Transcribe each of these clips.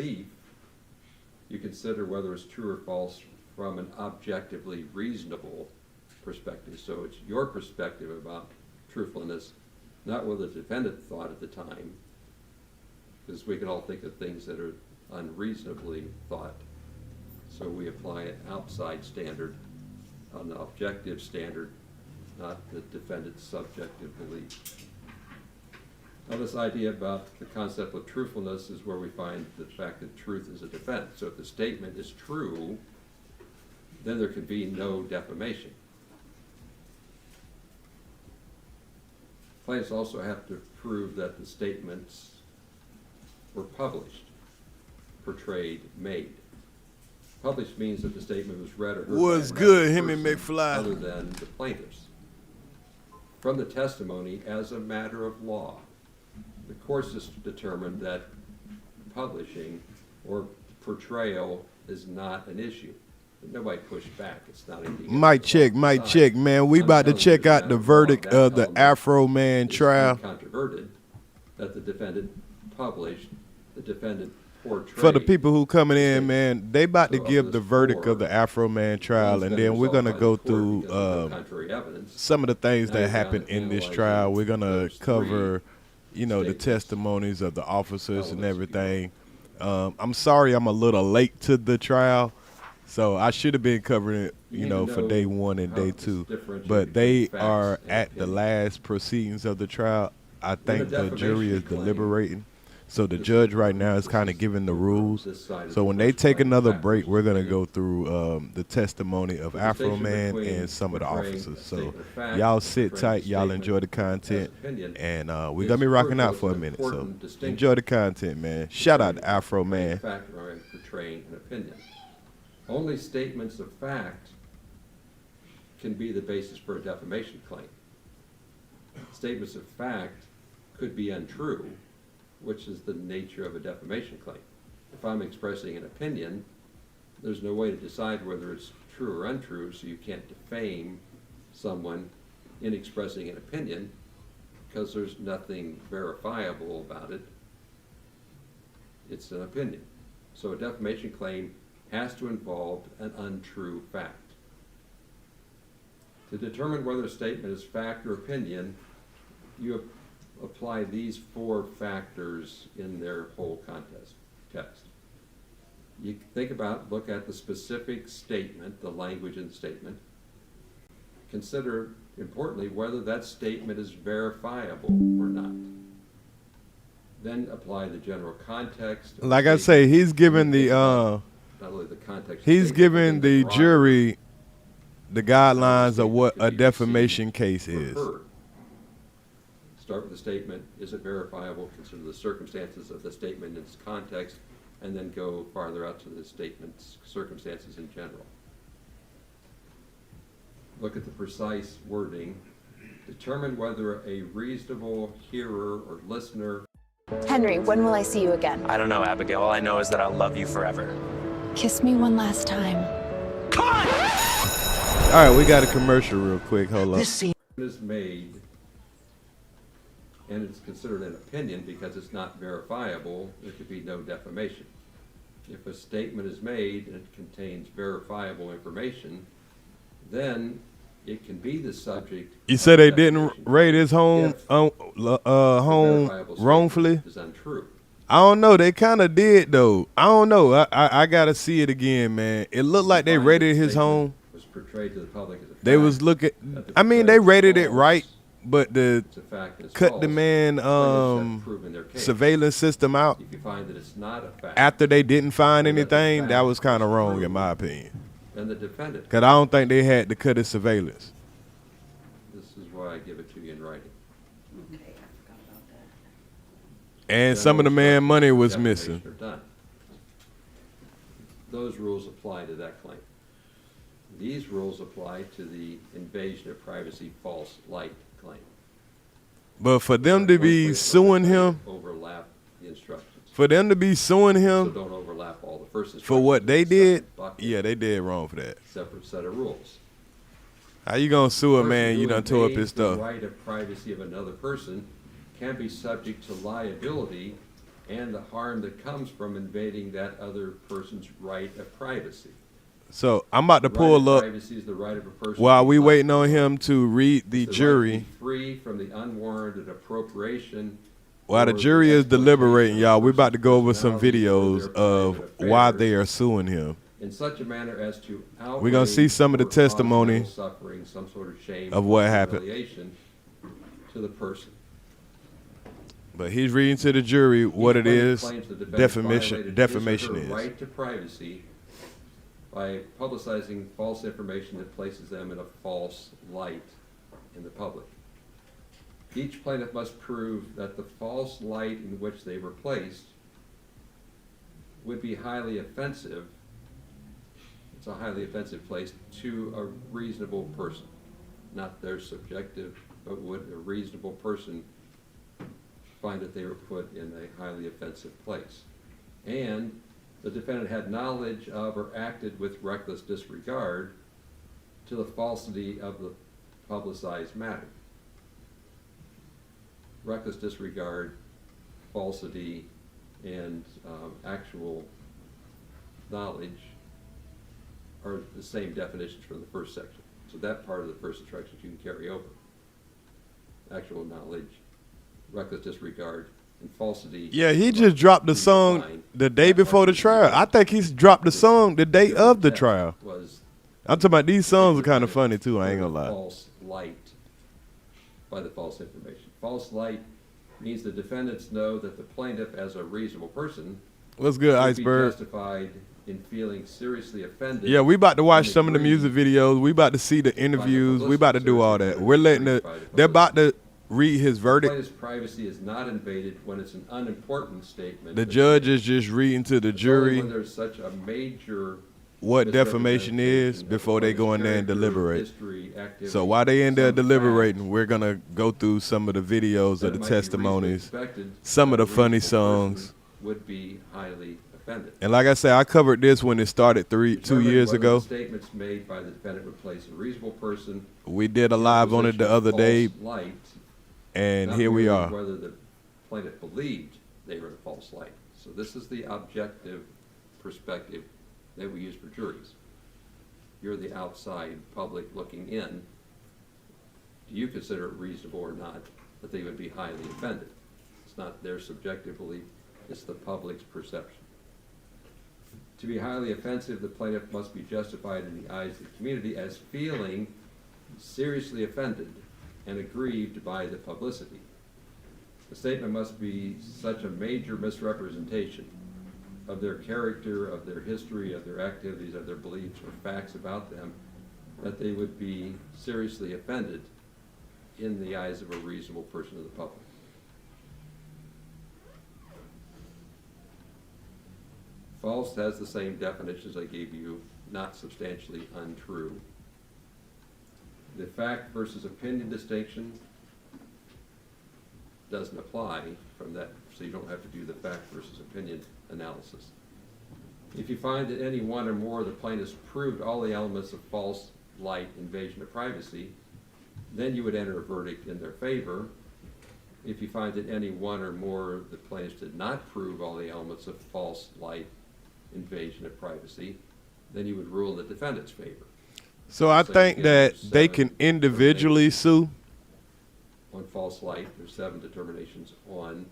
belief, you consider whether it's true or false from an objectively reasonable perspective. So it's your perspective about truthfulness, not what the defendant thought at the time, because we can all think of things that are unreasonably thought. So we apply an outside standard, an objective standard, not the defendant's subjective belief. Now, this idea about the concept of truthfulness is where we find the fact that truth is a defense. So if the statement is true, then there can be no defamation. Plaintiffs also have to prove that the statements were published, portrayed, made. Published means that the statement was read or heard Was by good, him person and McFly. other than the plaintiffs. From the testimony as a matter of law, the courts just determined that publishing or portrayal is not an issue. Nobody pushed back. It's not anything. Mic check, man. We about to check out the verdict of the Afroman trial. It's uncontroverted that the defendant published, the defendant portrayed. For the people who coming in, man, they about to give the verdict of the Afroman trial, and then we're gonna go through some of the things that happened in this trial. We're gonna cover, you know, the testimonies of the officers and everything. I'm sorry I'm a little late to the trial, so I should have been covering it, you know, for day 1 and day 2. But they are at the last proceedings of the trial. I think the jury is deliberating. So the judge right now is kind of giving the rules. So when they take another break, we're going to go through the testimony of Afroman and some of the officers. So y'all sit tight. Y'all enjoy the content. And we're going to be rocking out for a minute. So enjoy the content, man. Shout out to Afroman. Portraying an opinion. Only statements of fact can be the basis for a defamation claim. Statements of fact could be untrue, which is the nature of a defamation claim. If I'm expressing an opinion, there's no way to decide whether it's true or untrue, so you can't defame someone in expressing an opinion because there's nothing verifiable about it. It's an opinion. So a defamation claim has to involve an untrue fact. To determine whether a statement is fact or opinion, you apply these 4 factors in their whole text. You look at the specific statement, the language in the statement. Consider, importantly, whether that statement is verifiable or not. Then apply the general context. Like I say, he's giving the not only the context. he's giving the jury the guidelines of what a defamation case is. Start with the statement, is it verifiable? Consider the circumstances of the statement in its context, and then go farther out to the statement's circumstances in general. Look at the precise wording. Determine whether a reasonable hearer or listener. Henry, when will I see you again? I don't know, Abigail. All I know is that I'll love you forever. Kiss me one last time. All right, we got a commercial real quick. Hold up. This scene is made, and it's considered an opinion because it's not verifiable. There could be no defamation. If a statement is made and it contains verifiable information, then it can be the subject. You said they didn't raid his home home wrongfully? Is untrue. I don't know. They kind of did though. I don't know. I gotta see it again, man. It looked like they raided his home. Was portrayed to the public as a fact. They was looking. I mean, they raided it right, but the cut the man surveillance system out If you find that it's not a fact, after they didn't find anything, that was kind of wrong in my opinion. then the defendant. Cause I don't think they had to cut his surveillance. This is why I give it to you in writing. Okay, I forgot about that. And some of the man money was missing. Done. Those rules apply to that claim. These rules apply to the invasion of privacy false light claim. But for them to be suing him, Overlap the instructions. for them to be suing So him don't overlap all the first instructions. for what they did, Bucket, yeah, they did wrong for that. Separate set of rules. How you gonna sue a Person man? You who done tore up his invades the stuff. right of privacy of another person can be subject to liability and the harm that comes from invading that other person's right of privacy. So I'm about to pull up. Privacy is the right of a person while we waiting on him to read the jury. Right to be free from the unwarranted appropriation. While the jury is deliberating, y'all, we about to go over some videos of why they are suing him. In such a manner as to outrage we're gonna see some of the or cause testimony mental suffering, some sort of shame of what or happened humiliation to the person. But he's reading to the jury what it is, Claims the defendant defamation violated his or her is. right to privacy by publicizing false information that places them in a false light in the public. Each plaintiff must prove that the false light in which they were placed would be highly offensive. It's a highly offensive place to a reasonable person. Not their subjective, but would a reasonable person find that they were put in a highly offensive place. And the defendant had knowledge of or acted with reckless disregard to the falsity of the publicized matter. Reckless disregard, falsity, and actual knowledge are the same definitions from the first section. So that part of the first instructions you can carry over. Actual knowledge, reckless disregard, and falsity. Yeah, he just dropped the song the day before the trial. I think he's dropped the song the day of the trial. I'm talking about these songs are kind of funny too, I ain't gonna lie. False light by the false information. False light means the defendants know that the plaintiff, as a reasonable person, what's good, would Iceberg? be justified in feeling seriously offended. Yeah, we about to watch some of the music videos. We about to see the interviews. We about to do all that. We're letting they're about to read his verdict. Plaintiff's privacy is not invaded when it's an unimportant statement. The judge is just reading to the jury when there's such a major what defamation is before they go in there and deliberate. history, So while they in there some deliberating, fact we're gonna go through some of the videos that of the might be reasonably testimonies, expected some of that the a funny reasonable person songs. would be highly offended. And like I said, I covered this when it started 2 Determine years whether ago. the statements made by the defendant would place a reasonable person We did a in live on it position the of other day, false light, and not here we merely are. whether the plaintiff believed they were in a false light. So this is the objective perspective that we use for juries. You're the outside public looking in. Do you consider it reasonable or not that they would be highly offended? It's not their subjective belief, it's the public's perception. To be highly offensive, the plaintiff must be justified in the eyes of the community as feeling seriously offended and aggrieved by the publicity. The statement must be such a major misrepresentation of their character, of their history, of their activities, of their beliefs or facts about them, that they would be seriously offended in the eyes of a reasonable person of the public. False has the same definitions I gave you, not substantially untrue. The fact versus opinion distinction doesn't apply from that, so you don't have to do the fact versus opinion analysis. If you find that any one or more of the plaintiffs proved all the elements of false light invasion of privacy, then you would enter a verdict in their favor. If you find that any one or more of the plaintiffs did not prove all the elements of false light invasion of privacy, then you would rule in the defendant's favor. So I So think you that get they 7 can individually sue. On false light, there's 7 determinations on.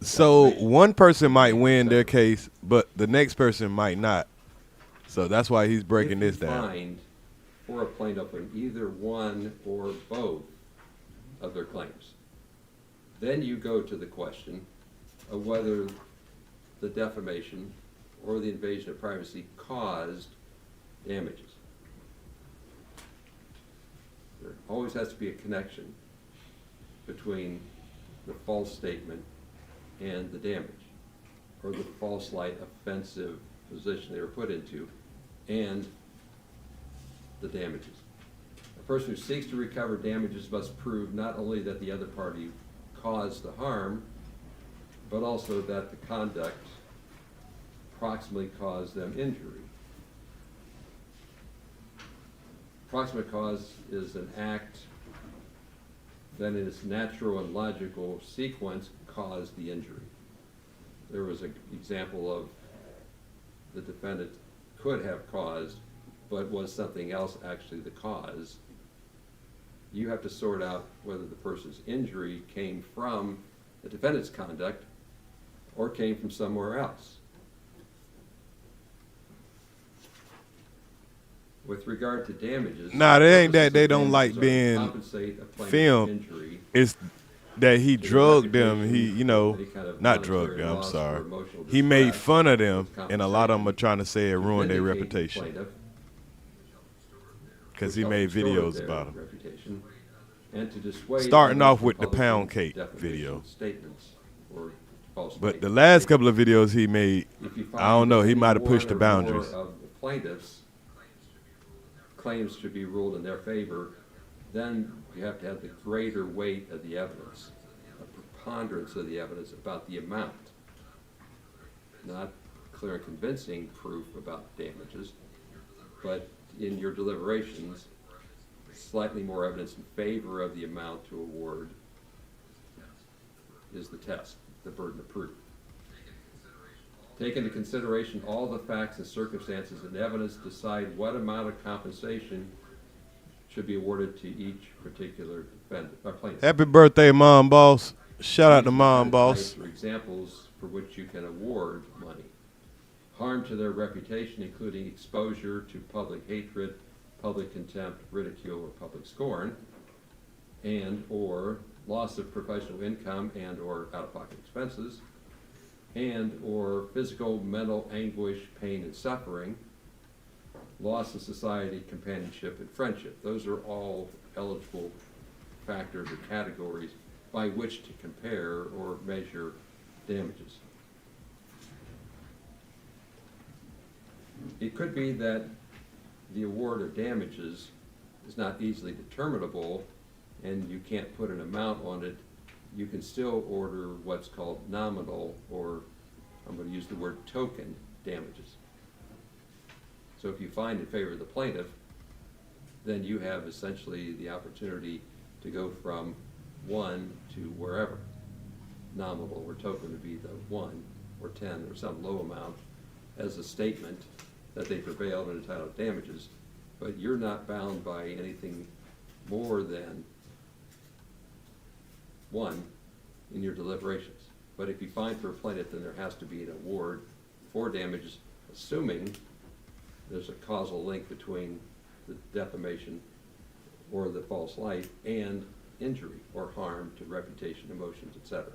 So one person might win their case, but the next person might not. So that's why he's breaking this down. If you find for a plaintiff on either one or both of their claims, then you go to the question of whether the defamation or the invasion of privacy caused damages. There always has to be a connection between the false statement and the damage, or the false light offensive position they were put into, and the damages. A person who seeks to recover damages must prove not only that the other party caused the harm, but also that the conduct proximately caused them injury. Proximate cause is an act that in its natural and logical sequence caused the injury. there was an example of the defendant could have caused, but was something else actually the cause, you have to sort out whether the person's injury came from the defendant's conduct or came from somewhere else. With regard to damages, Nah, they ain't that they purposes of don't like damages are to being compensate a plaintiff's filmed. injury, It's that he to the drugged them. reputation, He, you know, any kind of not monetary drugged them. I'm loss or sorry. emotional He made distress fun of them, with and a lot of them are compensation trying to say it to ruined their vindicate the reputation plaintiff, because to he help made restore videos their about them. reputation, and to dissuade Starting others off from with the publishing pound cake defamation video. statements or false But the statements. last couple of videos he made, If you I don't find know, that he any might have one pushed the or more boundaries. of the plaintiffs' claims should be ruled in their favor, then you have to have the greater weight of the evidence, a preponderance of the evidence about the amount, not clear and convincing proof about damages, but in your deliberations, slightly more evidence in favor of the amount to award is the test, the burden of proof. Take into consideration all the facts and circumstances and evidence, decide what amount of compensation should be awarded to each particular defendant, or plaintiff. Happy birthday, Mom Boss. Shout out to These Mom defendant Boss. types are examples for which you can award money. Harm to their reputation, including exposure to public hatred, public contempt, ridicule, or public scorn, and or loss of professional income and or out-of-pocket expenses, and or physical, mental anguish, pain, and suffering, loss of society, companionship, and friendship. Those are all eligible factors or categories by which to compare or measure damages. It could be that the award of damages is not easily determinable and you can't put an amount on it. You can still order what's called nominal, or I'm going to use the word token damages. So if you find in favor of the plaintiff, then you have essentially the opportunity to go from 1 to wherever. Nominal or token would be the 1 or 10 or some low amount as a statement that they prevailed and entitled damages, but you're not bound by anything more than 1 in your deliberations. But if you find for a plaintiff, then there has to be an award for damages, assuming there's a causal link between the defamation or the false light and injury or harm to reputation, emotions, etc.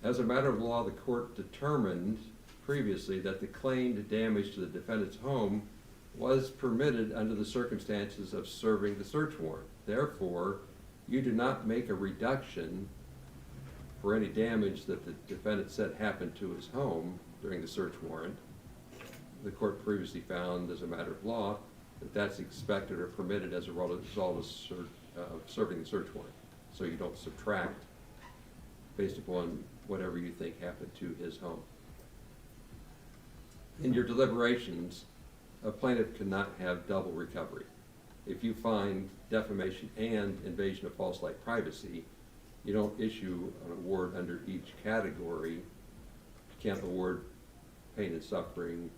As a matter of law, the court determined previously that the claimed damage to the defendant's home was permitted under the circumstances of serving the search warrant. Therefore, you do not make a reduction for any damage that the defendant said happened to his home during the search warrant. The court previously found, as a matter of law, that that's expected or permitted as a result of serving the search warrant. So you don't subtract based upon whatever you think happened to his home. In your deliberations, a plaintiff cannot have double recovery. If you find defamation and invasion of false light privacy, you don't issue an award under each category. You can't award pain and suffering,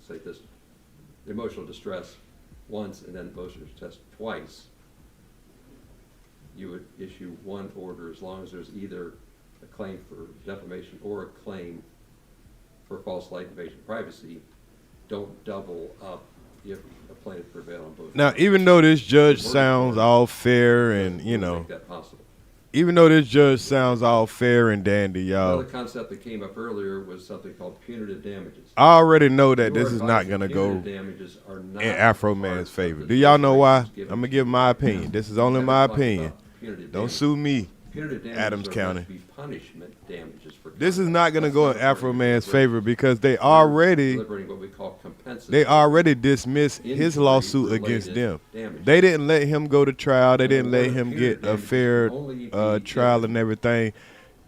say this, emotional distress once and then emotional distress twice. You would issue one order as long as there's either a claim for defamation or a claim for false light, invasion of privacy. Don't double up if a plaintiff prevails on both. Now, even though this judge sounds all fair and, you know, make that possible. even though this judge sounds all fair and dandy, y'all, Another concept that came up earlier was something called punitive damages. I already know that Your this is advice not that going to go punitive damages are not in Afroman's part of favor. the Do y'all know why? deliberations given I'm going to to give you. my opinion. This is only Never my talked opinion. about punitive Don't damages. sue me. Punitive damages Adams are County. meant to be punishment damages for This is conduct. not going to That's go in not part of your Afroman's deliberation. favor because they You're already deliberating what we call compensatory. they already dismissed his lawsuit against them. They didn't let him go to trial. They didn't let him get a fair trial and everything.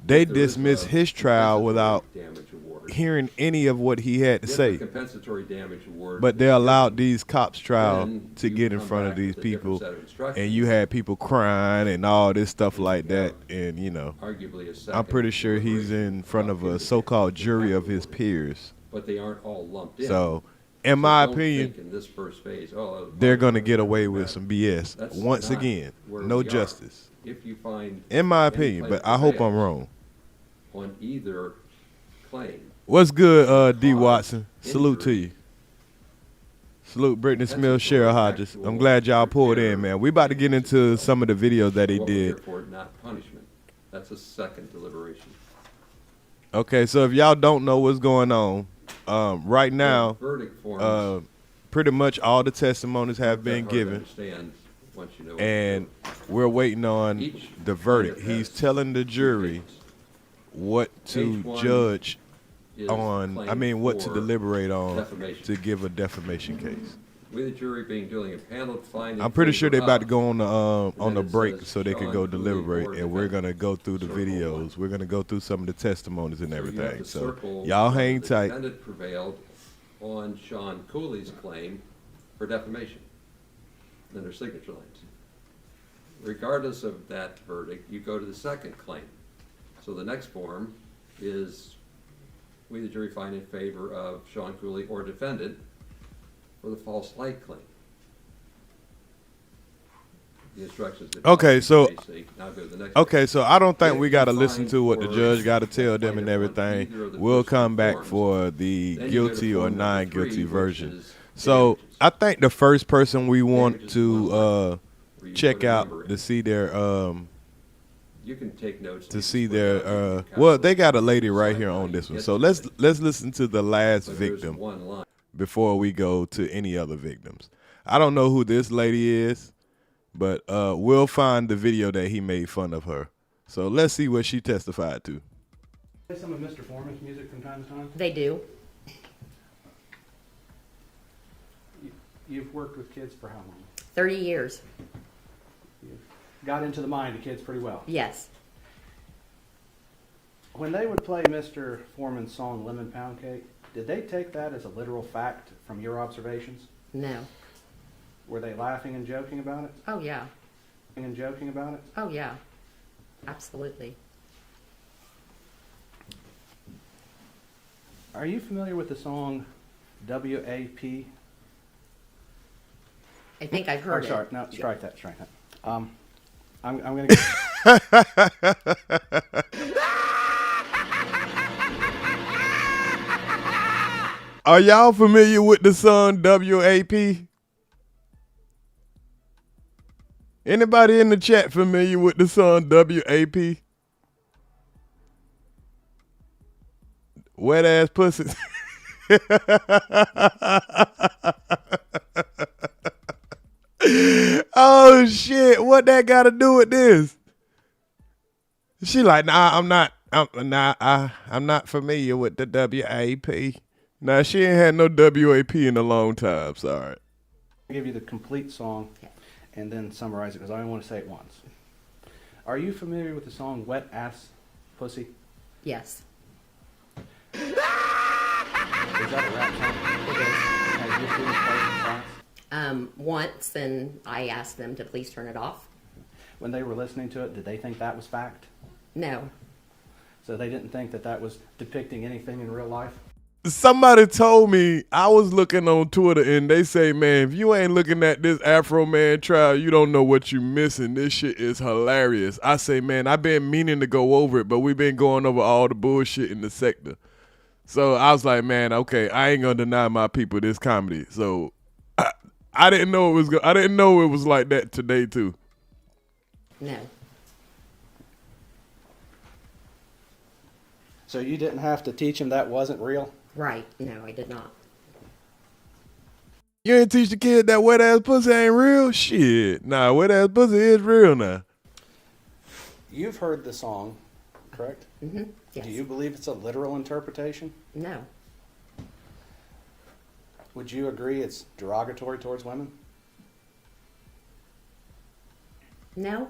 They dismissed his trial without damage award. hearing any of what he had to Get say. the compensatory damage award. But they allowed these cops trial Then to you get in come front of back these with a different people, set of instructions. and you had people crying and all this stuff like you that. have And Arguably a second. I'm pretty sure he's in front of a so-called jury of his peers. But they aren't all lumped in. So, in my don't opinion, think in this first phase, they're going to get away with some BS. That's Once not again, where no we are. justice. If you find In my any opinion, type but of I hope I'm prevails wrong. on either claim, What's good, D. Cause, Watson? Salute to injury. you. Salute Brittany Smith, Compensatory Cheryl Hodges. I'm actual glad y'all pulled repair in, man. We about to get into some of the videos that he what we're did. here for, not punishment. That's a second deliberation. Okay, so if y'all don't know what's going on, right now, The verdict forms. pretty much all the testimonies have been hard to given, understand once you know what and you're we're waiting on Each the verdict. plaintiff He's has telling the two jury cases. what to Page one judge is on, claim what to for deliberate on defamation. to give a defamation case. We, the jury, being duly impaneled, find. I'm pretty sure they're about to go on the then it break says so they can Sean go Cooley deliberate, or and we're defendant. gonna go through the Circle videos. one. We're gonna go through some of the testimonies and So you have everything. to So circle y'all whether hang the tight. defendant prevailed on Sean Cooley's claim for defamation. Then their signature lines. Regardless of that verdict, you go to the second claim. So the next form is, we the jury find in favor of Sean Cooley or defendant for the false light claim. The instructions. that Okay, so- basically now go to the next. Okay, so I don't think If we got to you listen find to what the for judge got to tell them and plaintiff on everything. either of the We'll first come two back forms, for the then you go to guilty or form number non-guilty 3, which version. is So damages. I think the first person we want Damages to one line, where you check put a out number in. to see their You can take notes. to You see can split their out, you can well, they calculate got a lady right side here by on you this one. get So to let's it. listen to the last But there's victim one line. before we go to any other victims. I don't know who this lady is, but we'll find the video that he made fun of her. So let's see what she testified to. Play some of Mr. Foreman's music from time to time? They do. You've worked with kids for how long? 30 years. You've got into the mind of kids pretty well. Yes. When they would play Mr. Foreman's song Lemon Pound Cake, did they take that as a literal fact from your observations? No. Were they laughing and joking about it? Oh, yeah. And joking about it? Oh, yeah. Absolutely. Are you familiar with the song WAP? I think I've heard Oh, sorry, it. no, strike that. I'm going to Are y'all familiar with the song WAP? Anybody in the chat familiar with the song WAP? Wet ass pussies. Oh shit! What that got to do with this? She like, nah, I'm not familiar with the WAP. Nah, she ain't had no WAP in a long time. Sorry. give you the complete song and then summarize it because I only want to say it once. Are you familiar with the song Wet Ass Pussy? Yes. Is that a rap song? It is. Has your students played it in class? Once, and I asked them to please turn it off. When they were listening to it, did they think that was fact? No. So they didn't think that that was depicting anything in real life? Somebody told me, I was looking on Twitter and they say, man, if you ain't looking at this Afroman trial, you don't know what you missing. This shit is hilarious. I say, man, I've been meaning to go over it, but we've been going over all the bullshit in the sector. So I was like, man, okay, I ain't gonna deny my people this comedy. So I didn't know I didn't know it was like that today too. No. So you didn't have to teach them that wasn't real? Right. No, I did not. You ain't teach the kid that wet ass pussy ain't real? Shit. Nah, wet ass pussy is real now. You've heard the song, correct? Mm-hmm. Yes. Do you believe it's a literal interpretation? No. Would you agree it's derogatory towards women? No.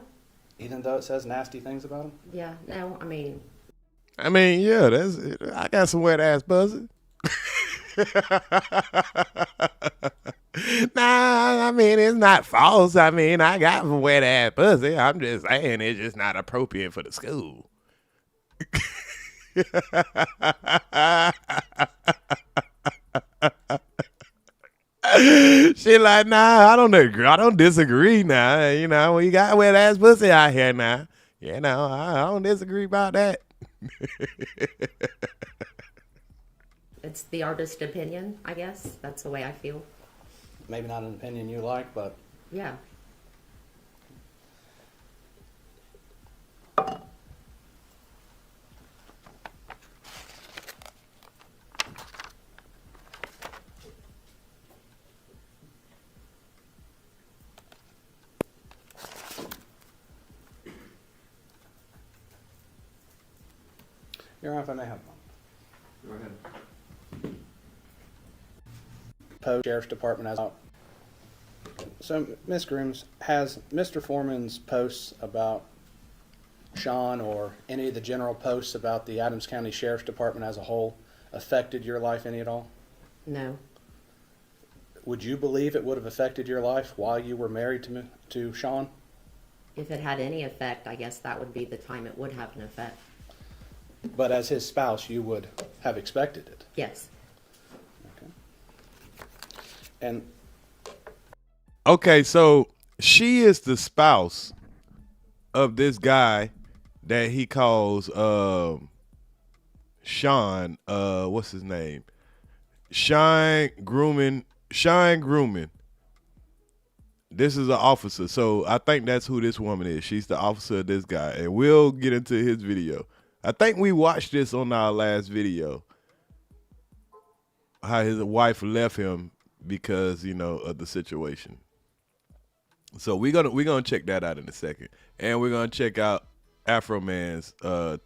Even though it says nasty things about them? Yeah. No. I mean, I mean, yeah, I got some wet ass pussy. Nah, I mean, it's not false. I mean, I got some wet ass pussy. I'm just saying it's just not appropriate for the school. She like, nah, I don't agree. I don't disagree now. You know, when you got wet ass pussy out here now, you know, I don't disagree about that. It's the artist's opinion, I guess. That's the way I feel. Maybe not an opinion you like, but Yeah. Your Honor, if I may have one. Go ahead. Post Sheriff's Department as out. So, Ms. Grooms, has Mr. Foreman's posts about Sean or any of the general posts about the Adams County Sheriff's Department as a whole affected your life any at all? No. Would you believe it would have affected your life while you were married to Sean? If it had any effect, I guess that would be the time it would have an effect. But as his spouse, you would have expected it. Yes. Okay. And Okay, so she is the spouse of this guy that he calls Sean. What's his name? Shine Grooming. This is an officer, so I think that's who this woman is. She's the officer of this guy, and we'll get into his video. I think we watched this on our last video. How his wife left him because, you know, of the situation. So we're gonna check that out in a second, and we're gonna check out Afroman's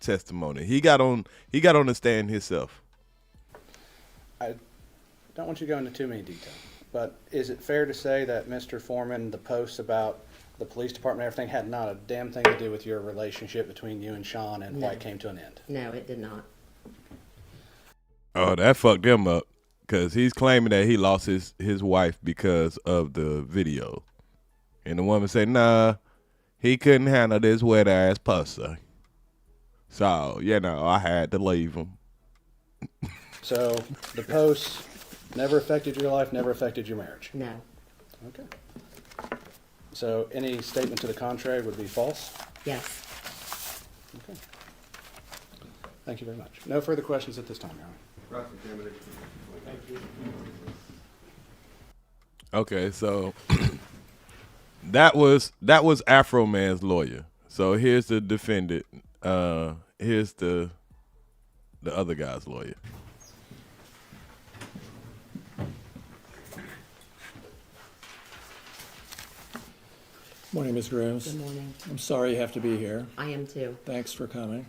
testimony. He got on the stand himself. I don't want you to go into too many details, but is it fair to say that Mr. Foreman, the posts about the police department and everything had not a damn thing to do with your relationship between you and Sean and why it came to an end? No, it did not. Oh, that fucked him up, because he's claiming that he lost his wife because of the video. And the woman said, nah, he couldn't handle this wet ass pussy. So, you know, I had to leave him. So the posts never affected your life, never affected your marriage? No. Okay. So any statement to the contrary would be false? Yes. Okay. Thank you very much. No further questions at this time, Your Honor. Cross-examination. Thank you. Okay, so that was Afroman's lawyer. So here's the defendant. Here's the other guy's lawyer. Morning, Ms. Grooms. Good morning. I'm sorry you have to be here. I am too. Thanks for coming.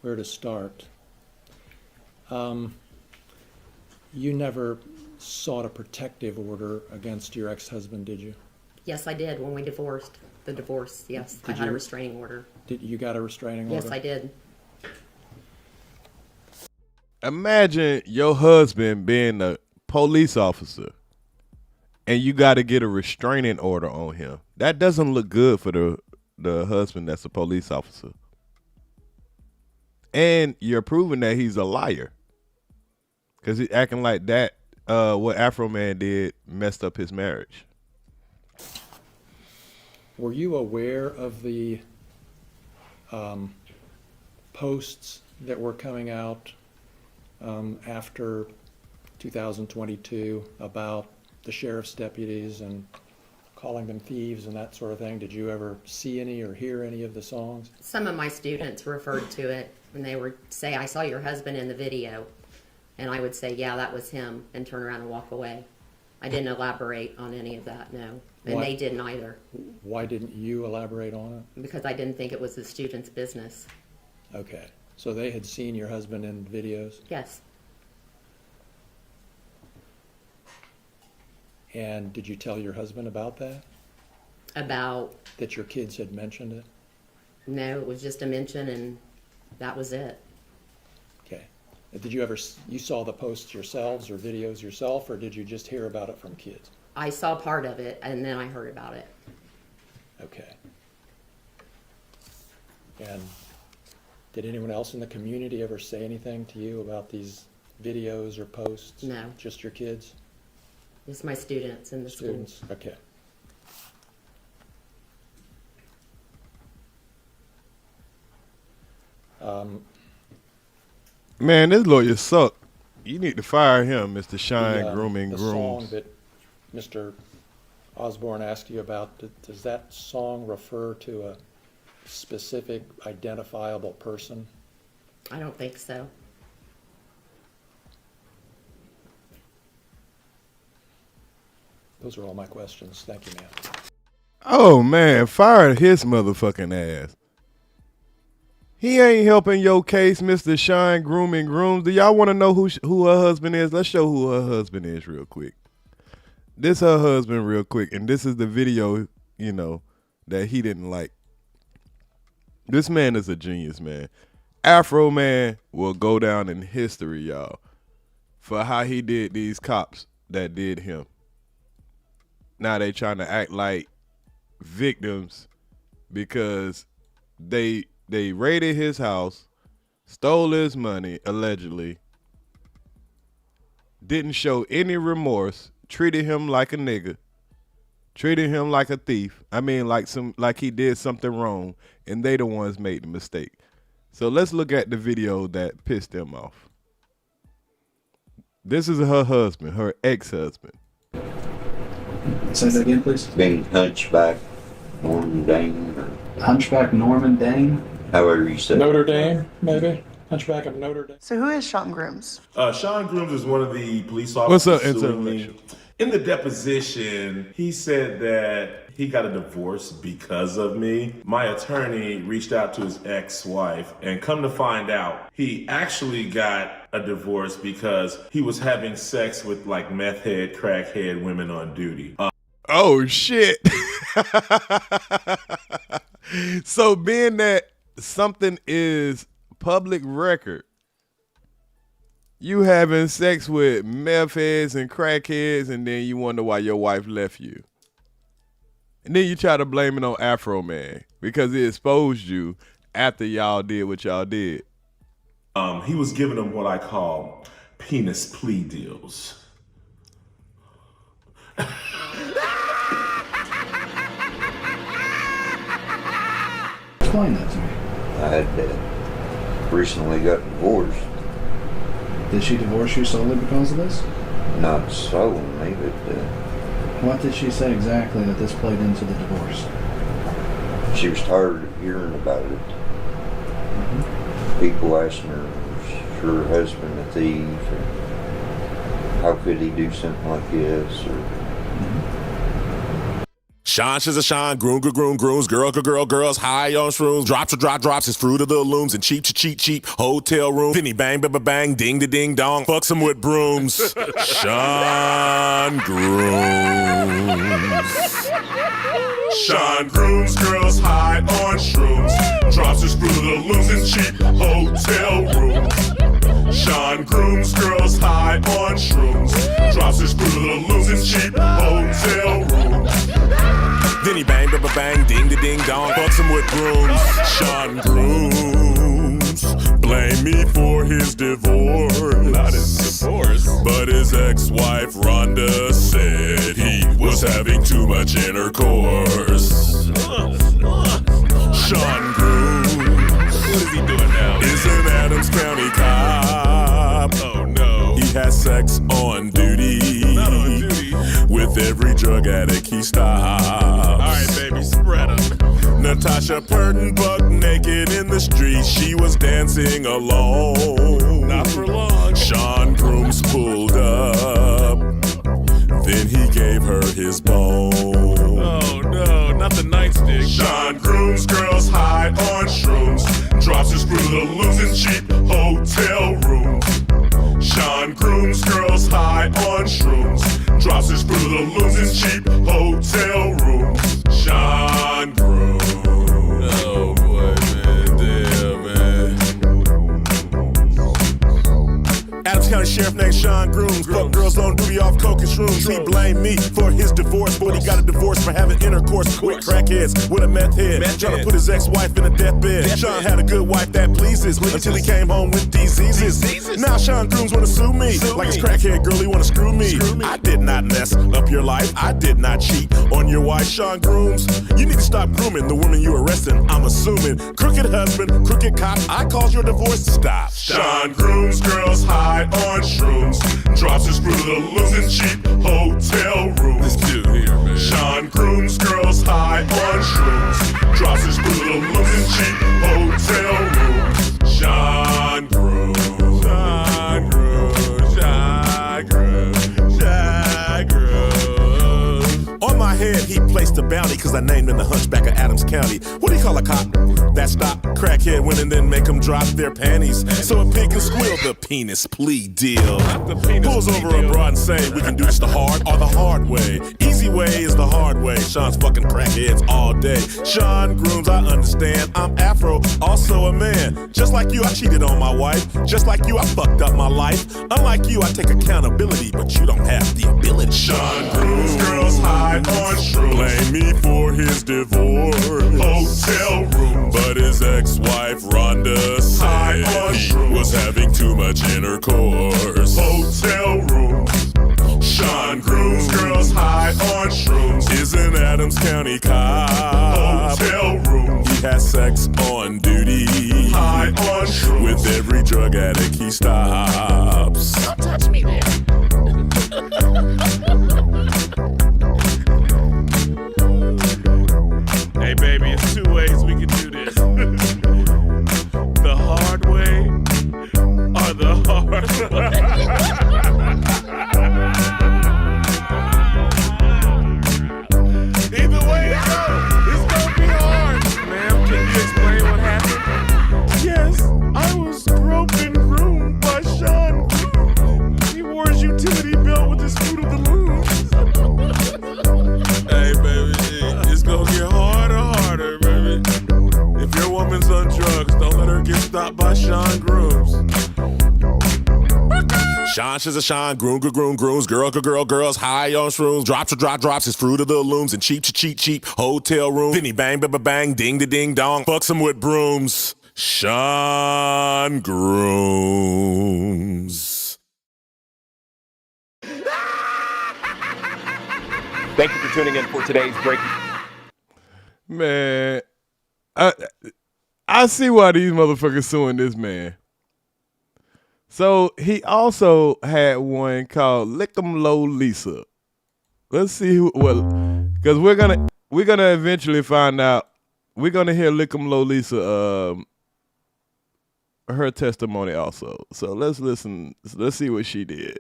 Where to start? You never sought a protective order against your ex-husband, did you? Yes, I did when we divorced. The divorce, yes. I Did had a you? restraining order. Did you got a restraining order? Yes, I did. Imagine your husband being a police officer and you got to get a restraining order on him. That doesn't look good for the husband that's a police officer. And you're proving that he's a liar, because he's acting like that. What Afroman did messed up his marriage. Were you aware of the posts that were coming out after 2022 about the sheriff's deputies and calling them thieves and that sort of thing? Did you ever see any or hear any of the songs? Some of my students referred to it and they would say, I saw your husband in the video. And I would say, yeah, that was him, and turn around and walk away. I didn't elaborate on any of that, no. And Why? they didn't either, Why didn't you elaborate on because I didn't think it was the student's business. it? Okay. So they had seen your husband in videos? Yes, And did you tell your husband about that? About, that your kids had mentioned it? no, it was just a mention and that was it. Okay. Did you ever, you saw the posts yourselves or videos yourself, or did you just hear about it from kids? I saw part of it and then I heard about it. Okay. And did anyone else in the community ever say anything to you about these videos or posts? No. Just your kids? It's my students in the school. Students? Okay. Man, this lawyer suck. You need to fire him, Mr. Shine Grooming the Grooms. song that Mr. Osborne asked you about, does that song refer to a specific identifiable person? I don't think so. Those are all my questions. Thank you, ma'am. Oh man, fire his motherfucking ass. He ain't helping your case, Mr. Shine Grooming Grooms. Do y'all want to know who her husband is? Let's show who her husband is real quick. This her husband real quick, and this is the video, you know, that he didn't like. This man is a genius, man. Afroman will go down in history, y'all, for how he did these cops that did him. Now they trying to act like victims because they raided his house, stole his money, allegedly, didn't show any remorse, treated him like a nigga, treated him like a thief. I mean, like he did something wrong, and they the ones made the mistake. So let's look at the video that pissed them off. This is her husband, her ex-husband. Say that again, please. Being Hunchback Norman Dane, or Hunchback Norman Dane? however you say it. Notre Dame, maybe? Hunchback of Notre Dame. So who is Sean Grooms? Sean Grooms is one of the police officers. What's up, intervention? In the deposition, he said that he got a divorce because of me. My attorney reached out to his ex-wife, and come to find out, he actually got a divorce because he was having sex with like meth head, crackhead women on duty. Oh shit. So being that something is public record, you having sex with meth heads and crackheads, and then you wonder why your wife left you. And then you try to blame it on Afroman because it exposed you after y'all did what y'all did. He was giving them what I call penis plea deals. Explain that to me. I had recently got divorced. Did she divorce you solely because of this? Not solely, but What did she say exactly that this played into the divorce? she was tired of hearing about it. People asking her, was her husband a thief? Or how could he do something like this? Or Sean, she's a Sean, grooms, girls, high on shrooms, drops, his fruit of the looms, and cheap, hotel room. Then he bang, bang, ding, ding, dong, fucks him with brooms. Sean Grooms. Sean Grooms, girls, high on shrooms, drops his fruit of the looms, and cheap hotel rooms. Sean Grooms, girls, high on shrooms, drops his fruit of the looms, and cheap hotel rooms. Then he bang, ding, ding, dong, fucks him with brooms. Sean Grooms, blame me for his divorce. Not his divorce. But his ex-wife Rhonda said he was having too much intercourse. Sean Grooms, what is he doing now? Is an Adams County cop. Oh no. He has sex on duty. Not on duty. With every drug addict he stops. Alright, baby, spread 'em. Natasha Purden buck naked in the street. She was dancing alone. Not for long. Sean Grooms pulled up. Then he gave her his bone. Oh no, not the nightstick. Sean Grooms, girls high on shrooms, drops his fruit of the looms in cheap hotel rooms. Sean Grooms, girls high on shrooms, drops his fruit of the looms in cheap hotel rooms. Sean Sean Grooms. Fuck girls on duty off coke and shrooms. He blamed me for his divorce, but he got a divorce for having intercourse with crackheads with a meth head. Trying to put his ex-wife in a deathbed. Sean had a good wife that pleases until he came home with diseases. Now Sean Grooms wanna sue me like his crackhead girl, he wanna screw me. I did not mess up your life. I did not cheat on your wife, Sean Grooms. You need to stop grooming the woman you arresting. I'm assuming crooked husband, crooked cop. I caused your divorce. Stop. Sean Grooms, girls high on shrooms. Drops his screw to the losing cheap hotel room. This dude here, man. Sean Grooms, girls high on shrooms. Drops his screw to the losing cheap hotel room. Sean Grooms, Sean Grooms, Sean Grooms, Sean Grooms. On my head, he placed a bounty cause I named him the Hunchback of Adams County. What do you call a cop that stop crackhead women then make them drop their panties? So a pig can squeal the penis plea deal. Pulls over a broad and say, we can do this the hard or the hard way. Easy way is the hard way. Sean's fucking crackheads all day. Sean Grooms, I understand. I'm Afro, also a man. Just like you, I cheated on my wife. Just like you, I fucked up my life. Unlike you, I take accountability, but you don't have the ability. Sean Grooms, girls high on shrooms. Blame me for his divorce. Hotel room. But his ex-wife Rhonda said he was having too much intercourse. Hotel room. Sean Grooms, girls high on shrooms. Is an Adams County cop. Hotel room. He has sex on duty. High on shrooms. With every drug addict he stops. Don't touch me there. Hey baby, it's two ways we can do this. The hard way or the hard way. Either way it goes, it's gonna be hard. Ma'am, can you explain what happened? Yes, I was groped and groomed by Sean. He wore his utility belt with his fruit of the loom. Hey baby, it's gonna get harder, harder, baby. If your woman's on drugs, don't let her get stopped by Sean Grooms. Sean, she's a Sean, grooms, girls, high on shrooms, drops his fruit of the looms, and cheap, hotel room. Then he bang, bang, ding, ding, dong, fucks him with brooms. Sean Grooms. Thank you for tuning in for today's breaking. Man, I see why these motherfuckers suing this man. So he also had one called Lick 'em Low Lisa. Let's see who. Well, because we're gonna eventually find out. We're gonna hear Lick 'em Low Lisa her testimony also. So let's listen. Let's see what she did.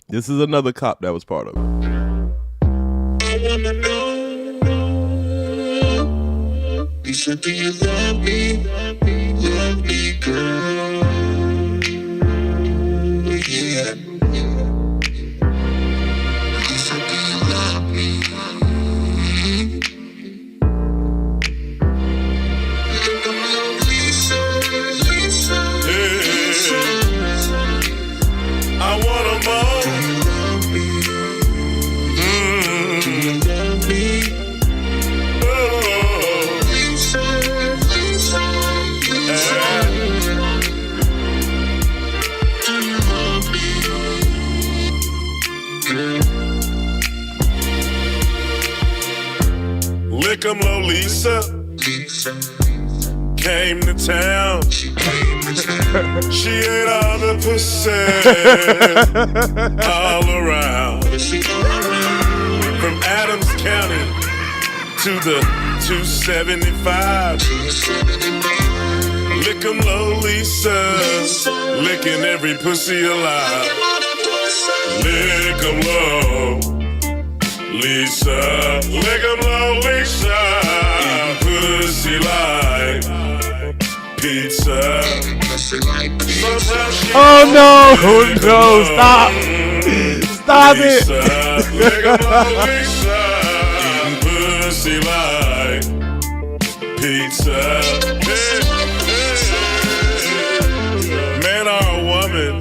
This is another cop that was part of it. You said, do you love me? Love me, girl. Yeah. You said, do you love me? I want 'em all. Lick 'em low, Lisa. Came to town. She ate all the pussy all around. From Adams County to the 275. Lick 'em low, Lisa. Licking every pussy alive. Lick 'em low, Lisa. Lick 'em low, Lisa. Eat pussy like pizza. Oh no, stop. Stop it. Lick 'em low, Lisa. Eating pussy like pizza. Man or a woman,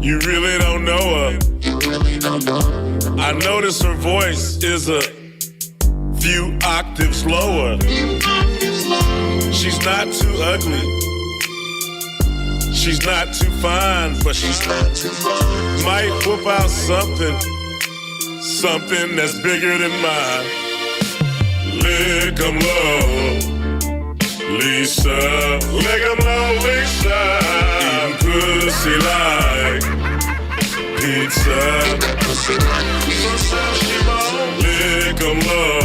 You really don't know her. I notice her voice is a few octaves lower. She's not too ugly. She's not too fine, but she's not too fine. Might whip out something that's bigger than mine. Lick 'em low, Lisa. Lick 'em low, Lisa. Eating pussy like pizza. Lick 'em low,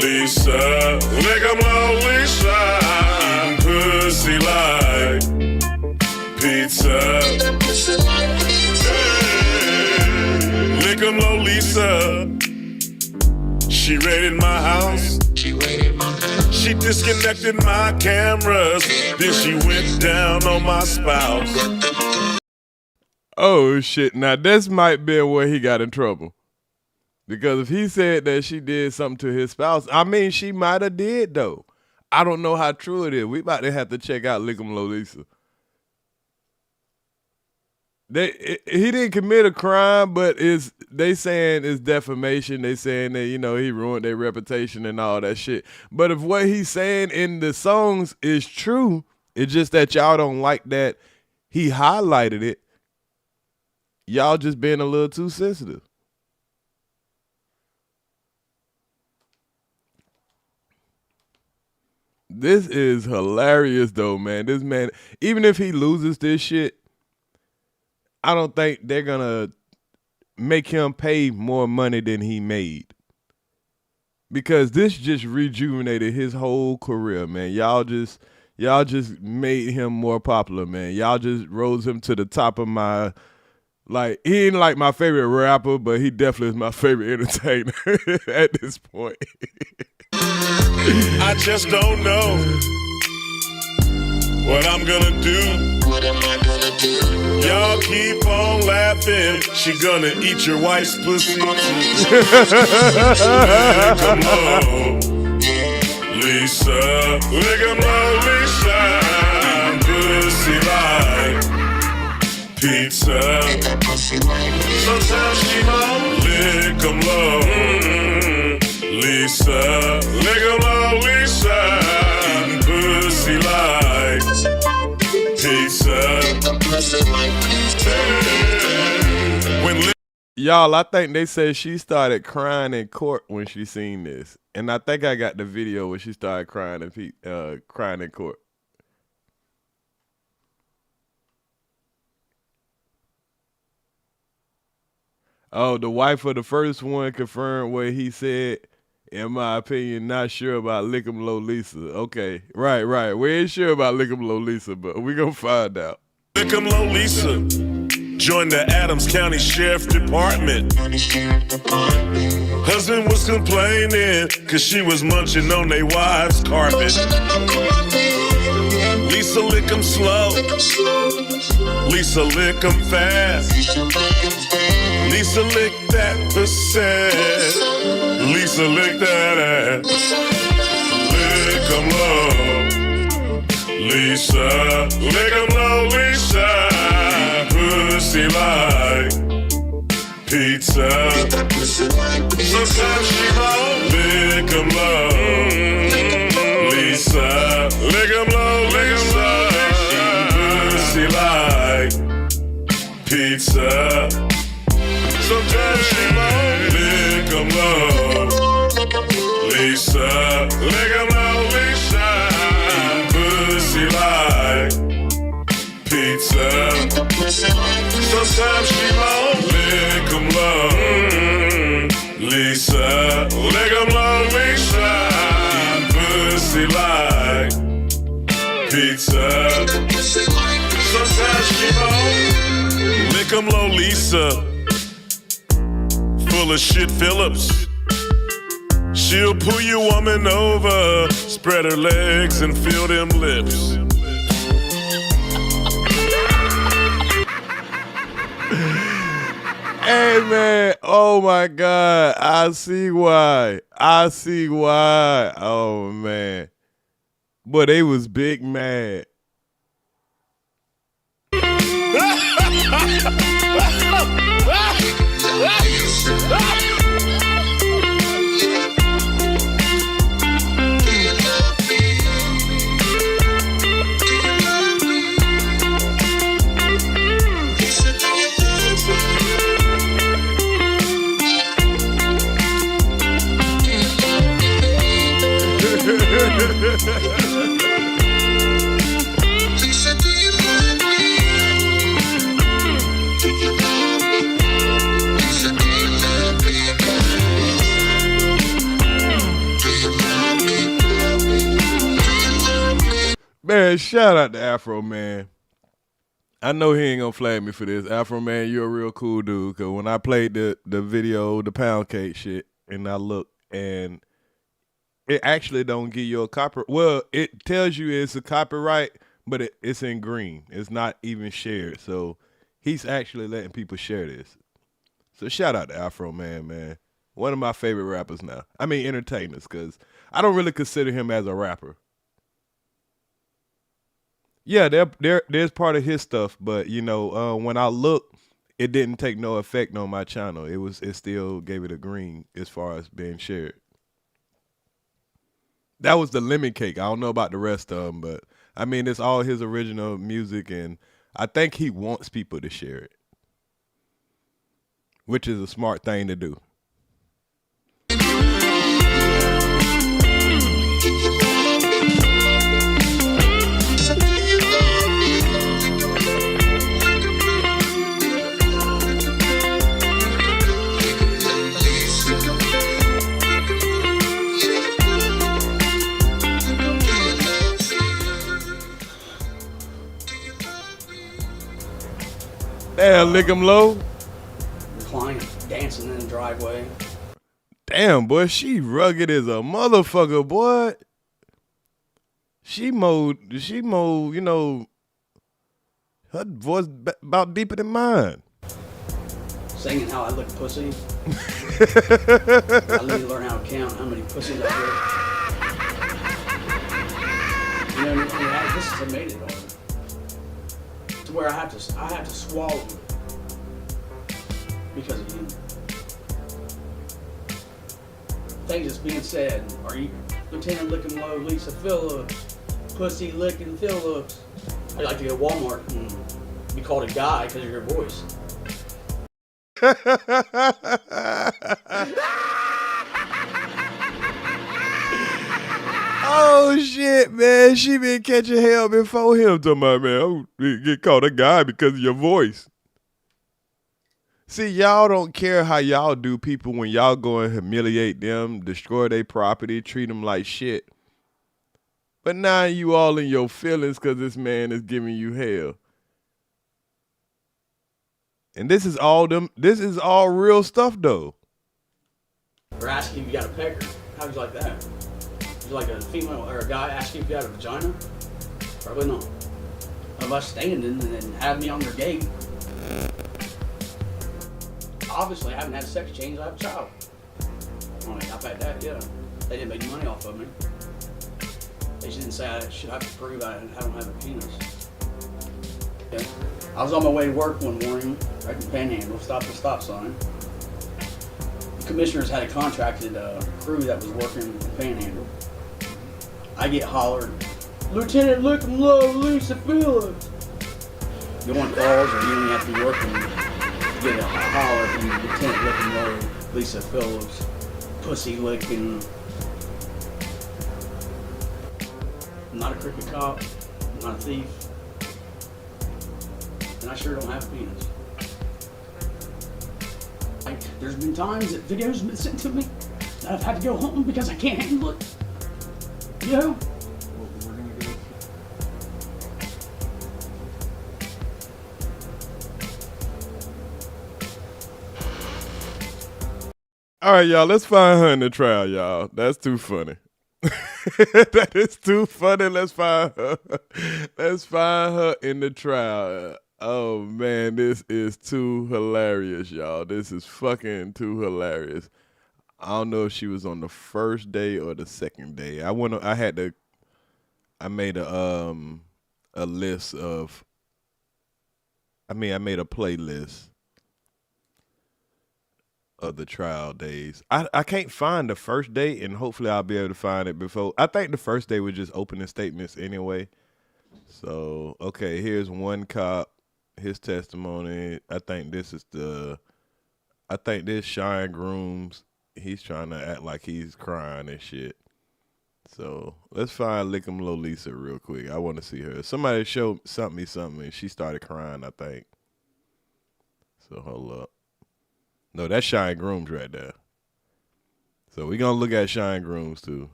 Lisa. Lick 'em low, Lisa. Eating pussy like pizza. Lick 'em low, Lisa. She raided my house. She disconnected my cameras. Then she went down on my spouse. Oh shit! Now this might be where he got in trouble, because if he said that she did something to his spouse, I mean she might have did though. I don't know how true it is. We about to have to check out Lick 'em low, Lisa. He didn't commit a crime, but they saying it's defamation. They saying that, you know, he ruined their reputation and all that shit. But if what he's saying in the songs is true, it's just that y'all don't like that he highlighted it. Y'all just being a little too sensitive. This is hilarious though, man. This man, even if he loses this shit, I don't think they're gonna make him pay more money than he made, because this just rejuvenated his whole career, man. Y'all just made him more popular, man. Y'all just rose him to the top of my, like, he ain't like my favorite rapper, but he definitely is my favorite entertainer at this point. I just don't know what I'm gonna do. Y'all keep on laughing. She gonna eat your wife's pussy. Come on, Lisa. Lick 'em low, Lisa. Pussy like pizza. Sometimes she won't lick 'em low. Lisa. Lick 'em low, Lisa. Eating pussy like pizza. Y'all, I think they said she started crying in court when she seen this, and I think I got the video where she started crying in court. Oh, the wife of the first one confirmed what he said. In my opinion, not sure about Lick 'em low, Lisa. Okay, right. We ain't sure about Lick 'em low, Lisa, but we gonna find out. Lick 'em low, Lisa. Joined the Adams County Sheriff Department. Husband was complaining cause she was munching on their wife's carpet. Lisa lick 'em slow. Lisa lick 'em fast. Lisa lick that pussy. Lisa lick that ass. Lick 'em low. Lisa, lick 'em low, Lisa. Pussy like pizza. Sometimes she won't lick 'em low. Lisa, lick 'em low, Lisa. Pussy like pizza. Sometimes she won't lick 'em low. Lisa, lick 'em low, Lisa. Pussy like pizza. Sometimes she won't lick 'em low. Lisa, lick 'em low, Lisa. Pussy like pizza. Sometimes she won't lick 'em low, Lisa. Full of shit Phillips. She'll pull your woman over, spread her legs and feel them lips. Hey man, oh my God, I see why. Oh man, but they was big mad. Man, shout out to Afroman. I know he ain't gonna flag me for this. Afroman, you're a real cool dude. Cause when I played the video, the pound cake shit, and I look, and it actually don't give you a copyright. Well, it tells you it's a copyright, but it's in green. It's not even shared. So he's actually letting people share this. So shout out to Afroman, man. One of my favorite rappers now. I mean entertainers, cause I don't really consider him as a rapper. Yeah, there's part of his stuff, but you know, when I look, it didn't take no effect on my channel. It still gave it a green as far as being shared. That was the lemon cake. I don't know about the rest of them, but I mean, it's all his original music, and I think he wants people to share it, which is a smart thing to do. Damn, lick him low. The client dancing in the driveway. Damn, boy, she rugged as a motherfucker, boy. She mode, you know, her voice about deeper than mine. Singing how I look pussy. I need to learn how to count how many pussies I get. You know, this has made it on. To where I have to swallow it because of you. Things that's being said. Are you Lieutenant Licking Low, Lisa Phillips, Pussy Licking Phillips? I'd like to go to Walmart and be called a guy because of your voice. Oh shit, man. She been catching hell before him. Talking about, man, I get called a guy because of your voice. See, y'all don't care how y'all do people when y'all go and humiliate them, destroy their property, treat them like shit. But now you all in your feelings because this man is giving you hell. And this is all real stuff though. Or asking if you got a pecker. How would you like that? Would you like a female or a guy asking if you got a vagina? Probably not. Of us standing and then have me on their gate. Obviously, I haven't had a sex change. I have a child. I mean, I've had that, yeah. They didn't make money off of me. They just didn't say I should have to prove I don't have a penis. Yeah. I was on my way to work one morning, right in Panhandle, stopped at the stop sign. The commissioners had a contracted crew that was working in Panhandle. I get hollered, Lieutenant Lickum Low, Lisa Phillips. You want calls or you only have to be working to get a holler from Lieutenant Lickum Low, Lisa Phillips, pussy licking. I'm not a crooked cop, I'm not a thief, and I sure don't have a penis. Like, there's been times that videos have been sent to me that I've had to go home because I can't handle it. You know? All right, y'all, let's find her in the trial, y'all. That's too funny. That is too funny. Let's find her. Let's find her in the trial. Oh, man, this is too hilarious, y'all. This is fucking too hilarious. I don't know if she was on the first day or the second day. I made a list of, I made a playlist of the trial days. I can't find the first day, and hopefully I'll be able to find it before. I think the first day was just opening statements anyway. So, okay, here's one cop, his testimony. I think this Shine Grooms. He's trying to act like he's crying and shit. So let's find Lickum Lolisa real quick. I want to see her. Somebody showed me something, and she started crying, I think. So hold up. No, that's Shine Grooms right there. So we're going to look at Shine Grooms too.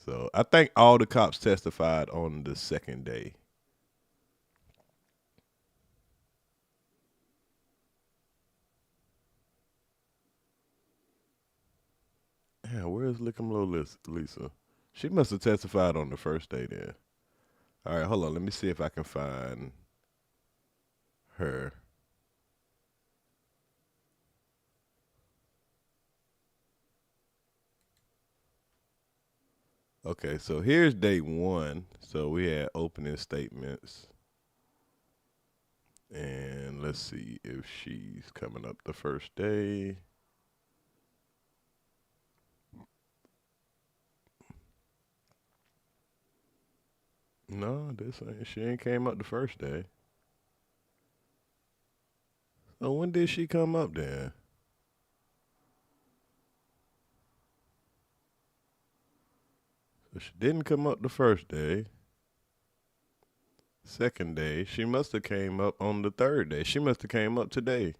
So I think all the cops testified on the second day. Yeah, where's Lickum Lolisa? She must have testified on the first day then. All right, hold on. Let me see if I can find her. Okay, so here's day one. So we had opening statements. And let's see if she's coming up the first day. No, she ain't came up the first day. So when did she come up then? So she didn't come up the first day. Second day, she must have came up on the third day. She must have came up today.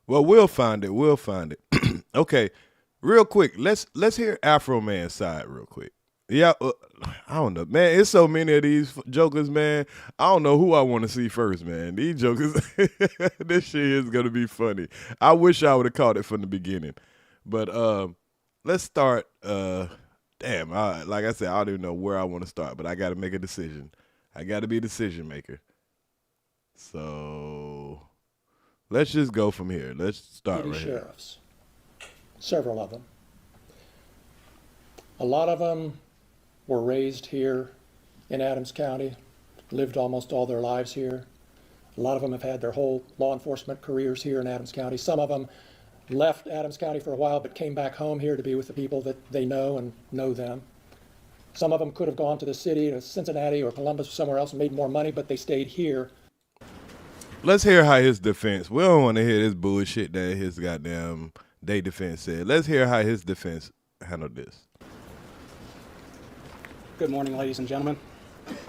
Well, we'll find it. We'll find it. Okay, real quick. Let's hear Afroman's side real quick. Yeah, I don't know, man. It's so many of these jokers, man. I don't know who I want to see first, man. These jokers, this shit is gonna be funny. I wish I would have caught it from the beginning, but let's start. Damn, like I said, I don't even know where I want to start, but I got to make a decision. I got to be a decision maker. So let's just go from here. Let's start right here. Sheriffs, several of them. A lot of them were raised here in Adams County, lived almost all their lives here. A lot of them have had their whole law enforcement careers here in Adams County. Some of them left Adams County for a while but came back home here to be with the people that they know and know them. Some of them could have gone to the city, to Cincinnati or Columbus or somewhere else and made more money, but they stayed here. Let's hear how his defense, we don't want to hear this bullshit that his goddamn day defense said. Let's hear how his defense handled this. Good morning, ladies and gentlemen.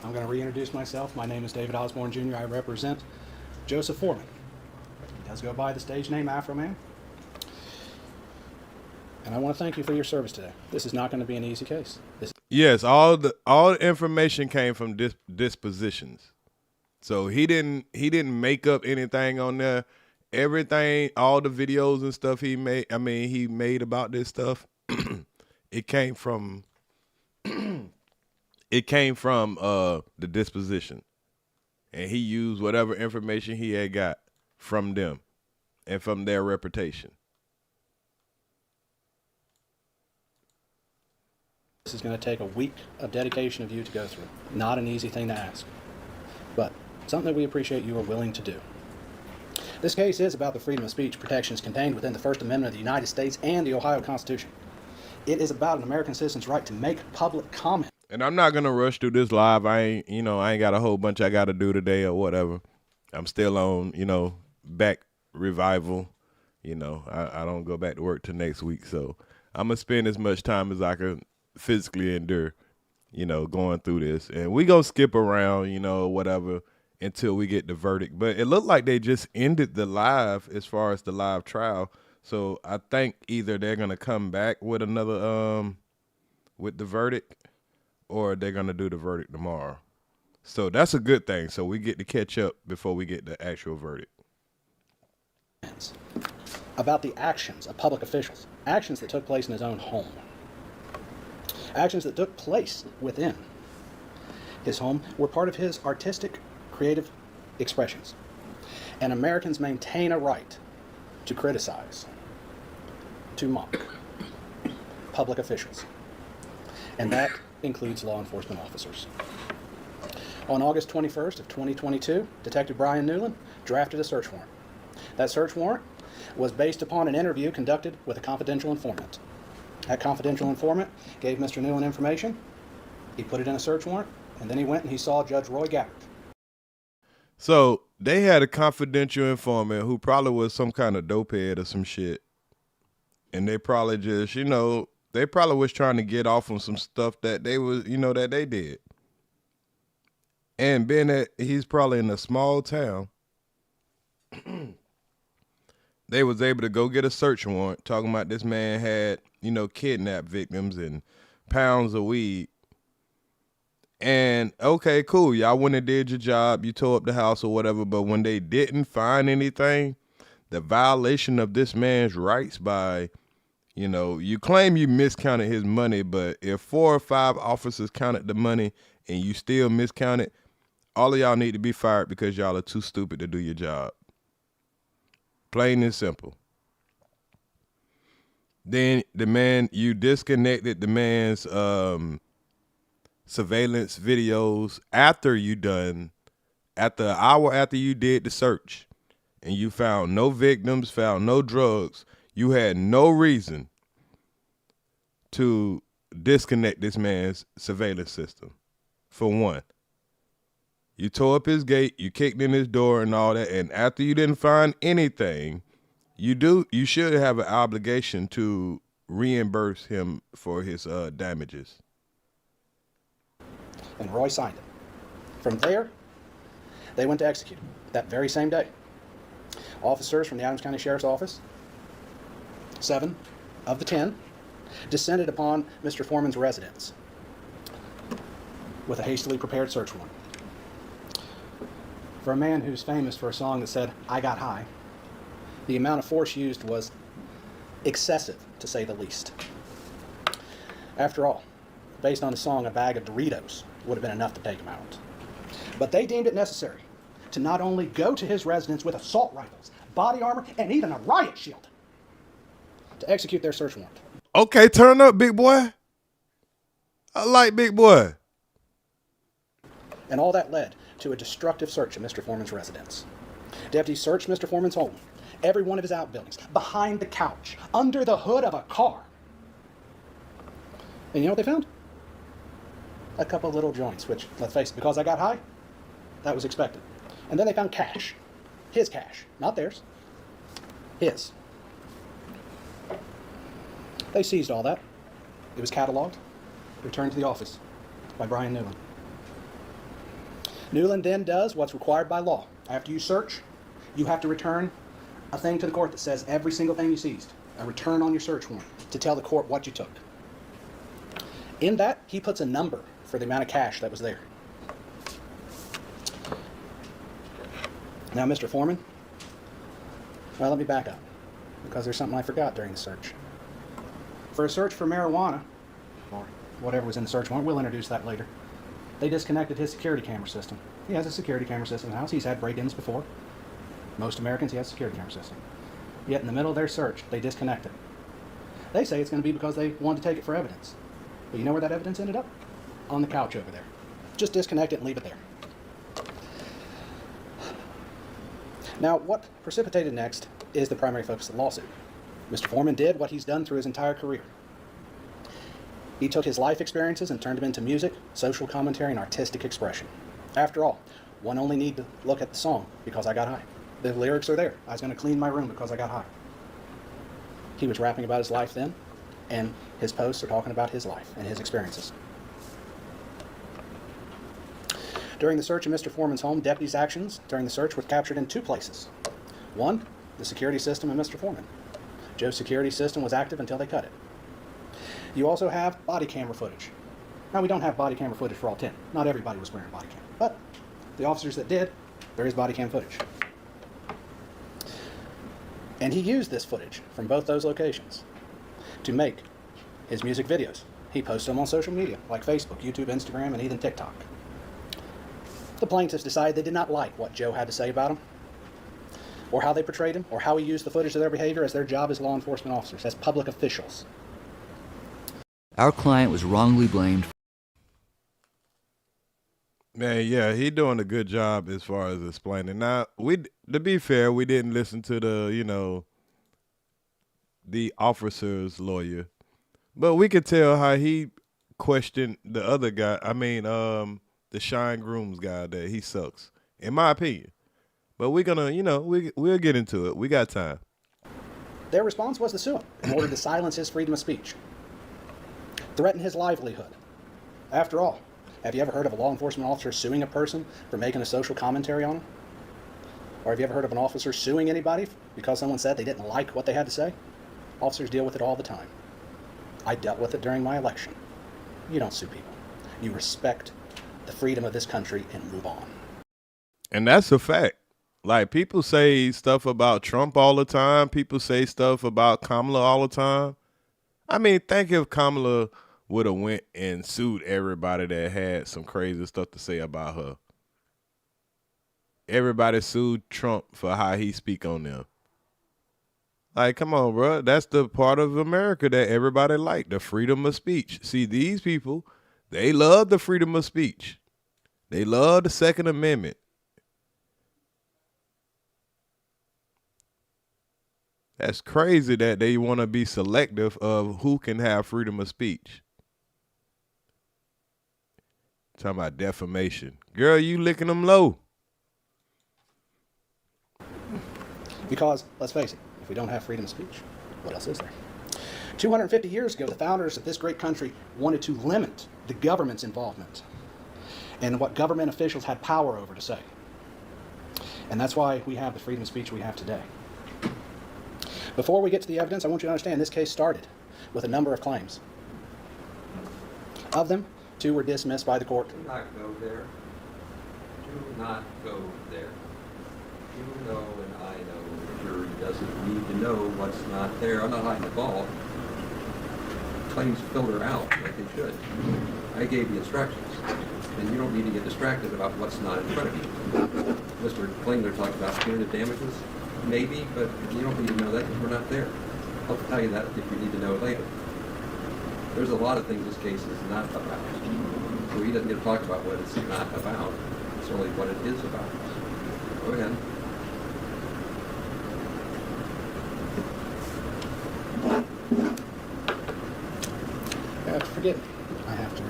I'm going to reintroduce myself. My name is David Osborne Jr. I represent Joseph Foreman. He does go by the stage name Afroman. And I want to thank you for your service today. This is not going to be an easy case. Yes, all the information came from dispositions. So he didn't make up anything on there. Everything, all the videos and stuff he made about this stuff, it came from the disposition. And he used whatever information he had got from them and from their reputation. This is going to take a week of dedication of you to go through. Not an easy thing to ask, but something that we appreciate you are willing to do. This case is about the freedom of speech protections contained within the First Amendment of the United States and the Ohio Constitution. It is about an American citizen's right to make public comment. And I'm not going to rush through this live. I ain't got a whole bunch I got to do today or whatever. I'm still on, back revival. I don't go back to work till next week. So I'm going to spend as much time as I can physically endure, going through this. And we going to skip around, whatever, until we get the verdict. But it looked like they just ended the live as far as the live trial. So I think either they're going to come back with another, with the verdict, or they're going to do the verdict tomorrow. So that's a good thing. So we get to catch up before we get the actual verdict. About the actions of public officials, actions that took place in his own home, actions that took place within his home were part of his artistic, creative expressions. And Americans maintain a right to criticize, to mock public officials. And that includes law enforcement officers. On August 21st of 2022, Detective Brian Newland drafted a search warrant. That search warrant was based upon an interview conducted with a confidential informant. That confidential informant gave Mr. Newland information, he put it in a search warrant, and then he went and he saw Judge Roy Gabbard. So they had a confidential informant who probably was some kind of dopehead or some shit. And they probably just, they probably was trying to get off on some stuff that they was, that they did. And being that he's probably in a small town, they was able to go get a search warrant talking about this man had, kidnapped victims and pounds of weed. And okay, cool. Y'all went and did your job. You tore up the house or whatever. But when they didn't find anything, the violation of this man's rights by, you claim you miscounted his money, but if 4 or 5 officers counted the money and you still miscounted, all of y'all need to be fired because y'all are too stupid to do your job. Plain and simple. Then you disconnected the man's surveillance videos after an hour after you did the search, and you found no victims, found no drugs. You had no reason to disconnect this man's surveillance system. For one, you tore up his gate, you kicked in his door and all that, and after you didn't find anything, you should have an obligation to reimburse him for his damages. And Roy signed it. From there, they went to execute him that very same day. Officers from the Adams County Sheriff's Office, 7 of the 10, descended upon Mr. Foreman's residence with a hastily prepared search warrant. For a man who's famous for a song that said, "I got high," the amount of force used was excessive, to say the least. After all, based on the song, a bag of Doritos would have been enough to take him out. But they deemed it necessary to not only go to his residence with assault rifles, body armor, and even a riot shield to execute their search warrant. Okay, turn up, big boy. I like big boy. And all that led to a destructive search of Mr. Foreman's residence. Deputies searched Mr. Foreman's home, every one of his outbuildings, behind the couch, under the hood of a car. And you know what they found? A couple little joints, which, let's face it, because I got high, that was expected. And then they found cash. His cash, not theirs. His. They seized all that. It was cataloged, returned to the office by Brian Newland. Newland then does what's required by law. After you search, you have to return a thing to the court that says every single thing you seized, a return on your search warrant to tell the court what you took. In that, he puts a number for the amount of cash that was there. Now, Mr. Foreman, well, let me back up, because there's something I forgot during the search. For a search for marijuana, or whatever was in the search warrant, we'll introduce that later, they disconnected his security camera system. He has a security camera system in the house. He's had break-ins before. Most Americans, he has a security camera system. Yet in the middle of their search, they disconnect it. They say it's going to be because they wanted to take it for evidence. But you know where that evidence ended up? On the couch over there. Just disconnect it and leave it there. Now, what precipitated next is the primary focus of the lawsuit. Mr. Foreman did what he's done through his entire career. He took his life experiences and turned them into music, social commentary, and artistic expression. After all, one only need to look at the song, Because I Got High. The lyrics are there. I was going to clean my room because I got high. He was rapping about his life then, and his posts are talking about his life and his experiences. During the search of Mr. Foreman's home, deputies' actions during the search were captured in 2 places. One, the security system of Mr. Foreman. Joe's security system was active until they cut it. You also have body camera footage. Now, we don't have body camera footage for all 10. Not everybody was wearing body camera, but the officers that did, there is body cam footage. And he used this footage from both those locations to make his music videos. He posted them on social media, like Facebook, YouTube, Instagram, and even TikTok. The plaintiffs decided they did not like what Joe had to say about him, or how they portrayed him, or how he used the footage of their behavior as their job as law enforcement officers, as public officials. Our client was wrongly blamed. Man, yeah, he doing a good job as far as explaining. Now, to be fair, we didn't listen to the officer's lawyer, but we could tell how he questioned the other guy. I mean, the Shine Grooms guy, that he sucks, in my opinion. But we're gonna, we'll get into it. We got time. Their response was to sue him in order to silence his freedom of speech, threaten his livelihood. After all, have you ever heard of a law enforcement officer suing a person for making a social commentary on them? Or have you ever heard of an officer suing anybody because someone said they didn't like what they had to say? Officers deal with it all the time. I dealt with it during my election. You don't sue people. You respect the freedom of this country and move on. And that's a fact. Like, people say stuff about Trump all the time. People say stuff about Kamala all the time. I mean, think if Kamala would have went and sued everybody that had some crazy stuff to say about her. Everybody sued Trump for how he speak on them. Like, come on, bro. That's the part of America that everybody like, the freedom of speech. See, these people, they love the freedom of speech. They love the Second Amendment. That's crazy that they want to be selective of who can have freedom of speech. Talking about defamation. Girl, you licking them low. Because, let's face it, if we don't have freedom of speech, what else is there? 250 years ago, the founders of this great country wanted to limit the government's involvement and what government officials had power over to say. And that's why we have the freedom of speech we have today. Before we get to the evidence, I want you to understand this case started with a number of claims. Of them, 2 were dismissed by the court. Do not go there. Do not go there. You know and I know the jury doesn't need to know what's not there. I'm not hiding the ball. Claims filter out like they should. I gave the instructions, and you don't need to get distracted about what's not in front of you. Mr. Klingler talked about punitive damages. Maybe, but you don't need to know that because we're not there. I'll tell you that if you need to know it later. There's a lot of things this case is not about. So he doesn't get to talk about what it's not about. It's only what it is about. Go ahead. Forgive me. I have to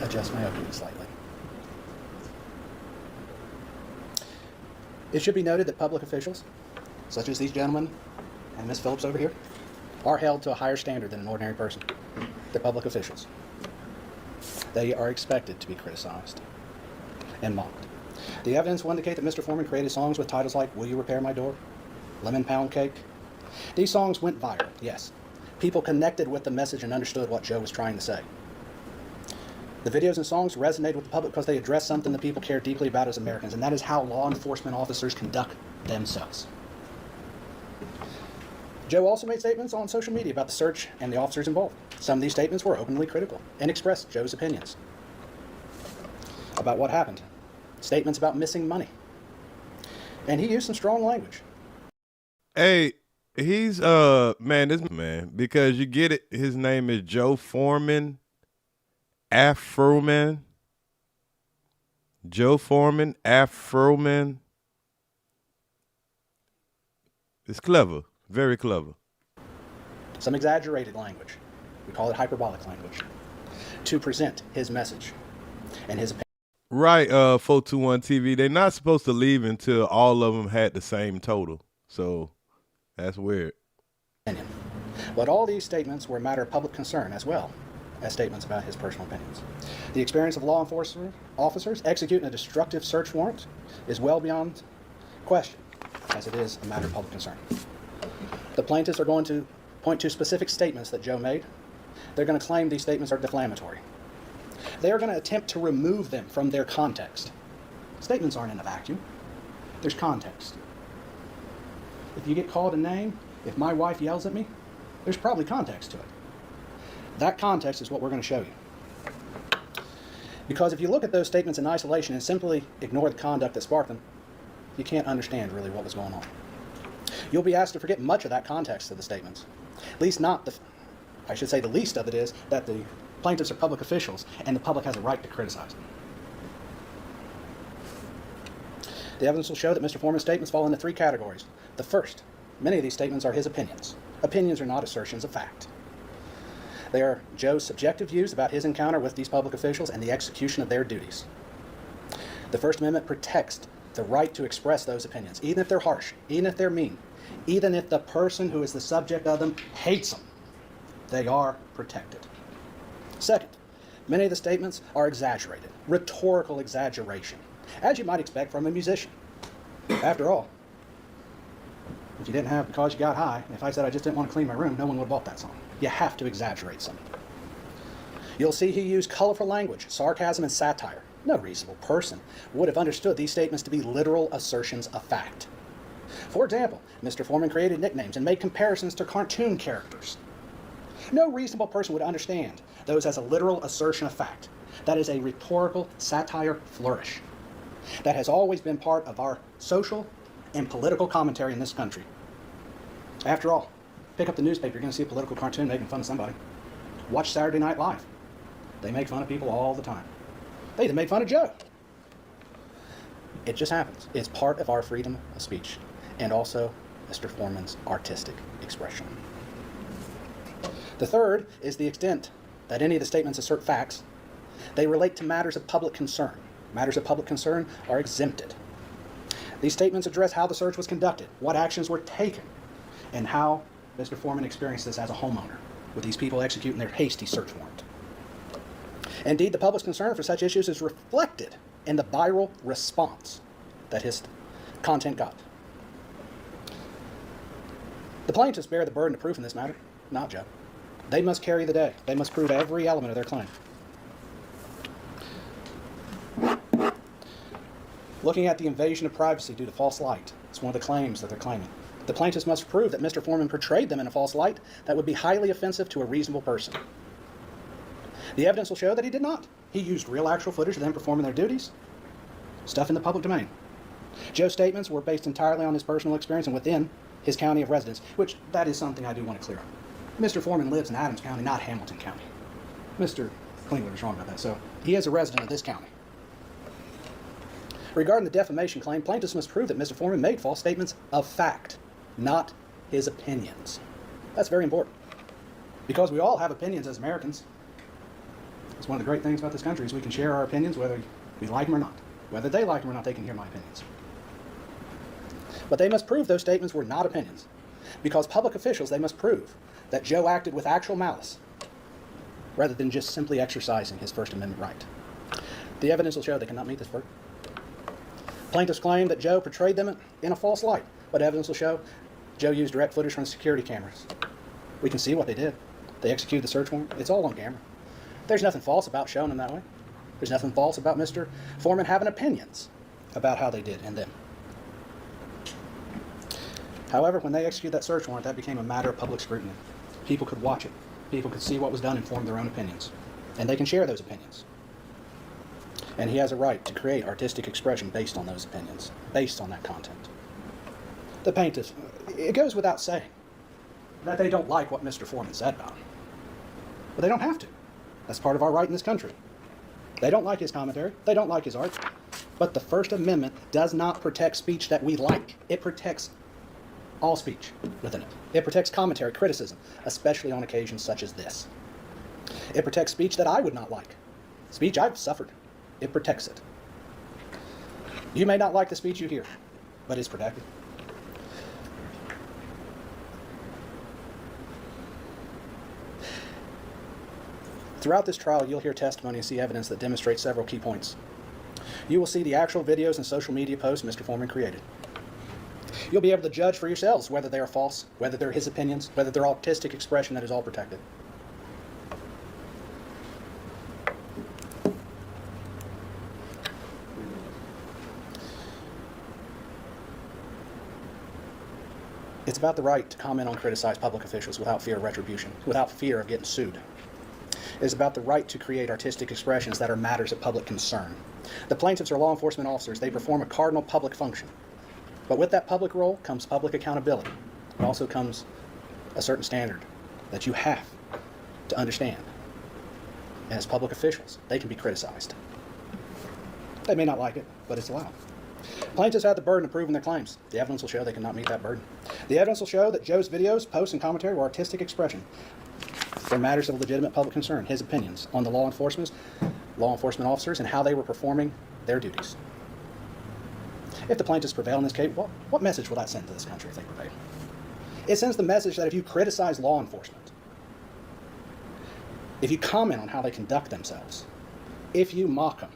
readjust my opening slightly. It should be noted that public officials, such as these gentlemen and Ms. Phillips over here, are held to a higher standard than an ordinary person. They're public officials. They are expected to be criticized and mocked. The evidence will indicate that Mr. Foreman created songs with titles like Will You Repair My Door? Lemon Pound Cake. These songs went viral, yes. People connected with the message and understood what Joe was trying to say. The videos and songs resonated with the public because they addressed something that people care deeply about as Americans, and that is how law enforcement officers conduct themselves. Joe also made statements on social media about the search and the officers involved. Some of these statements were openly critical and expressed Joe's opinions about what happened. Statements about missing money. And he used some strong language. Hey, he's man, because you get it, his name is Joe Foreman, Afroman. Joe Foreman, Afroman. It's clever, very clever. Some exaggerated language. We call it hyperbolic language. To present his message and his opinion. Right, 421 TV. They're not supposed to leave until all of them had the same total. So that's weird. But all these statements were a matter of public concern as well as statements about his personal opinions. The experience of law enforcement officers executing a destructive search warrant is well beyond question, as it is a matter of public concern. The plaintiffs are going to point to specific statements that Joe made. They're going to claim these statements are defamatory. They are going to attempt to remove them from their context. Statements aren't in a vacuum. There's context. If you get called a name, if my wife yells at me, there's probably context to it. That context is what we're going to show you. Because if you look at those statements in isolation and simply ignore the conduct that sparked them, you can't understand really what was going on. You'll be asked to forget much of that context of the statements. At least not the, I should say the least of it is that the plaintiffs are public officials and the public has a right to criticize them. The evidence will show that Mr. Foreman's statements fall into three categories. The first, many of these statements are his opinions. Opinions are not assertions of fact. They are Joe's subjective views about his encounter with these public officials and the execution of their duties. The First Amendment protects the right to express those opinions, even if they're harsh, even if they're mean, even if the person who is the subject of them hates them. They are protected. Second, many of the statements are exaggerated, rhetorical exaggeration, as you might expect from a musician. After all, if you didn't have Because You Got High, if I said I just didn't want to clean my room, no one would have bought that song. You have to exaggerate something. You'll see he used colorful language, sarcasm, and satire. No reasonable person would have understood these statements to be literal assertions of fact. For example, Mr. Foreman created nicknames and made comparisons to cartoon characters. No reasonable person would understand those as a literal assertion of fact. That is a rhetorical satire flourish. That has always been part of our social and political commentary in this country. After all, pick up the newspaper, you're going to see a political cartoon making fun of somebody. Watch Saturday Night Live. They make fun of people all the time. They even made fun of Joe. It just happens. It's part of our freedom of speech and also Mr. Foreman's artistic expression. The third is the extent that any of the statements assert facts. They relate to matters of public concern. Matters of public concern are exempted. These statements address how the search was conducted, what actions were taken, and how Mr. Foreman experienced this as a homeowner, with these people executing their hasty search warrant. Indeed, the public's concern for such issues is reflected in the viral response that his content got. The plaintiffs bear the burden of proof in this matter, not Joe. They must carry the day. They must prove every element of their claim. Looking at the invasion of privacy due to false light, it's one of the claims that they're claiming. The plaintiffs must prove that Mr. Foreman portrayed them in a false light that would be highly offensive to a reasonable person. The evidence will show that he did not. He used real actual footage of them performing their duties, stuff in the public domain. Joe's statements were based entirely on his personal experience and within his county of residence, which that is something I do want to clear up. Mr. Foreman lives in Adams County, not Hamilton County. Mr. Klingler was wrong about that, so he is a resident of this county. Regarding the defamation claim, plaintiffs must prove that Mr. Foreman made false statements of fact, not his opinions. That's very important, because we all have opinions as Americans. It's one of the great things about this country is we can share our opinions whether we like them or not. Whether they like them or not, they can hear my opinions. But they must prove those statements were not opinions. Because public officials, they must prove that Joe acted with actual malice, rather than just simply exercising his First Amendment right. The evidence will show they cannot meet this burden. Plaintiffs claim that Joe portrayed them in a false light, but evidence will show Joe used direct footage from security cameras. We can see what they did. They executed the search warrant. It's all on camera. There's nothing false about showing them that way. There's nothing false about Mr. Foreman having opinions about how they did and them. However, when they executed that search warrant, that became a matter of public scrutiny. People could watch it. People could see what was done and form their own opinions. And they can share those opinions. And he has a right to create artistic expression based on those opinions, based on that content. The plaintiffs, it goes without saying that they don't like what Mr. Foreman said about him. But they don't have to. That's part of our right in this country. They don't like his commentary. They don't like his art. But the First Amendment does not protect speech that we like. It protects all speech within it. It protects commentary, criticism, especially on occasions such as this. It protects speech that I would not like. Speech I've suffered. It protects it. You may not like the speech you hear, but it's protected. Throughout this trial, you'll hear testimony and see evidence that demonstrates several key points. You will see the actual videos and social media posts Mr. Foreman created. You'll be able to judge for yourselves whether they are false, whether they're his opinions, whether they're artistic expression that is all protected. It's about the right to comment on criticized public officials without fear of retribution, without fear of getting sued. It's about the right to create artistic expressions that are matters of public concern. The plaintiffs are law enforcement officers. They perform a cardinal public function. But with that public role comes public accountability. It also comes a certain standard that you have to understand. And as public officials, they can be criticized. They may not like it, but it's allowed. Plaintiffs have the burden of proving their claims. The evidence will show they cannot meet that burden. The evidence will show that Joe's videos, posts, and commentary were artistic expression for matters of legitimate public concern, his opinions on the law enforcement officers, and how they were performing their duties. If the plaintiffs prevail in this case, what message will that send to this country if they prevail? It sends the message that if you criticize law enforcement, if you comment on how they conduct themselves, if you mock them,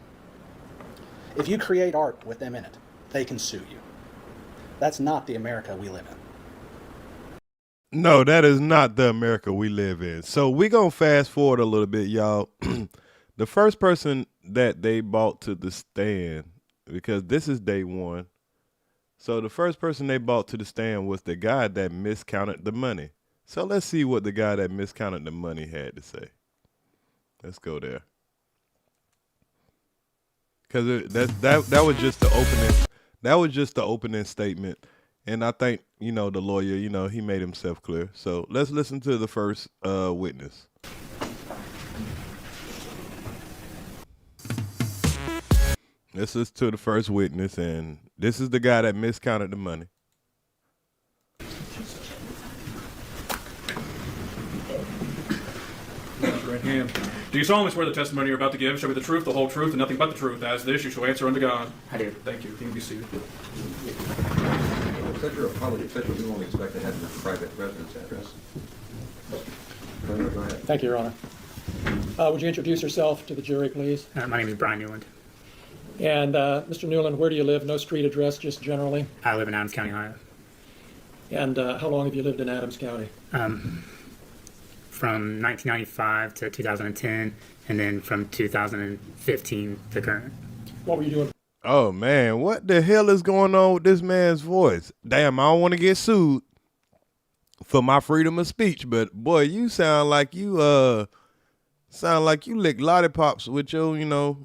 if you create art with them in it, they can sue you. That's not the America we live in. No, that is not the America we live in. So we're going to fast forward a little bit, y'all. The first person that they brought to the stand, because this is day one. So the first person they brought to the stand was the guy that miscounted the money. So let's see what the guy that miscounted the money had to say. Let's go there. Because that was just the opening. That was just the opening statement. And I think, the lawyer, he made himself clear. So let's listen to the first witness. This is to the first witness, and this is the guy that miscounted the money. Right hand. Do you solemnly swear the testimony you're about to give shall be the truth, the whole truth, and nothing but the truth? As this, you shall answer unto God. I do. Thank you. You can be seated. Because you're a public official, we won't expect to have your private residence address. Go ahead. Thank you, Your Honor. Would you introduce yourself to the jury, please? My name is Brian Newland. And Mr. Newland, where do you live? No street address, just generally? I live in Adams County, Ohio. And how long have you lived in Adams County? From 1995 to 2010, and then from 2015 to current. What were you doing? Oh, man, what the hell is going on with this man's voice? Damn, I don't want to get sued for my freedom of speech, but boy, you sound like you lick lollipops with your,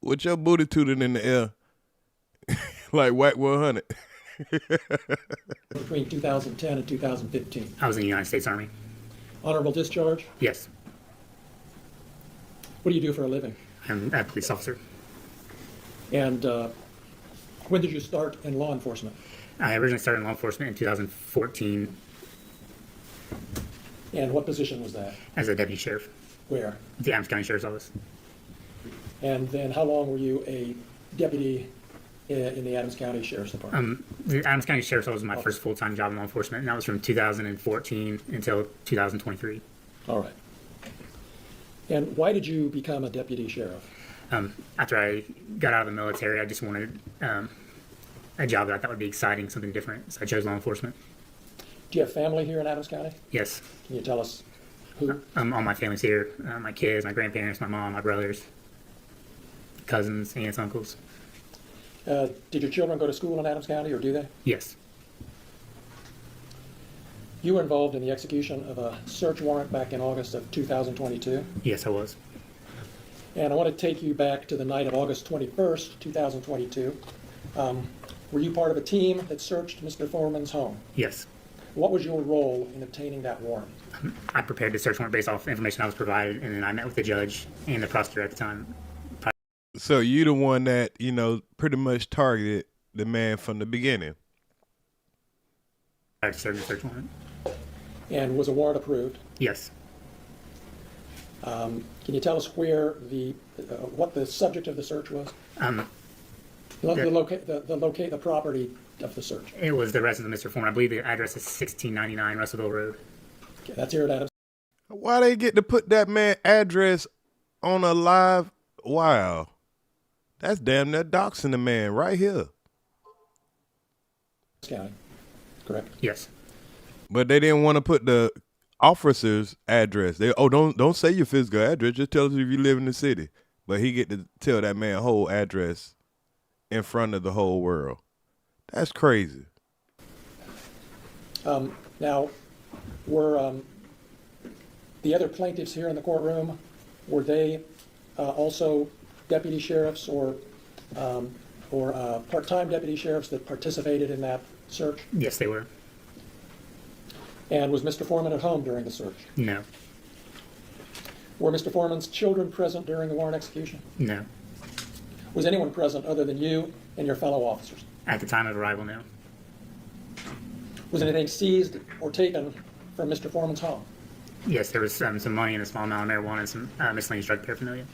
with your booty tooted in the air, like Whack 100. Between 2010 and 2015. I was in the United States Army. Honorable discharge? Yes. What do you do for a living? I'm a police officer. And when did you start in law enforcement? I originally started in law enforcement in 2014. And what position was that? As a deputy sheriff. Where? The Adams County Sheriff's Office. And then how long were you a deputy in the Adams County Sheriff's Department? The Adams County Sheriff's Office was my first full-time job in law enforcement, and that was from 2014 until 2023. All right. And why did you become a deputy sheriff? After I got out of the military, I just wanted a job that I thought would be exciting, something different, so I chose law enforcement. Do you have family here in Adams County? Yes. Can you tell us who? All my family's here, my kids, my grandparents, my mom, my brothers, cousins, aunts, uncles. Did your children go to school in Adams County, or do they? Yes. You were involved in the execution of a search warrant back in August of 2022? Yes, I was. And I want to take you back to the night of August 21st, 2022. Were you part of a team that searched Mr. Foreman's home? Yes. What was your role in obtaining that warrant? I prepared the search warrant based off information I was provided, and then I met with the judge and the prosecutor at the time. So you the one that, pretty much targeted the man from the beginning. I served the search warrant. And was a warrant approved? Yes. Can you tell us where what the subject of the search was? The property of the search. It was the residence of Mr. Foreman. I believe the address is 1699 Russellville Road. Okay, that's here at Adams. Why they get to put that man address on a live? Wow. That's damn near doxing the man right here. County, correct? Yes. But they didn't want to put the officer's address. Don't say your physical address. Just tell us if you live in the city. But he get to tell that man whole address in front of the whole world. That's crazy. Now, were the other plaintiffs here in the courtroom, were they also deputy sheriffs or part-time deputy sheriffs that participated in that search? Yes, they were. And was Mr. Foreman at home during the search? No. Were Mr. Foreman's children present during the warrant execution? No. Was anyone present other than you and your fellow officers? At the time of arrival, no. Was anything seized or taken from Mr. Foreman's home? Yes, there was some money and a small amount of marijuana and some miscellaneous drug paraphernalia.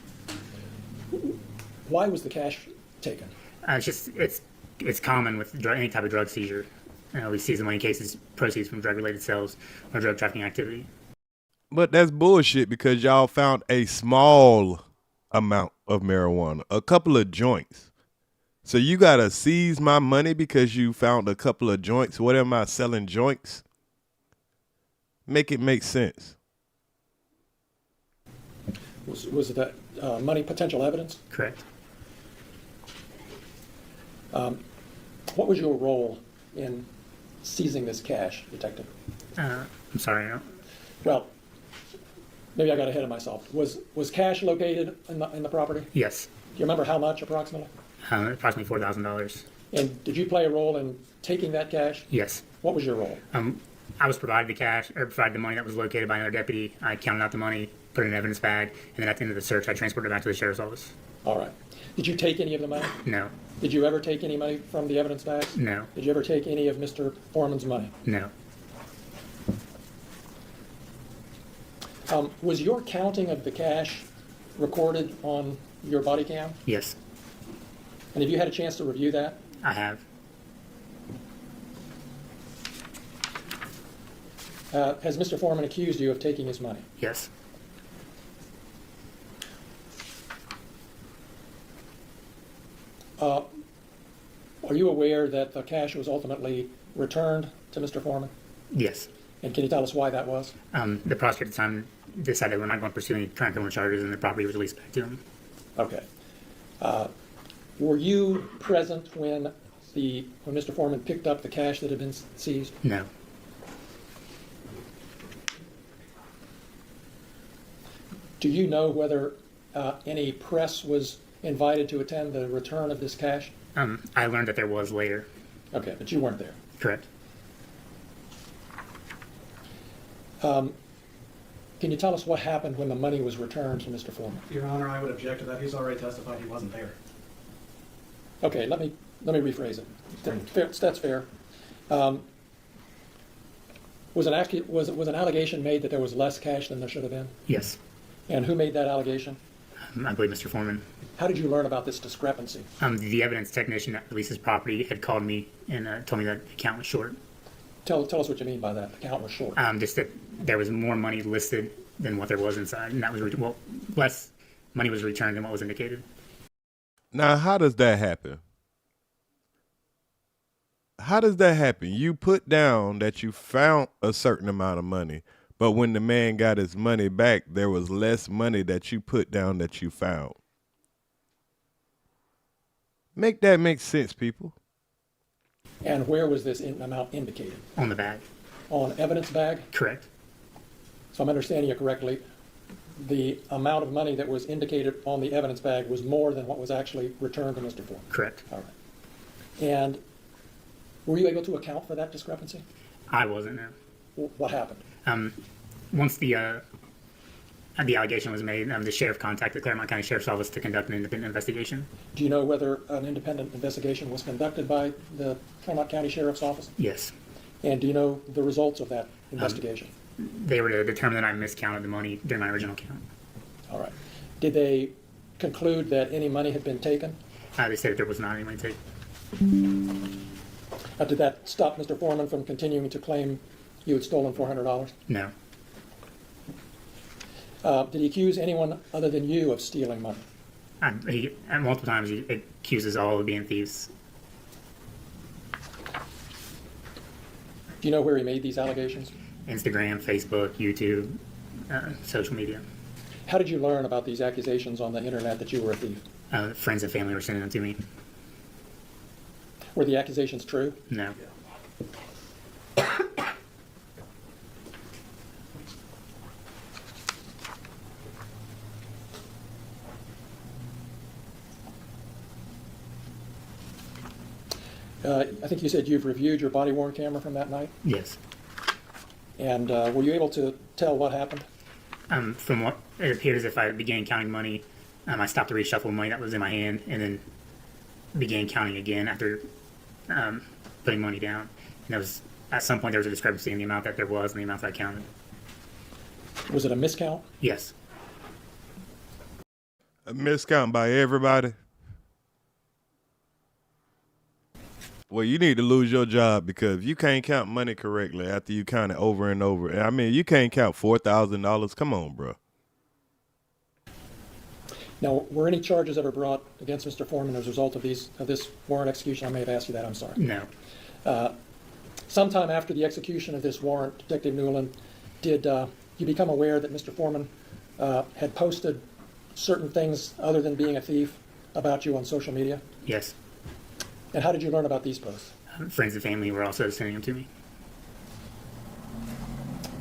Why was the cash taken? It's common with any type of drug seizure. We seize the money in cases proceeds from drug-related sales or drug trafficking activity. But that's bullshit because y'all found a small amount of marijuana, a couple of joints. So you gotta seize my money because you found a couple of joints. What am I selling joints? Make it make sense. Was that money potential evidence? Correct. What was your role in seizing this cash, Detective? I'm sorry. Well, maybe I got ahead of myself. Was cash located in the property? Yes. Do you remember how much approximately? Approximately $4,000. And did you play a role in taking that cash? Yes. What was your role? I was provided the cash, or provided the money that was located by another deputy. I counted out the money, put it in an evidence bag, and then at the end of the search, I transported it back to the sheriff's office. All right. Did you take any of the money? No. Did you ever take any money from the evidence bag? No. Did you ever take any of Mr. Foreman's money? No. Was your counting of the cash recorded on your body cam? Yes. And have you had a chance to review that? I have. Has Mr. Foreman accused you of taking his money? Yes. Are you aware that the cash was ultimately returned to Mr. Foreman? Yes. And can you tell us why that was? The prosecutor at the time decided we're not going to pursue any current criminal charges, and the property was released back to him. Okay. Were you present when Mr. Foreman picked up the cash that had been seized? No. Do you know whether any press was invited to attend the return of this cash? I learned that there was later. Okay, but you weren't there. Correct. Can you tell us what happened when the money was returned to Mr. Foreman? Your Honor, I would object to that. He's already testified he wasn't there. Okay, let me rephrase it. That's fair. Was an allegation made that there was less cash than there should have been? Yes. And who made that allegation? I believe Mr. Foreman. How did you learn about this discrepancy? The evidence technician that released his property had called me and told me that the account was short. Tell us what you mean by that. The account was short. Just that there was more money listed than what there was inside, and that was less money was returned than what was indicated. Now, how does that happen? How does that happen? You put down that you found a certain amount of money, but when the man got his money back, there was less money that you put down that you found. Make that make sense, people. And where was this amount indicated? On the bag. On evidence bag? Correct. So I'm understanding you correctly. The amount of money that was indicated on the evidence bag was more than what was actually returned to Mr. Foreman? Correct. All right. And were you able to account for that discrepancy? I wasn't there. What happened? Once the allegation was made, the sheriff contacted Claremont County Sheriff's Office to conduct an independent investigation. Do you know whether an independent investigation was conducted by the Claremont County Sheriff's Office? Yes. And do you know the results of that investigation? They were to determine that I miscounted the money during my original count. All right. Did they conclude that any money had been taken? They said that there was not any money taken. Did that stop Mr. Foreman from continuing to claim you had stolen $400? No. Did he accuse anyone other than you of stealing money? Multiple times he accuses all of being thieves. Do you know where he made these allegations? Instagram, Facebook, YouTube, social media. How did you learn about these accusations on the internet that you were a thief? Friends and family were sending them to me. Were the accusations true? No. I think you said you've reviewed your body-worn camera from that night? Yes. And were you able to tell what happened? From what it appeared as if I began counting money I stopped to reshuffle money that was in my hand and then began counting again after putting money down. And there was, at some point, there was a discrepancy in the amount that there was and the amount that I counted. Was it a miscount? Yes. A miscount by everybody? Well, you need to lose your job, because if you can't count money correctly after you count it over and over, I mean, you can't count $4,000. Come on, bro. Now, were any charges ever brought against Mr. Foreman as a result of this warrant execution? I may have asked you that, I'm sorry. No. Sometime after the execution of this warrant, Detective Newland, did you become aware that Mr. Foreman had posted certain things other than being a thief about you on social media? Yes. And how did you learn about these posts? Friends and family were also sending them to me.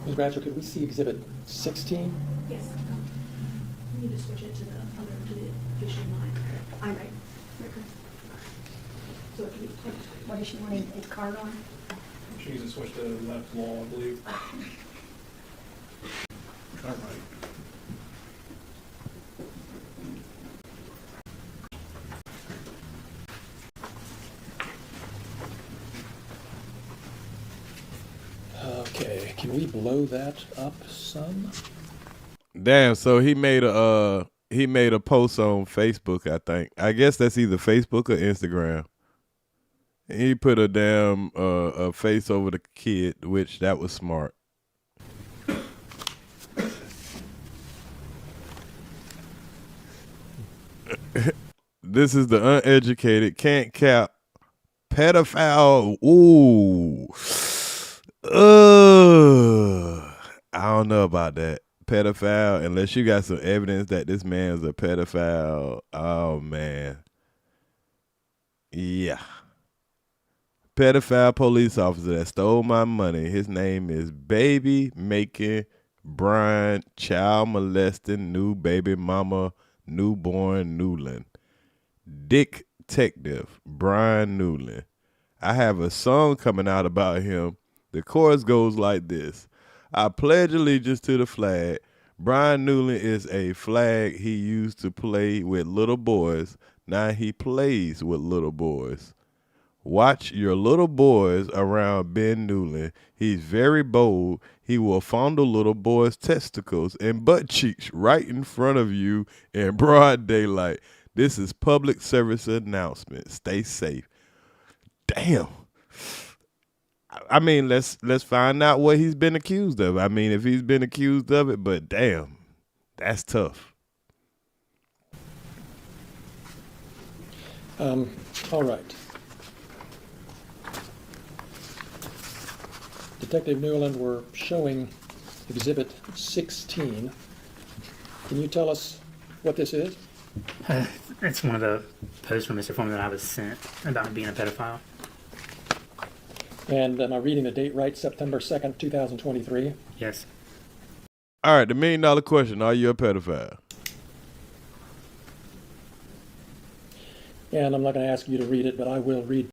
Ms. Bradshaw, could we see Exhibit 16? Yes. You need to switch it to the other, to the fishing line. I'm right. So it can be, what is she wanting a card on? She needs to switch to left wall, I believe. All right. Okay, can we blow that up some? Damn, so he made a post on Facebook, I think. I guess that's either Facebook or Instagram. And he put a damn a face over the kid, which that was smart. This is the uneducated, can't cap, pedophile. Ooh. I don't know about that. Pedophile, unless you got some evidence that this man's a pedophile. Oh, man. Yeah. Pedophile police officer that stole my money. His name is Baby Making Brian Child Molesting New Baby Mama Newborn Newland. Detective Brian Newland. I have a song coming out about him. The chorus goes like this. I pledge allegiance to the flag. Brian Newland is a flag he used to play with little boys. Now he plays with little boys. Watch your little boys around Ben Newland. He's very bold. He will fondle little boys' testicles and butt cheeks right in front of you in broad daylight. This is public service announcement. Stay safe. Damn. I mean, let's find out what he's been accused of. I mean, if he's been accused of it, but damn, that's tough. All right. Detective Newland, we're showing Exhibit 16. Can you tell us what this is? It's one of the posts from Mr. Foreman that I was sent about being a pedophile. And am I reading the date right? September 2nd, 2023? Yes. All right, the $1 million question. Are you a pedophile? And I'm not going to ask you to read it, but I will read.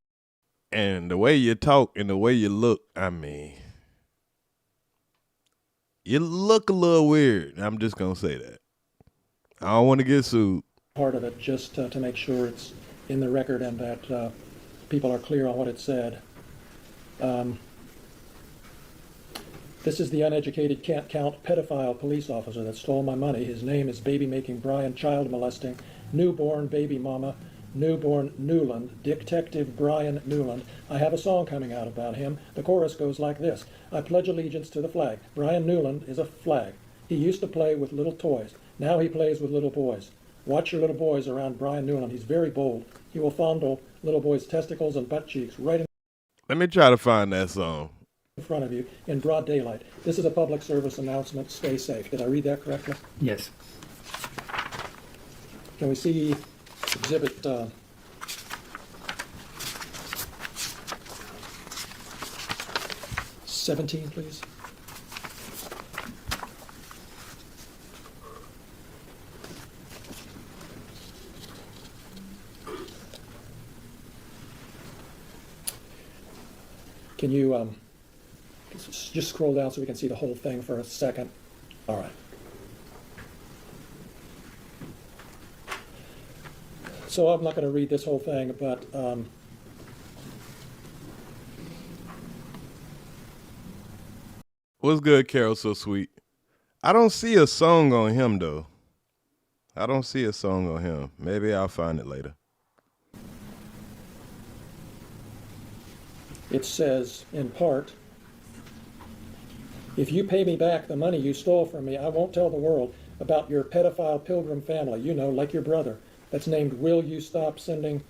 And the way you talk and the way you look, I mean, you look a little weird. I'm just going to say that. I don't want to get sued. Part of it, just to make sure it's in the record and that people are clear on what it said. This is the uneducated, can't count pedophile police officer that stole my money. His name is Baby Making Brian Child Molesting Newborn Baby Mama Newborn Newland, Detective Brian Newland. I have a song coming out about him. The chorus goes like this. I pledge allegiance to the flag. Brian Newland is a flag. He used to play with little toys. Now he plays with little boys. Watch your little boys around Brian Newland. He's very bold. He will fondle little boys' testicles and butt cheeks right in Let me try to find that song. front of you in broad daylight. This is a public service announcement. Stay safe. Did I read that correctly? Yes. Can we see Exhibit 17, please? Can you just scroll down so we can see the whole thing for a second? All right. So I'm not going to read this whole thing, but What's good, Carol? So sweet. I don't see a song on him though. I don't see a song on him. Maybe I'll find it later. it says, in part, if you pay me back the money you stole from me, I won't tell the world about your pedophile pilgrim family, you know, like your brother, that's named Will You Stop Sending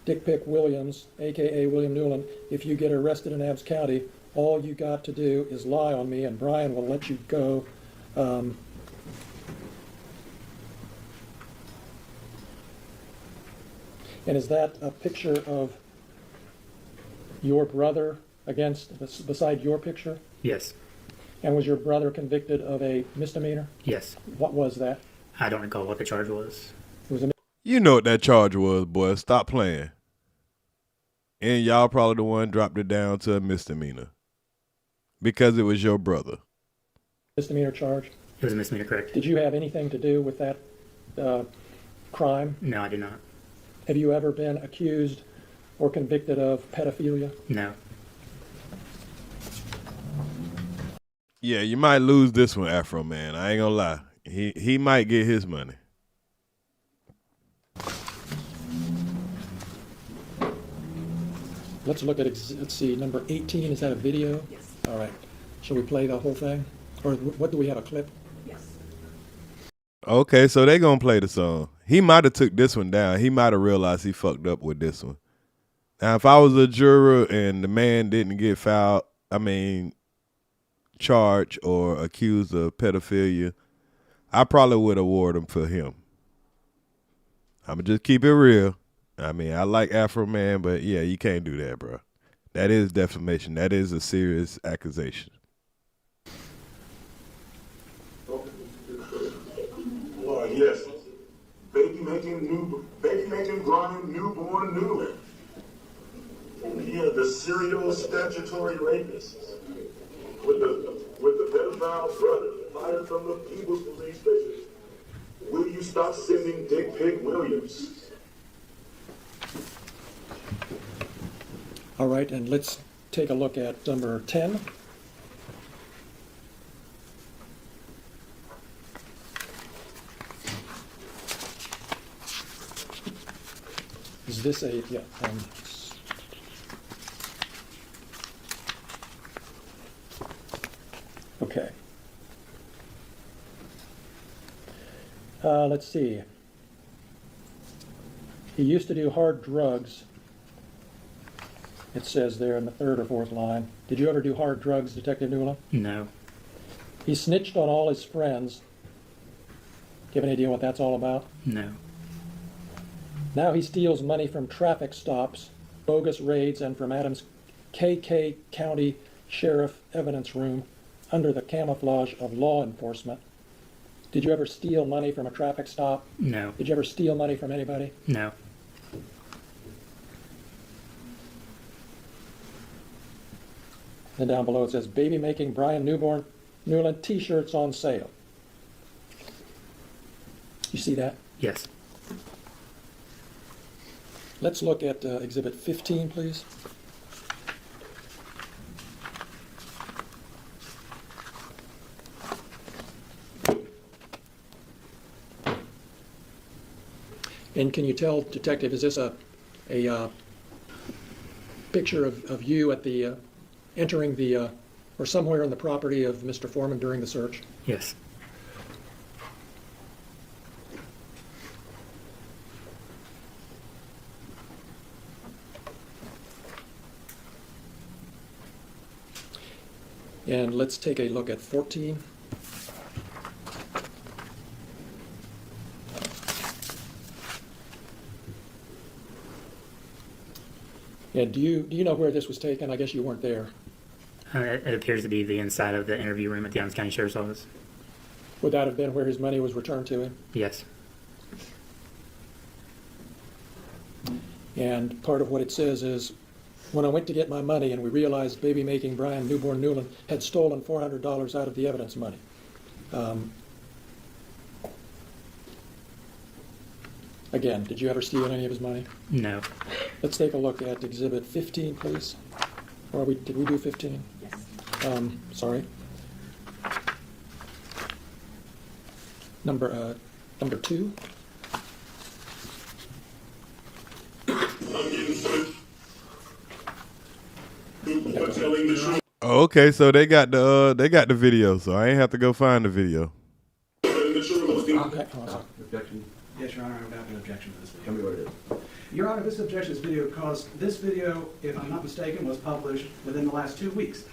Dick Pic Williams, a.k.a. William Newland. If you get arrested in Adams County, all you got to do is lie on me, and Brian will let you go. And is that a picture of your brother beside your picture? Yes. And was your brother convicted of a misdemeanor? Yes. What was that? I don't recall what the charge was. It was a You know what that charge was, boy. Stop playing. And y'all probably the one dropped it down to a misdemeanor. Because it was your brother. misdemeanor charge? It was a misdemeanor, correct. Did you have anything to do with that crime? No, I did not. Have you ever been accused or convicted of pedophilia? No. Yeah, you might lose this one, Afroman. I ain't gonna lie. He might get his money. Let's look at, let's see, number 18. Is that a video? Yes. All right. Shall we play the whole thing? Or what, do we have, a clip? Yes. Okay, so they gonna play the song. He might have took this one down. He might have realized he fucked up with this one. Now, if I was a juror and the man didn't get charged or accused of pedophilia, I probably would award him for him. I'ma just keep it real. I mean, I like Afroman, but yeah, you can't do that, bro. That is defamation. That is a serious accusation. Why, yes. Baby making Brian newborn Newland. Yeah, the serial statutory rapist. With the pedophile brother fired from the People's Police Station. Will you stop sending Dick Pic Williams? All right, and let's take a look at number 10. Is this a, yeah, okay. Let's see. He used to do hard drugs. It says there in the third or fourth line. Did you ever do hard drugs, Detective Newland? No. He snitched on all his friends. Do you have any idea what that's all about? No. Now he steals money from traffic stops, bogus raids, and from Adams KK County Sheriff Evidence Room under the camouflage of law enforcement. Did you ever steal money from a traffic stop? No. Did you ever steal money from anybody? No. Then down below it says, baby making Brian Newland t-shirts on sale. You see that? Yes. Let's look at Exhibit 15, please. And can you tell, Detective, is this a picture of you at the entering the or somewhere on the property of Mr. Foreman during the search? Yes. And let's take a look at 14. And do you know where this was taken? I guess you weren't there. It appears to be the inside of the interview room at the Adams County Sheriff's Office. Would that have been where his money was returned to him? Yes. And part of what it says is, when I went to get my money and we realized baby making Brian newborn Newland had stolen $400 out of the evidence money. Again, did you ever steal any of his money? No. Let's take a look at Exhibit 15, please. Or did we do 15? Yes. Sorry. Number 2. I'm getting sued for telling the truth. Oh, okay, so they got the video, so I ain't have to go find the video. Okay. Objection. Yes, Your Honor, I would have an objection to this video. Tell me what it is. Your Honor, this objection to this video because this video, if I'm not mistaken, was published within the last 2 weeks.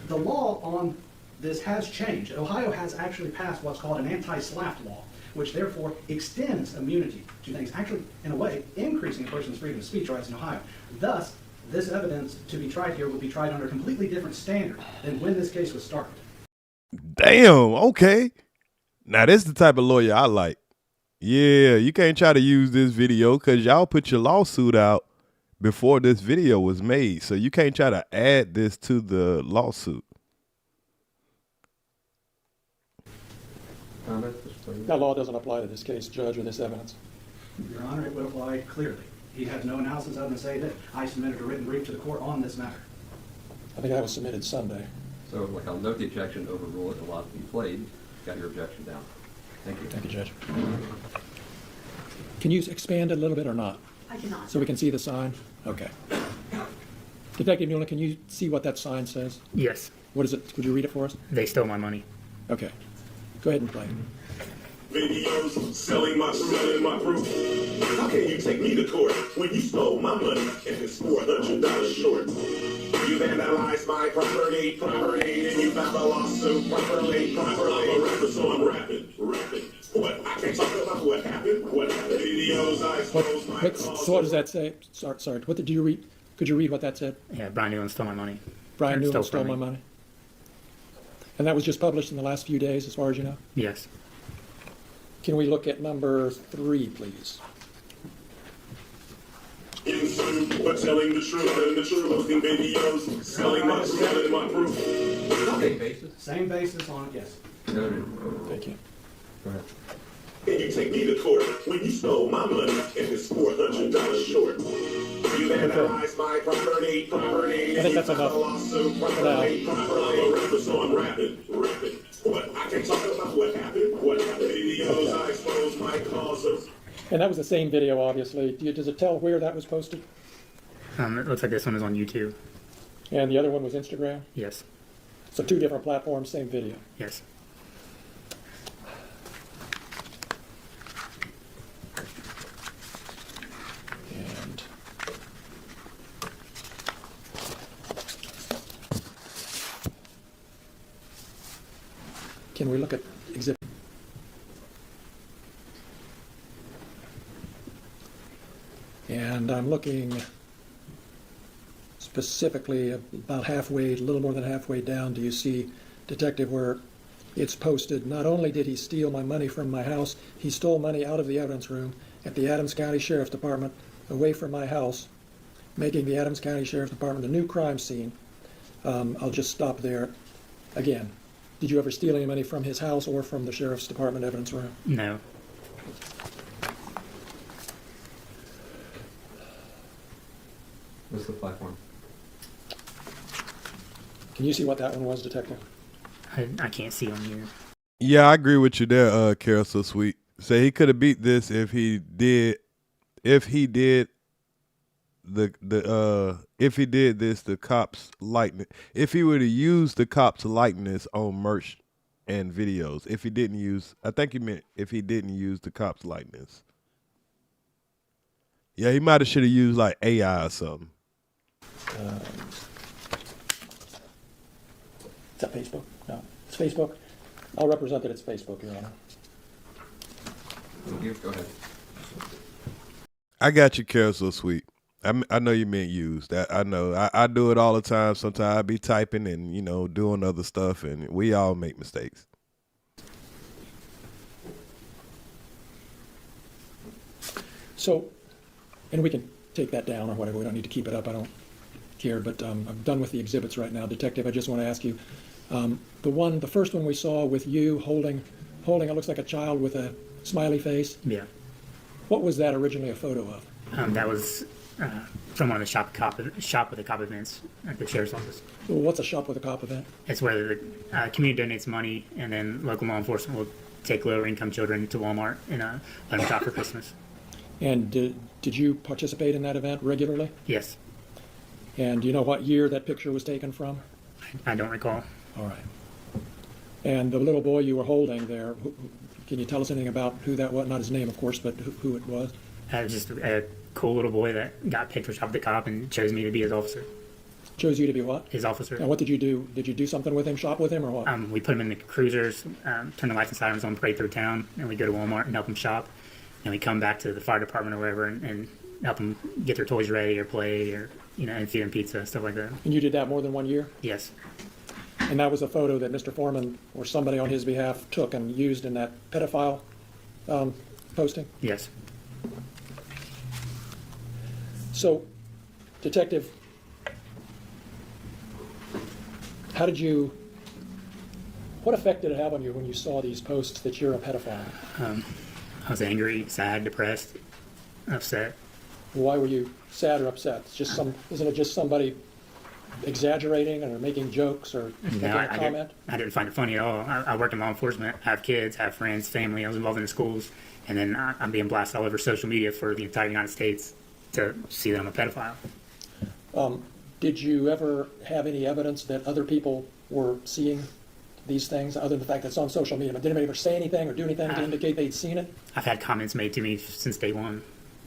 The law on this has changed. Ohio has actually passed what's called an anti-SLAPP law, which therefore extends immunity to things, actually, in a way, increasing a person's freedom of speech rights in Ohio. Thus, this evidence to be tried here would be tried under a completely different standard than when this case was started. Damn, okay. Now, this is the type of lawyer I like. Yeah, you can't try to use this video because y'all put your lawsuit out before this video was made. So you can't try to add this to the lawsuit. That law doesn't apply to this case, Judge, or this evidence. Your Honor, it would apply clearly. He has no analysis other than say that I submitted a written brief to the court on this matter. I think that was submitted Sunday. So, like, I'll note the objection, overrule it, allow it to be played. Got your objection down. Thank you. Thank you, Judge. Can you expand it a little bit or not? I cannot. So we can see the sign? Okay. Detective Newland, can you see what that sign says? Yes. What is it? Could you read it for us? They stole my money. Okay. Go ahead and play. Videos selling my truth and my proof. How can you take me to court when you stole my money and it's $400 short? You vandalized my property, and you filed a lawsuit properly. I'm a rapper, so I'm rapping. What? I can't talk about what happened. Videos I expose my cause. So what does that say? Sorry. What did you read? Could you read what that said? Yeah, Brian Newland stole my money. Brian Newland stole from my me. money. And that was just published in the last few days, as far as you know? Yes. Can we look at number 3, please? In suit for telling the truth and the truth. Posting videos, selling my truth and my proof. Same basis? Same basis on it, yes. Noted. Thank you. Go ahead. Can you take me to court when you stole my money and it's $400 short? You vandalized my property, I think that's and you filed enough a lawsuit properly. I'm a rapper, so I'm rapping. What? I can't talk about what happened. Videos I expose my cause of. And that was the same video, obviously. Does it tell where that was posted? It looks like this one is on YouTube. And the other one was Instagram? Yes. So 2 different platforms, same video. Yes. And can we look at exhibit? And I'm looking specifically about halfway, a little more than halfway down. Do you see, Detective, where it's posted, not only did he steal my money from my house, he stole money out of the evidence room at the Adams County Sheriff's Department away from my house, making the Adams County Sheriff's Department a new crime scene. I'll just stop there. Again, did you ever steal any money from his house or from the Sheriff's Department evidence room? No. What's the platform? Can you see what that one was, Detective? I can't see on here. Yeah, I agree with you there, Carol So Sweet. Say he could have beat this if he did this, the cops likeness. If he would have used the cops likeness on merch and videos. If he didn't use, I think he meant if he didn't use the cops likeness. Yeah, he might have should have used like AI or something. Is that Facebook? No, it's Facebook. I'll represent that it's Facebook, Your Honor. Thank you. Go ahead. I got you, Carol So Sweet. I know you meant used. I know. I do it all the time. Sometimes I be typing and, doing other stuff, and we all make mistakes. So, and we can take that down or whatever. We don't need to keep it up. I don't care. But I'm done with the exhibits right now. Detective, I just want to ask you, the first one we saw with you holding, it looks like a child with a smiley face. Yeah. What was that originally a photo of? That was from one of the shop with the cop events at the sheriff's office. Well, what's a shop with a cop event? It's where the community donates money, and then local law enforcement will take lower income children to Walmart and let them shop for Christmas. And did you participate in that event regularly? Yes. And do you know what year that picture was taken from? I don't recall. All right. And the little boy you were holding there, can you tell us anything about who that was? Not his name, of course, but who it was? It was just a cool little boy that got picked for shop with the cop and chose me to be his officer. Chose you to be what? His officer. And what did you do? Did you do something with him, shop with him, or what? We put him in the cruisers, turn the lights and sirens on, parade through town, and we go to Walmart and help him shop. And we come back to the fire department or wherever and help them get their toys ready or play or, and feed them pizza, stuff like that. And you did that more than 1 year? Yes. And that was a photo that Mr. Foreman or somebody on his behalf took and used in that pedophile posting? Yes. So, Detective, what effect did it have on you when you saw these posts that you're a pedophile? I was angry, sad, depressed, upset. Why were you sad or upset? Isn't it just somebody exaggerating or making jokes or making a comment? I didn't find it funny at all. I work in law enforcement, I have kids, have friends, family. I was involved in the schools, and then I'm being blasted all over social media for the entire United States to see that I'm a pedophile. Did you ever have any evidence that other people were seeing these things, other than the fact that it's on social media? But did anybody ever say anything or do anything to indicate they'd seen it? I've had comments made to me since day one.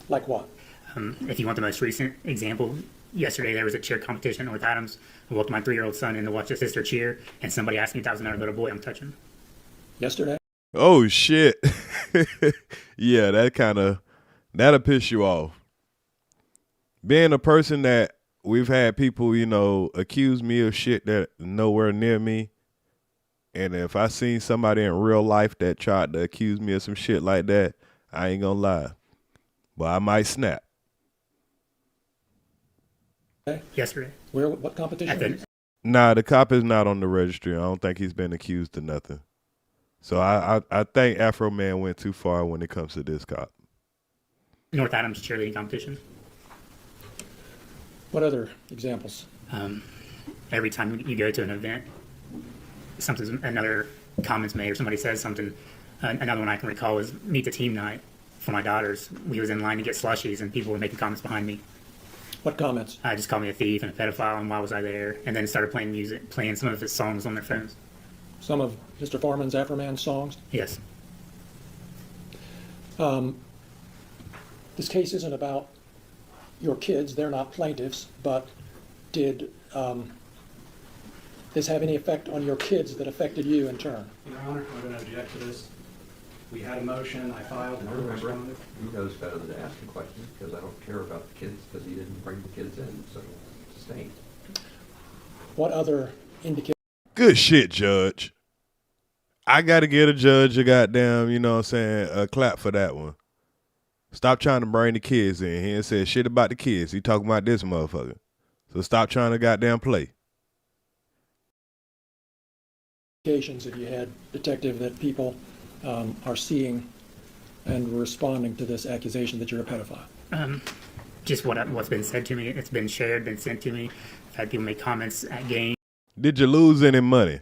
Like what? If you want the most recent example, yesterday there was a cheer competition at North Adams. I walked my 3-year-old son in to watch his sister cheer, and somebody asked me if that was another little boy I'm touching. Yesterday? Oh, shit. Yeah, that'll piss you off. Being a person that we've had people, accuse me of shit that nowhere near me. And if I seen somebody in real life that tried to accuse me of some shit like that, I ain't gonna lie. But I might snap. Yesterday. What competition? Nah, the cop is not on the registry. I don't think he's been accused of nothing. So I think Afroman went too far when it comes to this cop. North Adams cheerleading competition. What other examples? Every time you go to an event, another comment's made or somebody says something. Another one I can recall was meet the team night for my daughters. We was in line to get slushies and people were making comments behind me. What comments? Just called me a thief and a pedophile and why was I there? And then started playing music, playing some of his songs on their phones. Some of Mr. Foreman's Afroman songs? Yes. This case isn't about your kids. They're not plaintiffs, but did this have any effect on your kids that affected you in turn? Your Honor, I'm going to object to this. We had a motion, I filed, and I responded. He knows better than to ask a question because I don't care about the kids because he didn't bring the kids in, so sustained. What other indication? Good shit, Judge. I got to get a judge a goddamn, a clap for that one. Stop trying to bring the kids in. He ain't said shit about the kids. He talking about this motherfucker. So stop trying to goddamn play. Indications have you had, Detective, that people are seeing and responding to this accusation that you're a pedophile? Just what's been said to me. It's been shared, been sent to me. I've had people make comments at games. Did you lose any money?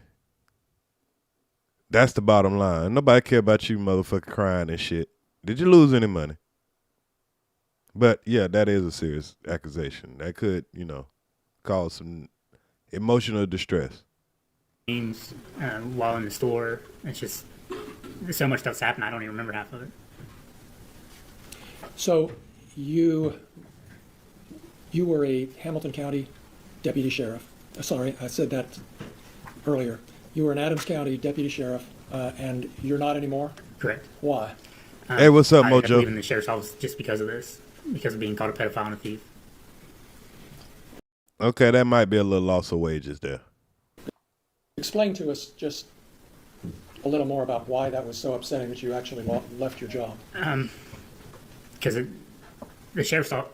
That's the bottom line. Nobody care about you motherfucker crying and shit. Did you lose any money? But, yeah, that is a serious accusation. That could, cause some emotional distress. Games while in the store. It's just so much stuff's happened. I don't even remember half of it. So you were a Hamilton County deputy sheriff. Sorry, I said that earlier. You were an Adams County deputy sheriff, and you're not anymore? Correct. Why? Hey, what's up, I Mojo? ended up leaving the sheriff's office just because of this, because of being called a pedophile and a thief. Okay, that might be a little loss of wages there. Explain to us just a little more about why that was so upsetting that you actually left your job. Because the sheriff's office,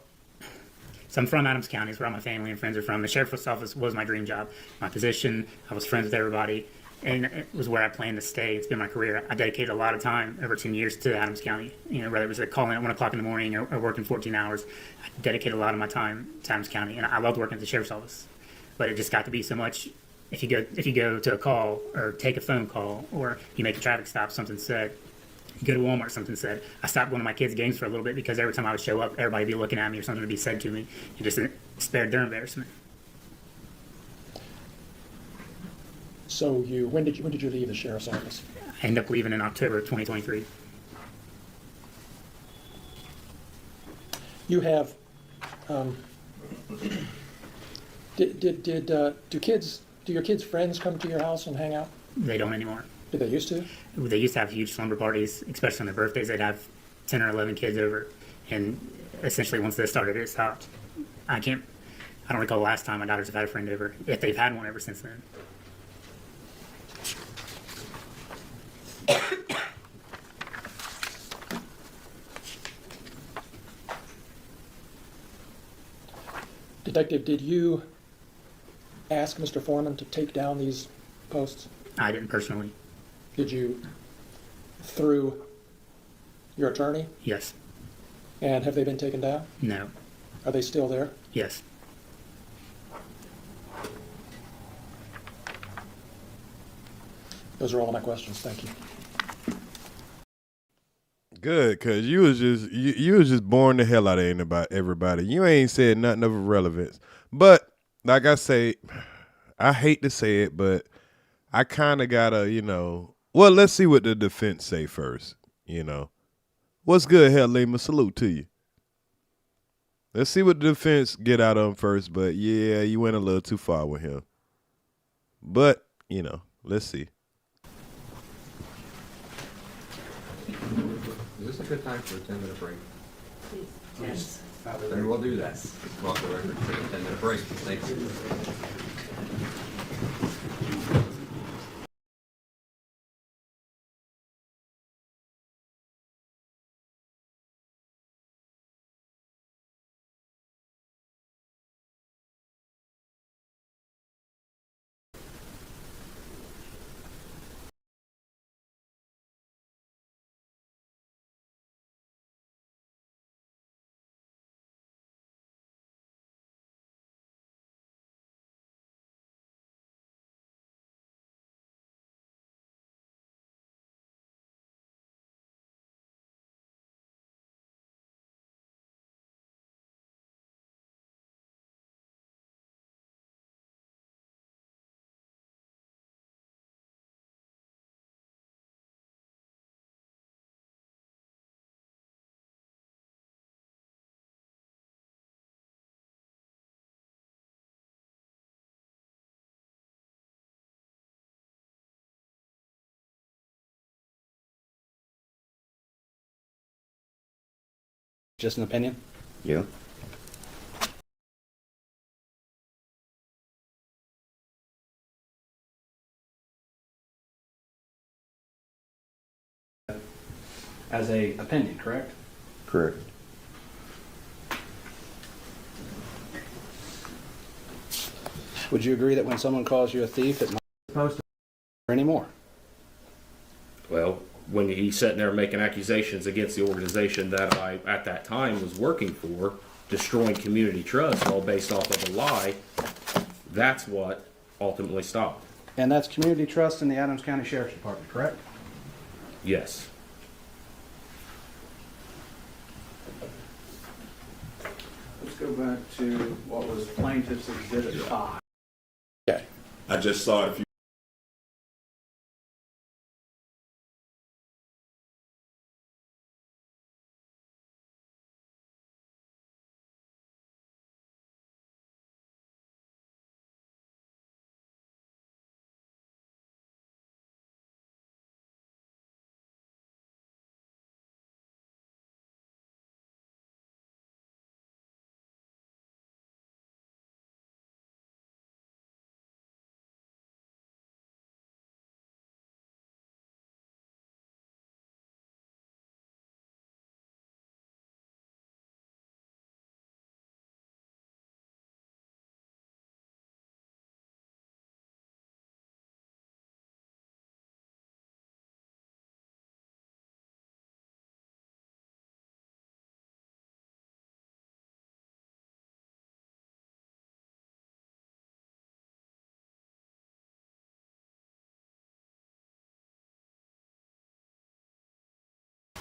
so I'm from Adams County, is where all my family and friends are from. The sheriff's office was my dream job. My position, I was friends with everybody. and it was where I planned to stay. It's been my career. I dedicated a lot of time over 10 years to Adams County. You know, whether it was calling at 1 o'clock in the morning or working 14 hours, I dedicated a lot of my time to Adams County, and I loved working at the sheriff's office. But it just got to be so much. If you go to a call or take a phone call or you make a traffic stop, something said. You go to Walmart, something said. I stopped going to my kids' games for a little bit because every time I would show up, everybody would be looking at me or something would be said to me. It just spared their embarrassment. So when did you leave the sheriff's office? I ended up leaving in October 2023. You have, do your kids' friends come to your house and hang out? They don't anymore. Did they used to? They used to have huge slumber parties, especially on their birthdays. They'd have 10 or 11 kids over, and essentially once this started, it stopped. I don't recall the last time my daughters have had a friend over, if they've had one ever since then. Detective, did you ask Mr. Foreman to take down these posts? I didn't personally. Did you through your attorney? Yes. And have they been taken down? No. Are they still there? Yes. Those are all of my questions. Thank you. Good, cause you was just boring the hell out of everybody. You ain't said nothing of relevance. But like I say, I hate to say it, but I kind of gotta, well, let's see what the defense say first. What's good, hell, Lima? Salute to you. Let's see what the defense get out of him first. But yeah, you went a little too far with him. But let's see. Is this a good time for a 10-minute break? Yes. Then we'll do that. Go off the record, take a 10-minute break. Thanks. Just an opinion? Yeah. As a opinion, correct? Correct. Would you agree that when someone calls you a thief, it might be supposed to anymore? Well, when he's sitting there making accusations against the organization that I, at that time, was working for, destroying community trust, all based off of a lie, that's what ultimately stopped. And that's community trust in the Adams County Sheriff's Department, correct? Yes. Let's go back to what was Plaintiff's Exhibit 5. Okay. I just saw it a few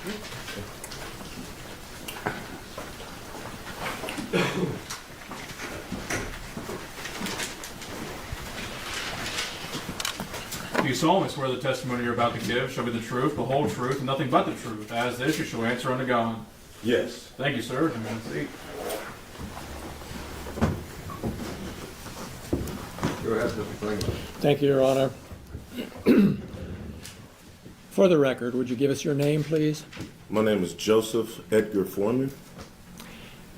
Do you solemnly swear the testimony you're about to give shall be the truth, the whole truth, and nothing but the truth? As this, you shall answer unto God. Yes. Thank you, sir. And have a seat. Go ahead, Mr. Franklin. Thank you, Your Honor. For the record, would you give us your name, please? My name is Joseph Edgar Foreman.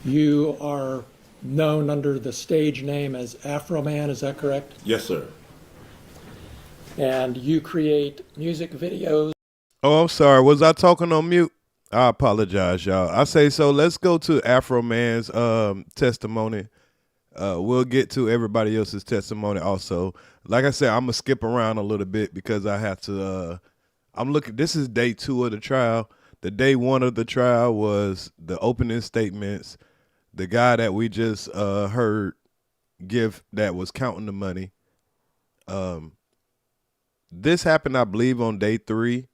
You are known under the stage name as Afroman, is that correct? Yes, sir. And you create music videos. Oh, I'm sorry. Was I talking on mute? I apologize, y'all. I say so. Let's go to Afroman's testimony. We'll get to everybody else's testimony also. Like I said, I'm gonna skip around a little bit because I have to. I'm looking. This is day 2 of the trial. The day 1 of the trial was the opening statements. The guy that we just heard give that was counting the money. This happened, I believe, on day 3,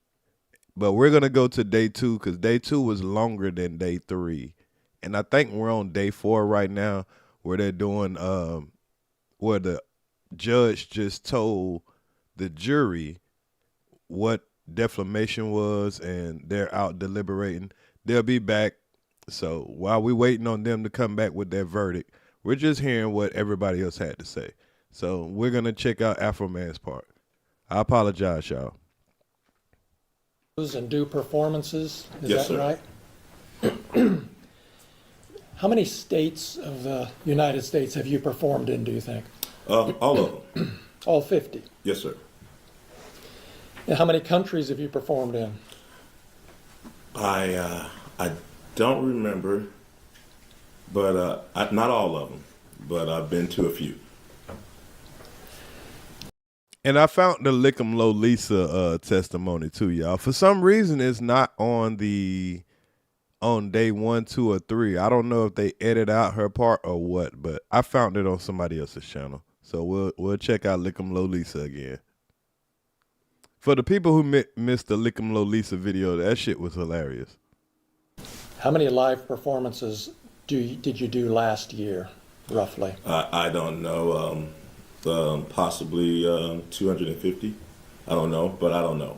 but we're gonna go to day 2 because day 2 was longer than day 3, and I think we're on day 4 right now, where they're doing where the judge just told the jury what defamation was, and they're out deliberating. They'll be back. So while we're waiting on them to come back with their verdict, we're just hearing what everybody else had to say. So we're gonna check out Afroman's part. I apologize, y'all. And do performances, is Yes, that sir. right? How many states of the United States have you performed in, do you think? All of them. All 50. Yes, sir. And how many countries have you performed in? I don't remember, but not all of them, but I've been to a few. And I found the Lickum Lolisa testimony too, y'all. For some reason, it's not on day 1, 2, or 3. I don't know if they edit out her part or what, but I found it on somebody else's channel. So we'll check out Lickum Lolisa again. For the people who missed the Lickum Lolisa video, that shit was hilarious. How many live performances did you do last year, roughly? I don't know. Possibly 250. I don't know, but I don't know.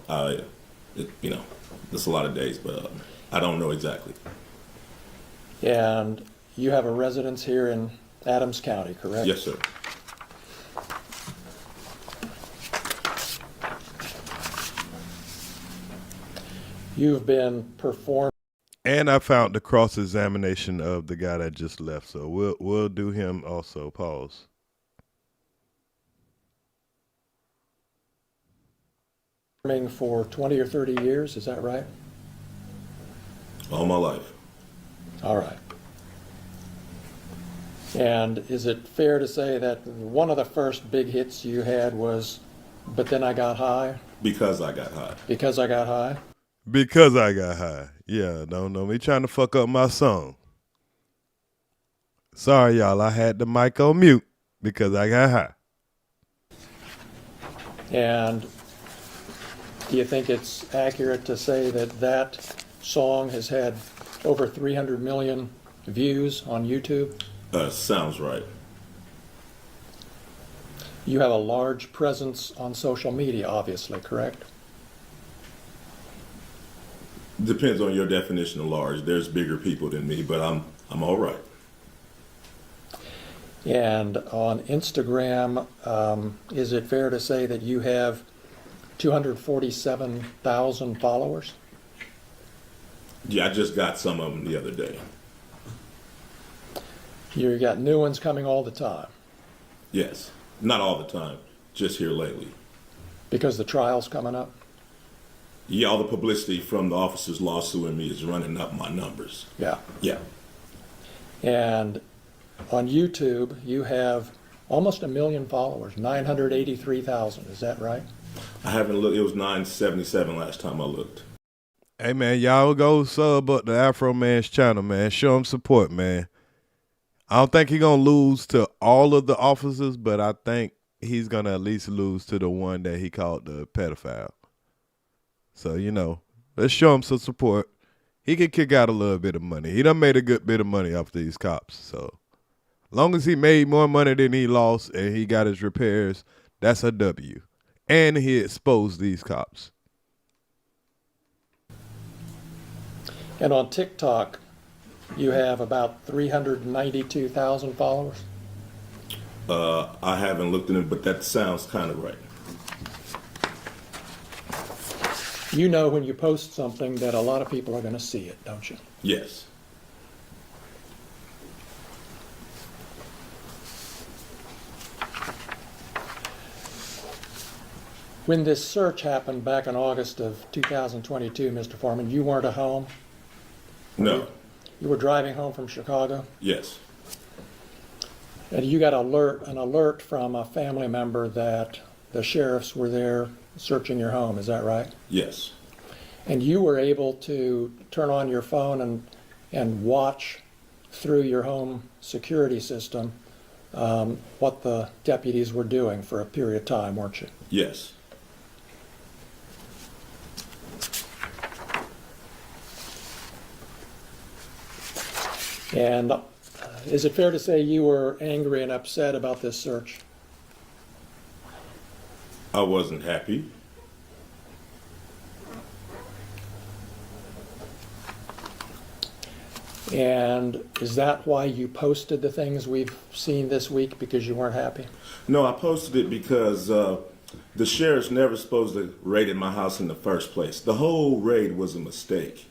That's a lot of days, but I don't know exactly. And you have a residence here in Adams County, correct? Yes, sir. You've been performing. And I found the cross-examination of the guy that just left, so we'll do him also. Pause. For 20 or 30 years, is that right? All my life. All right. And is it fair to say that one of the first big hits you had was But Then I Got High? Because I got high. Because I got high? Because I got high. Yeah, don't know me trying to fuck up my song. Sorry, y'all. I had the mic on mute because I got high. And do you think it's accurate to say that that song has had over 300 million views on YouTube? Sounds right. You have a large presence on social media, obviously, correct? Depends on your definition of large. There's bigger people than me, but I'm all right. And on Instagram, is it fair to say that you have 247,000 followers? Yeah, I just got some of them the other day. You got new ones coming all the time? Yes. Not all the time, just here lately. Because the trial's coming up? Yeah, all the publicity from the officers lawsuing me is running up my numbers. Yeah. Yeah. And on YouTube, you have almost 1 million followers, 983,000. Is that right? I haven't looked. It was 977 last time I looked. Hey, man, y'all go sub up the Afroman's channel, man. Show him support, man. I don't think he's going to lose to all of the officers, but I think he's going to at least lose to the one that he called the pedophile. So, let's show him some support. he can kick out a little bit of money. He done made a good bit of money off these cops. So long as he made more money than he lost and he got his repairs, that's a W. And he exposed these cops. And on TikTok, you have about 392,000 followers. I haven't looked at it, but that sounds kind of right. You know when you post something that a lot of people are going to see it, don't you? Yes. When this search happened back in August of 2022, Mr. Foreman, you weren't at home? No. You were driving home from Chicago? Yes. And you got an alert from a family member that the sheriffs were there searching your home, is that right? Yes. And you were able to turn on your phone and watch through your home security system what the deputies were doing for a period of time, weren't you? Yes. And is it fair to say you were angry and upset about this search? I wasn't happy. And is that why you posted the things we've seen this week, because you weren't happy? No, I posted it because the sheriff's never supposed to raid my house in the first place. The whole raid was a mistake.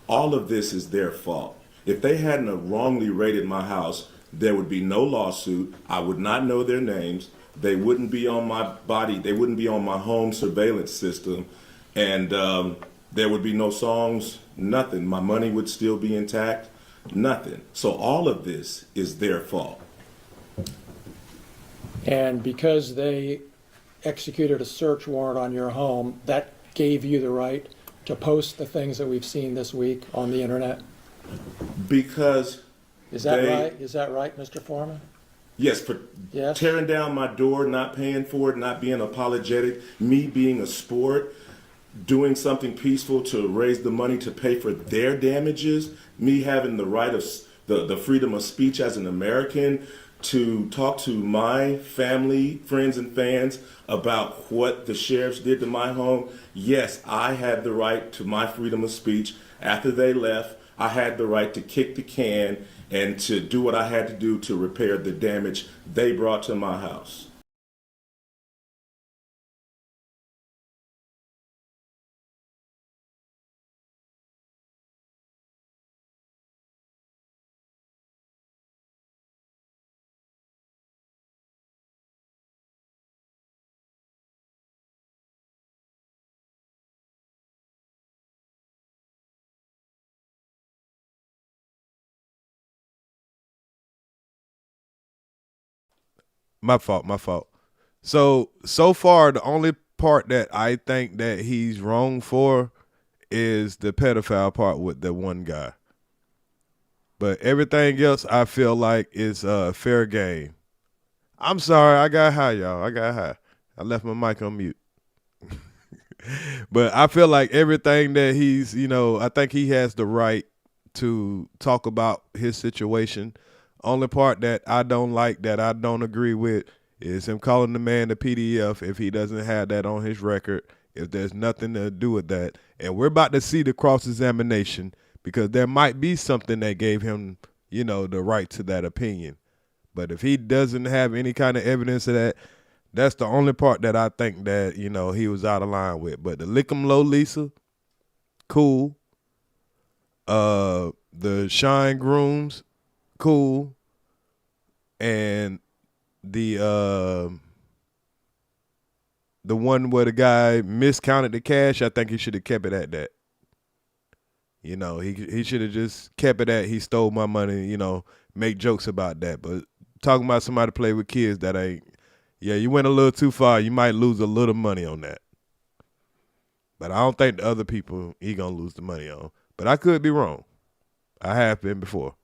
All of this is their fault. If they hadn't wrongly raided my house, there would be no lawsuit. I would not know their names. They wouldn't be on my body. They wouldn't be on my home surveillance system. And there would be no songs, nothing. My money would still be intact, nothing. So all of this is their fault. And because they executed a search warrant on your home, that gave you the right to post the things that we've seen this week on the internet? Because Is that right? Is that right, Mr. Foreman? Yes, for tearing down my door, not paying for it, not being apologetic, me being a sport, doing something peaceful to raise the money to pay for their damages, me having the right of the freedom of speech as an American to talk to my family, friends, and fans about what the sheriffs did to my home. Yes, I had the right to my freedom of speech. After they left, I had the right to kick the can and to do what I had to do to repair the damage they brought to my house. My fault. So far, the only part that I think that he's wrong for is the pedophile part with the one guy. But everything else, I feel like is fair game. I'm sorry, I got high, y'all. I got high. I left my mic on mute. But I feel like everything that he's, I think he has the right to talk about his situation. Only part that I don't like, that I don't agree with, is him calling the man the PDF if he doesn't have that on his record, if there's nothing to do with that. And we're about to see the cross-examination because there might be something that gave him, the right to that opinion. But if he doesn't have any kind of evidence of that, that's the only part that I think that, he was out of line with. But the lick 'em low Lisa, cool. The Shine Grooms, cool. And the one where the guy miscounted the cash, I think he should have kept it at that. He should have just kept it at he stole my money, make jokes about that. But talking about somebody play with kids, that ain't, you went a little too far. You might lose a little money on that. But I don't think the other people he gonna lose the money on. But I could be wrong. I have been before.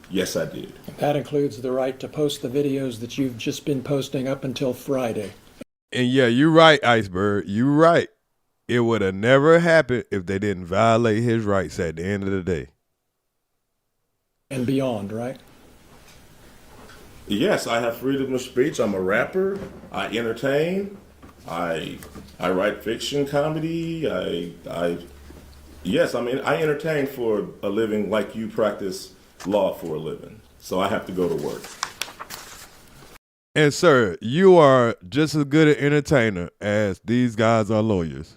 Yes, I did. That includes the right to post the videos that you've just been posting up until Friday. And yeah, you're right, Iceberg. You're right. it would have never happened if they didn't violate his rights at the end of the day. And beyond, right? Yes, I have freedom of speech. I'm a rapper. I entertain. I write fiction, comedy. Yes, I mean, I entertain for a living like you practice law for a living. So I have to go to work. And sir, you are just as good an entertainer as these guys are lawyers.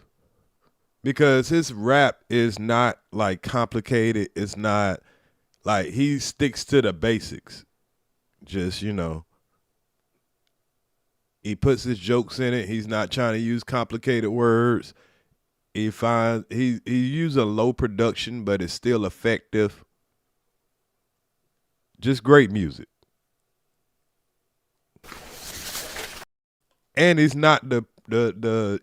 Because his rap is not like complicated. It's not like, he sticks to the basics. Just, you know, he puts his jokes in it. He's not trying to use complicated words. He uses a low production, but it's still effective. Just great music. And he's not the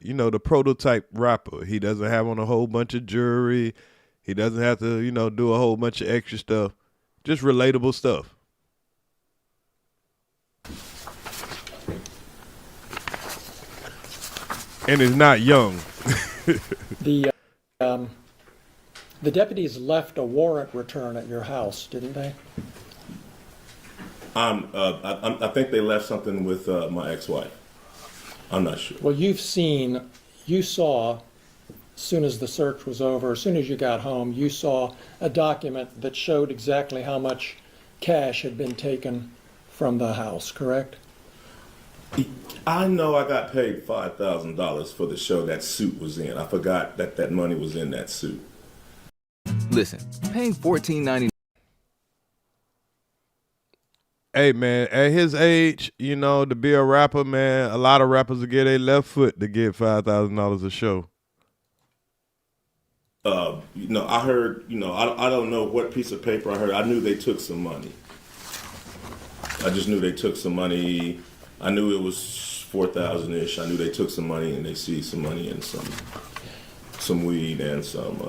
you know, the prototype rapper. He doesn't have on a whole bunch of jewelry. He doesn't have to, you know, do a whole bunch of extra stuff. Just relatable stuff. And is not young. The deputies left a warrant return at your house, didn't they? I think they left something with my ex-wife. I'm not sure. Well, you saw, as soon as the search was over, as soon as you got home, you saw a document that showed exactly how much cash had been taken from the house, correct? I know I got paid $5,000 for the show that suit was in. I forgot that money was in that suit. Listen, paying $14.99. Hey man, at his age, you know, to be a rapper, man, a lot of rappers will get their left foot to get $5,000 a show. You know, I heard, you know, I don't know what piece of paper I heard. I knew they took some money. I just knew they took some money. I knew it was 4,000-ish. I knew they took some money and they seized some money and some weed and some,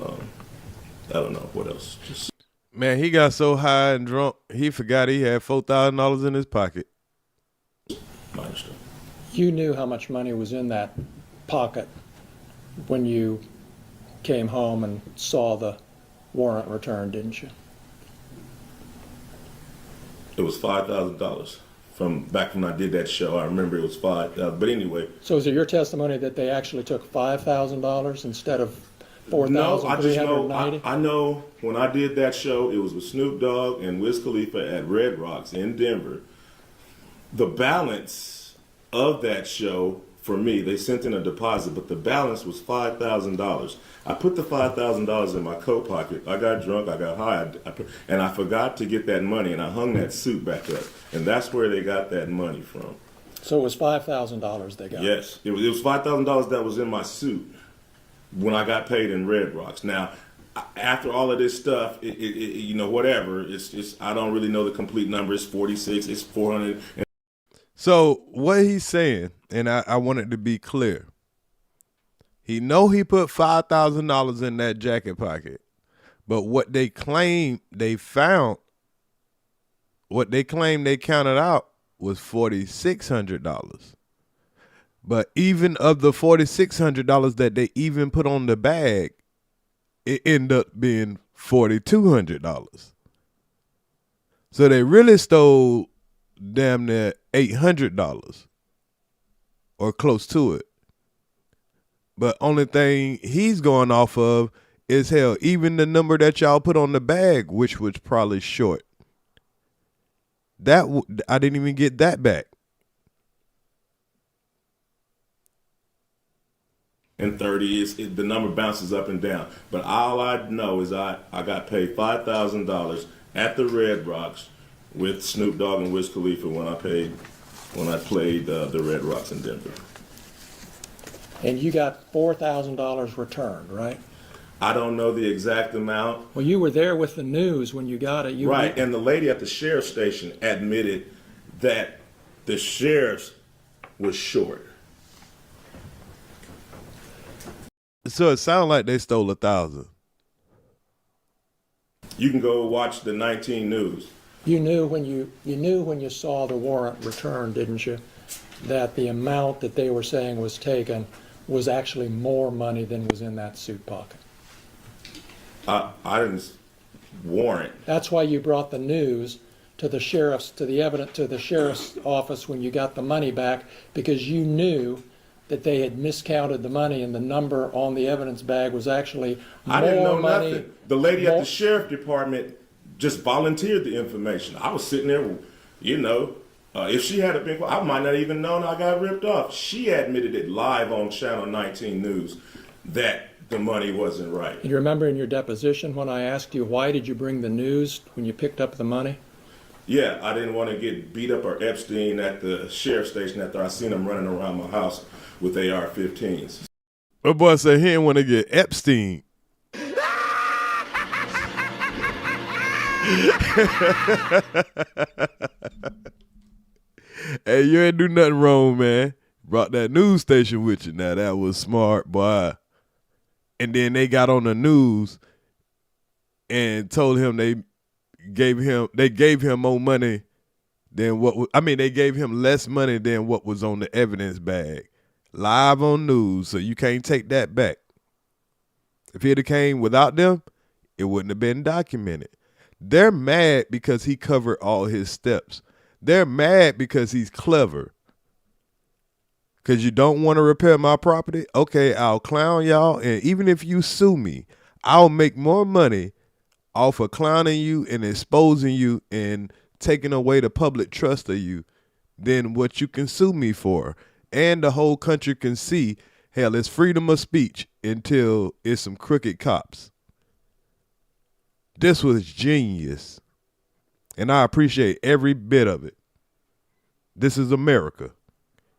I don't know what else. Just Man, he got so high and drunk, he forgot he had $4,000 in his pocket. You knew how much money was in that pocket when you came home and saw the warrant return, didn't you? It was $5,000 from back when I did that show. I remember it was $5,000. But anyway. So is it your testimony that they actually took $5,000 instead of $4,390? No, I just know. I know when I did that show, it was with Snoop Dogg and Wiz Khalifa at Red Rocks in Denver. The balance of that show, for me, they sent in a deposit, but the balance was $5,000. I put the $5,000 in my coat pocket. I got drunk, I got high, and I forgot to get that money, and I hung that suit back up. And that's where they got that money from. So it was $5,000 they got? Yes, it was $5,000 that was in my suit when I got paid in Red Rocks. Now, after all of this stuff, you know, whatever, it's I don't really know the complete number. It's 46, it's 400. So what he's saying, and I want it to be clear, he know he put $5,000 in that jacket pocket, but what they claim they found, what they claim they counted out was $4,600. But even of the $4,600 that they even put on the bag, it ended up being $4,200. So they really stole damn near $800 or close to it. But only thing he's going off of is, hell, even the number that y'all put on the bag, which was probably short. I didn't even get that back. And 30 the number bounces up and down. But all I know is I got paid $5,000 at the Red Rocks with Snoop Dogg and Wiz Khalifa when I played the Red Rocks in Denver. And you got $4,000 returned, right? I don't know the exact amount. Well, you were there with the news when you got it. Right, and the lady at the sheriff's station admitted that the sheriff was short. So it sounded like they stole 1,000. You can go watch the 19 News. You knew when you saw the warrant return, didn't you, that the amount that they were saying was taken was actually more money than was in that suit pocket. I didn't warrant. That's why you brought the news to the sheriff's office when you got the money back, because you knew that they had miscounted the money and the number on the evidence bag was actually more I didn't know money. nothing. The lady at the sheriff department just volunteered the information. I was sitting there, you know, if she had been, I might not even known I got ripped off. She admitted it live on Channel 19 News that the money wasn't right. You remember in your deposition when I asked you, why did you bring the news when you picked up the money? Yeah, I didn't want to get beat up or Epstein at the sheriff's station after I seen him running around my house with AR-15s. My boy said he didn't want to get Epstein. Hey, you ain't do nothing wrong, man. Brought that news station with you. Now that was smart, boy. And then they got on the news and told him they gave him more money than they gave him less money than what was on the evidence bag. Live on news, so you can't take that back. If he'd have came without them, it wouldn't have been documented. They're mad because he covered all his steps. They're mad because he's clever. Because you don't want to repair my property? Okay, I'll clown y'all, and even if you sue me, I'll make more money off of clowning you and exposing you and taking away the public trust of you than what you can sue me for. And the whole country can see, hell, it's freedom of speech until it's some crooked cops. This was genius. And I appreciate every bit of it. This is America.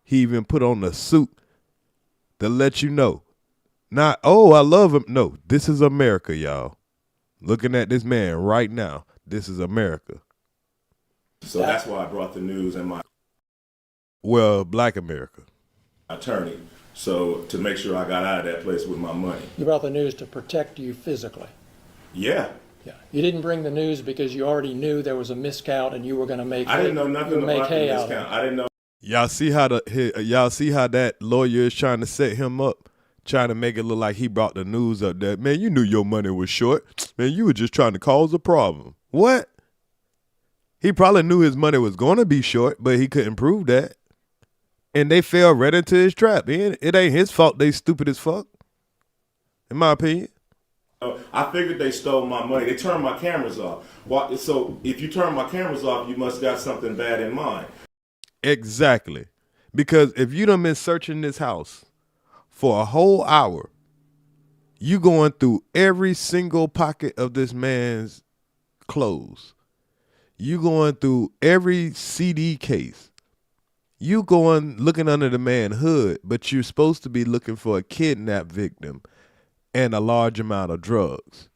He even put on a suit to let you know. Not, oh, I love him. No, this is America, y'all. Looking at this man right now, this is America. So that's why I brought the news and my Black America attorney. So to make sure I got out of that place with my money. You brought the news to protect you physically. Yeah. Yeah. You didn't bring the news because you already knew there was a miscount and you were going to make. I didn't know nothing about the miscount. I didn't know. Y'all see how that lawyer is trying to set him up, trying to make it look like he brought the news up there. Man, you knew your money was short. Man, you were just trying to cause a problem. What? He probably knew his money was going to be short, but he couldn't prove that. And they fell right into his trap. It ain't his fault they stupid as fuck, in my opinion. I figured they stole my money. They turned my cameras off. So if you turn my cameras off, you must got something bad in mind. Exactly. Because if you done been searching this house for a whole hour, you going through every single pocket of this man's clothes. You going through every CD case. You going looking under the man's hood, but you're supposed to be looking for a kidnap victim and a large amount of drugs.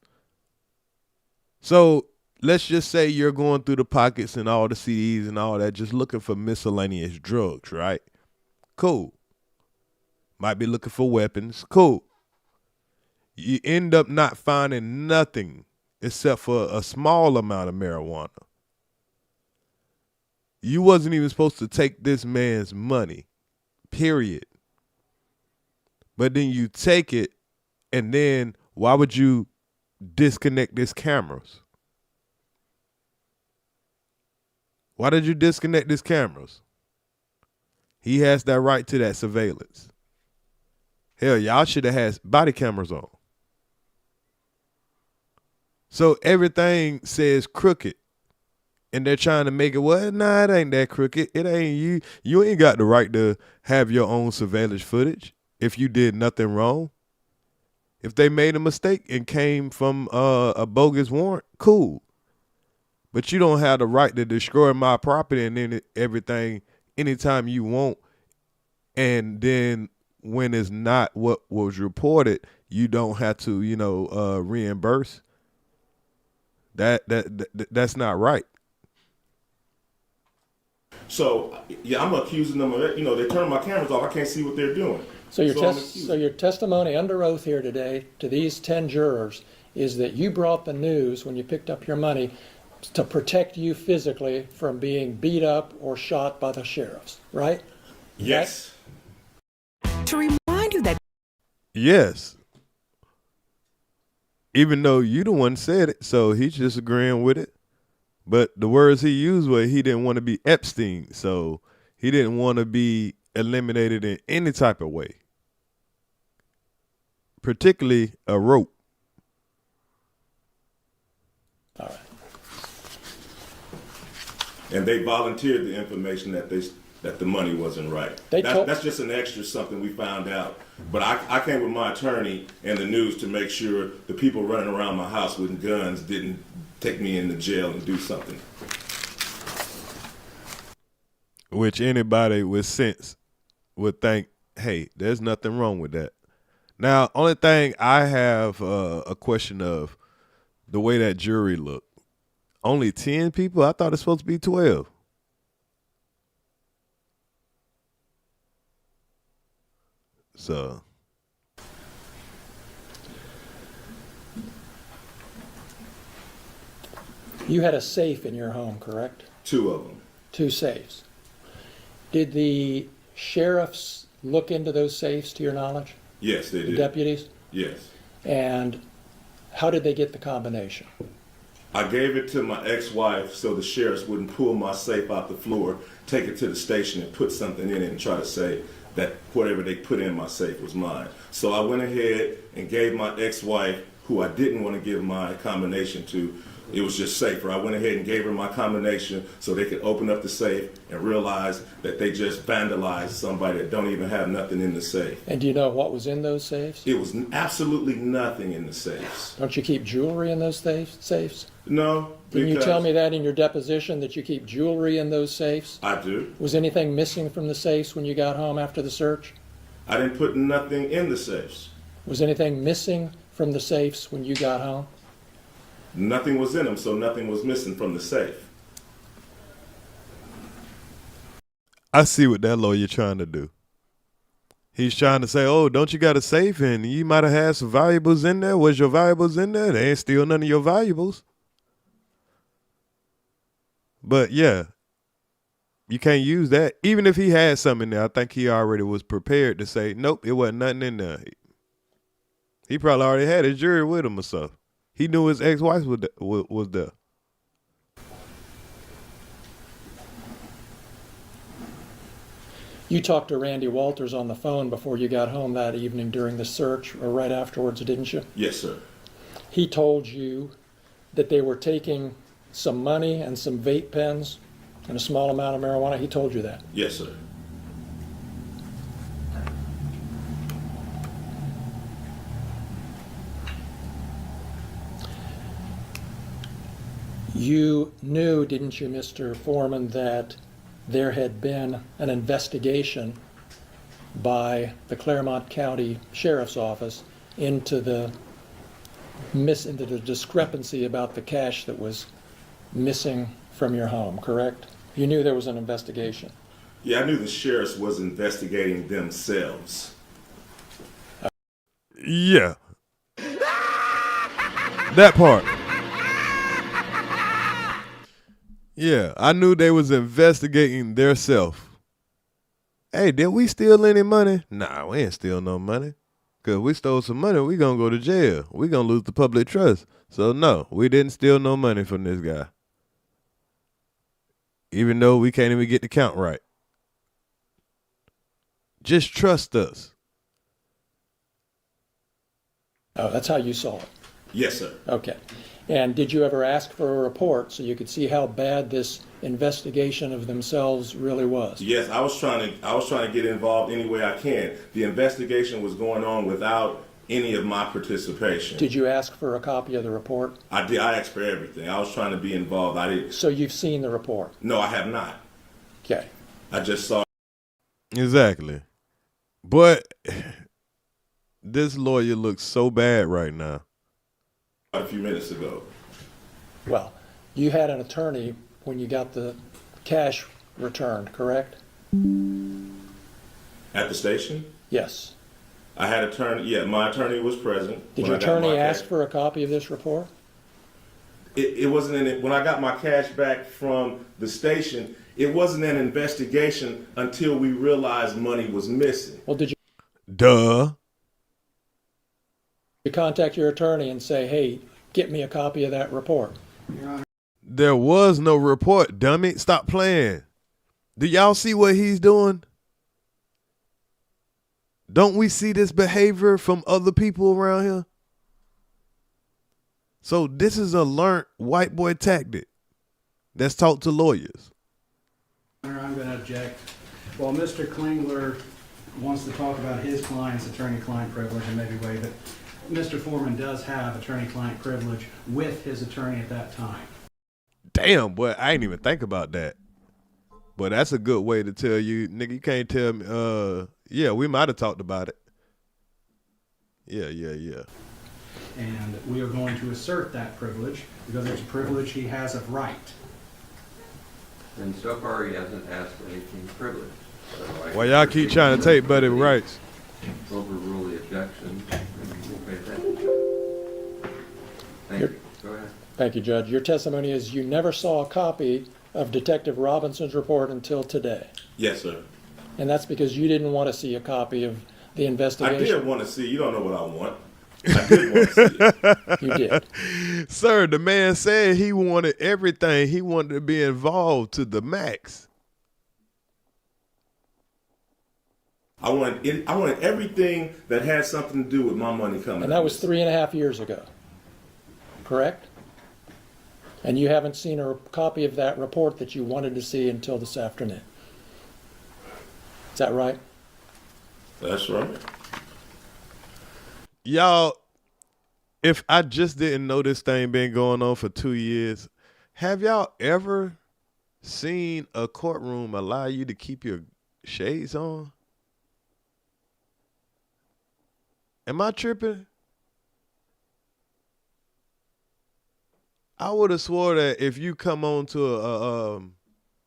So let's just say you're going through the pockets and all the CDs and all that, just looking for miscellaneous drugs, right? Cool. Might be looking for weapons. Cool. You end up not finding nothing except for a small amount of marijuana. You wasn't even supposed to take this man's money, period. But then you take it, and then why would you disconnect his cameras? Why did you disconnect his cameras? He has that right to that surveillance. Hell, y'all should have had body cameras on. So everything says crooked. And they're trying to make it, well, nah, it ain't that crooked. It ain't you. You ain't got the right to have your own surveillance footage if you did nothing wrong. If they made a mistake and came from a bogus warrant, cool. But you don't have the right to destroy my property and then everything anytime you want. And then when it's not what was reported, you don't have to, reimburse. That's not right. So, yeah, I'm accusing them of it. They turn my cameras off. I can't see what they're doing. So your testimony under oath here today to these 10 jurors is that you brought the news when you picked up your money to protect you physically from being beat up or shot by the sheriffs, right? Yes. To remind you that Yes. Even though you the one said it, so he's just agreeing with it. But the words he used were he didn't want to be Epstein, so he didn't want to be eliminated in any type of way, particularly a rope. All right. And they volunteered the information that the money wasn't right. That's just an extra something we found out. But I came with my attorney and the news to make sure the people running around my house with guns didn't take me into jail and do something. Which anybody with sense would think, hey, there's nothing wrong with that. Now, only thing I have a question of the way that jury looked. Only 10 people? I thought it's supposed to be 12. So. You had a safe in your home, correct? 2 of them. 2 safes. Did the sheriffs look into those safes, to your knowledge? Yes, they The did. deputies? Yes. And how did they get the combination? I gave it to my ex-wife so the sheriffs wouldn't pull my safe out the floor, take it to the station and put something in it and try to say that whatever they put in my safe was mine. So I went ahead and gave my ex-wife, who I didn't want to give my combination to, it was just safer. I went ahead and gave her my combination so they could open up the safe and realize that they just vandalized somebody that don't even have nothing in the safe. And do you know what was in those safes? It was absolutely nothing in the safes. Don't you keep jewelry in those safes? No. Didn't you tell me that in your deposition, that you keep jewelry in those safes? I do. Was anything missing from the safes when you got home after the search? I didn't put nothing in the safes. Was anything missing from the safes when you got home? Nothing was in them, so nothing was missing from the safe. I see what that lawyer trying to do. He's trying to say, oh, don't you got a safe and you might have had some valuables in there. Was your valuables in there? They ain't steal none of your valuables. But yeah, you can't use that. Even if he had something in there, I think he already was prepared to say, nope, it wasn't nothing in there. He probably already had his jury with him or something. He knew his ex-wife was there. You talked to Randy Walters on the phone before you got home that evening during the search, or right afterwards, didn't you? Yes, sir. He told you that they were taking some money and some vape pens and a small amount of marijuana. He told you that? Yes, sir. You knew, didn't you, Mr. Foreman, that there had been an investigation by the Claremont County Sheriff's Office into the discrepancy about the cash that was missing from your home, correct? You knew there was an investigation. Yeah, I knew the sheriffs was investigating themselves. Yeah. That part. Yeah, I knew they was investigating theirself. Hey, did we steal any money? Nah, we ain't steal no money. Because we stole some money, we gonna go to jail. We gonna lose the public trust. So no, we didn't steal no money from this guy. Even though we can't even get the count right. Just trust us. Oh, that's how you saw it? Yes, sir. Okay. And did you ever ask for a report so you could see how bad this investigation of themselves really was? Yes, I was trying to get involved any way I can. The investigation was going on without any of my participation. Did you ask for a copy of the report? I did. I asked for everything. I was trying to be involved. I didn't. So you've seen the report? No, I have not. Okay. I just saw. Exactly. But this lawyer looks so bad right now. A few minutes ago. Well, you had an attorney when you got the cash returned, correct? At the station? Yes. I had attorney. Yeah, my attorney was present. Did your attorney ask for a copy of this report? It wasn't in it. When I got my cash back from the station, it wasn't an investigation until we realized money was missing. Well, did you? Duh. You contact your attorney and say, hey, get me a copy of that report. There was no report, dummy. Stop playing. Do y'all see what he's doing? Don't we see this behavior from other people around here? So this is a learned white boy tactic that's taught to lawyers. I'm going to object. Well, Mr. Klingler wants to talk about his client's attorney-client privilege and maybe waive it. Mr. Foreman does have attorney-client privilege with his attorney at that time. Damn, boy, I didn't even think about that. But that's a good way to tell you, nigga, you can't tell me, yeah, we might have talked about it. Yeah. And we are going to assert that privilege because it's a privilege he has of right. And so far he hasn't asked anything privileged. So Well, y'all keep trying to take buddy rights. Overrule the objection. And we'll pay attention. Thank you. Go ahead. Thank you, Judge. Your testimony is you never saw a copy of Detective Robinson's report until today. Yes, sir. And that's because you didn't want to see a copy of the I investigation. did want to see. You don't know what I want. I did want to see it. You did. Sir, the man said he wanted everything. He wanted to be involved to the max. I wanted everything that had something to do with my money coming. And that was 3.5 years ago, correct? And you haven't seen a copy of that report that you wanted to see until this afternoon. Is that right? That's right. Y'all, if I just didn't know this thing been going on for 2 years, have y'all ever seen a courtroom allow you to keep your shades on? Am I tripping? I would have swore that if you come on to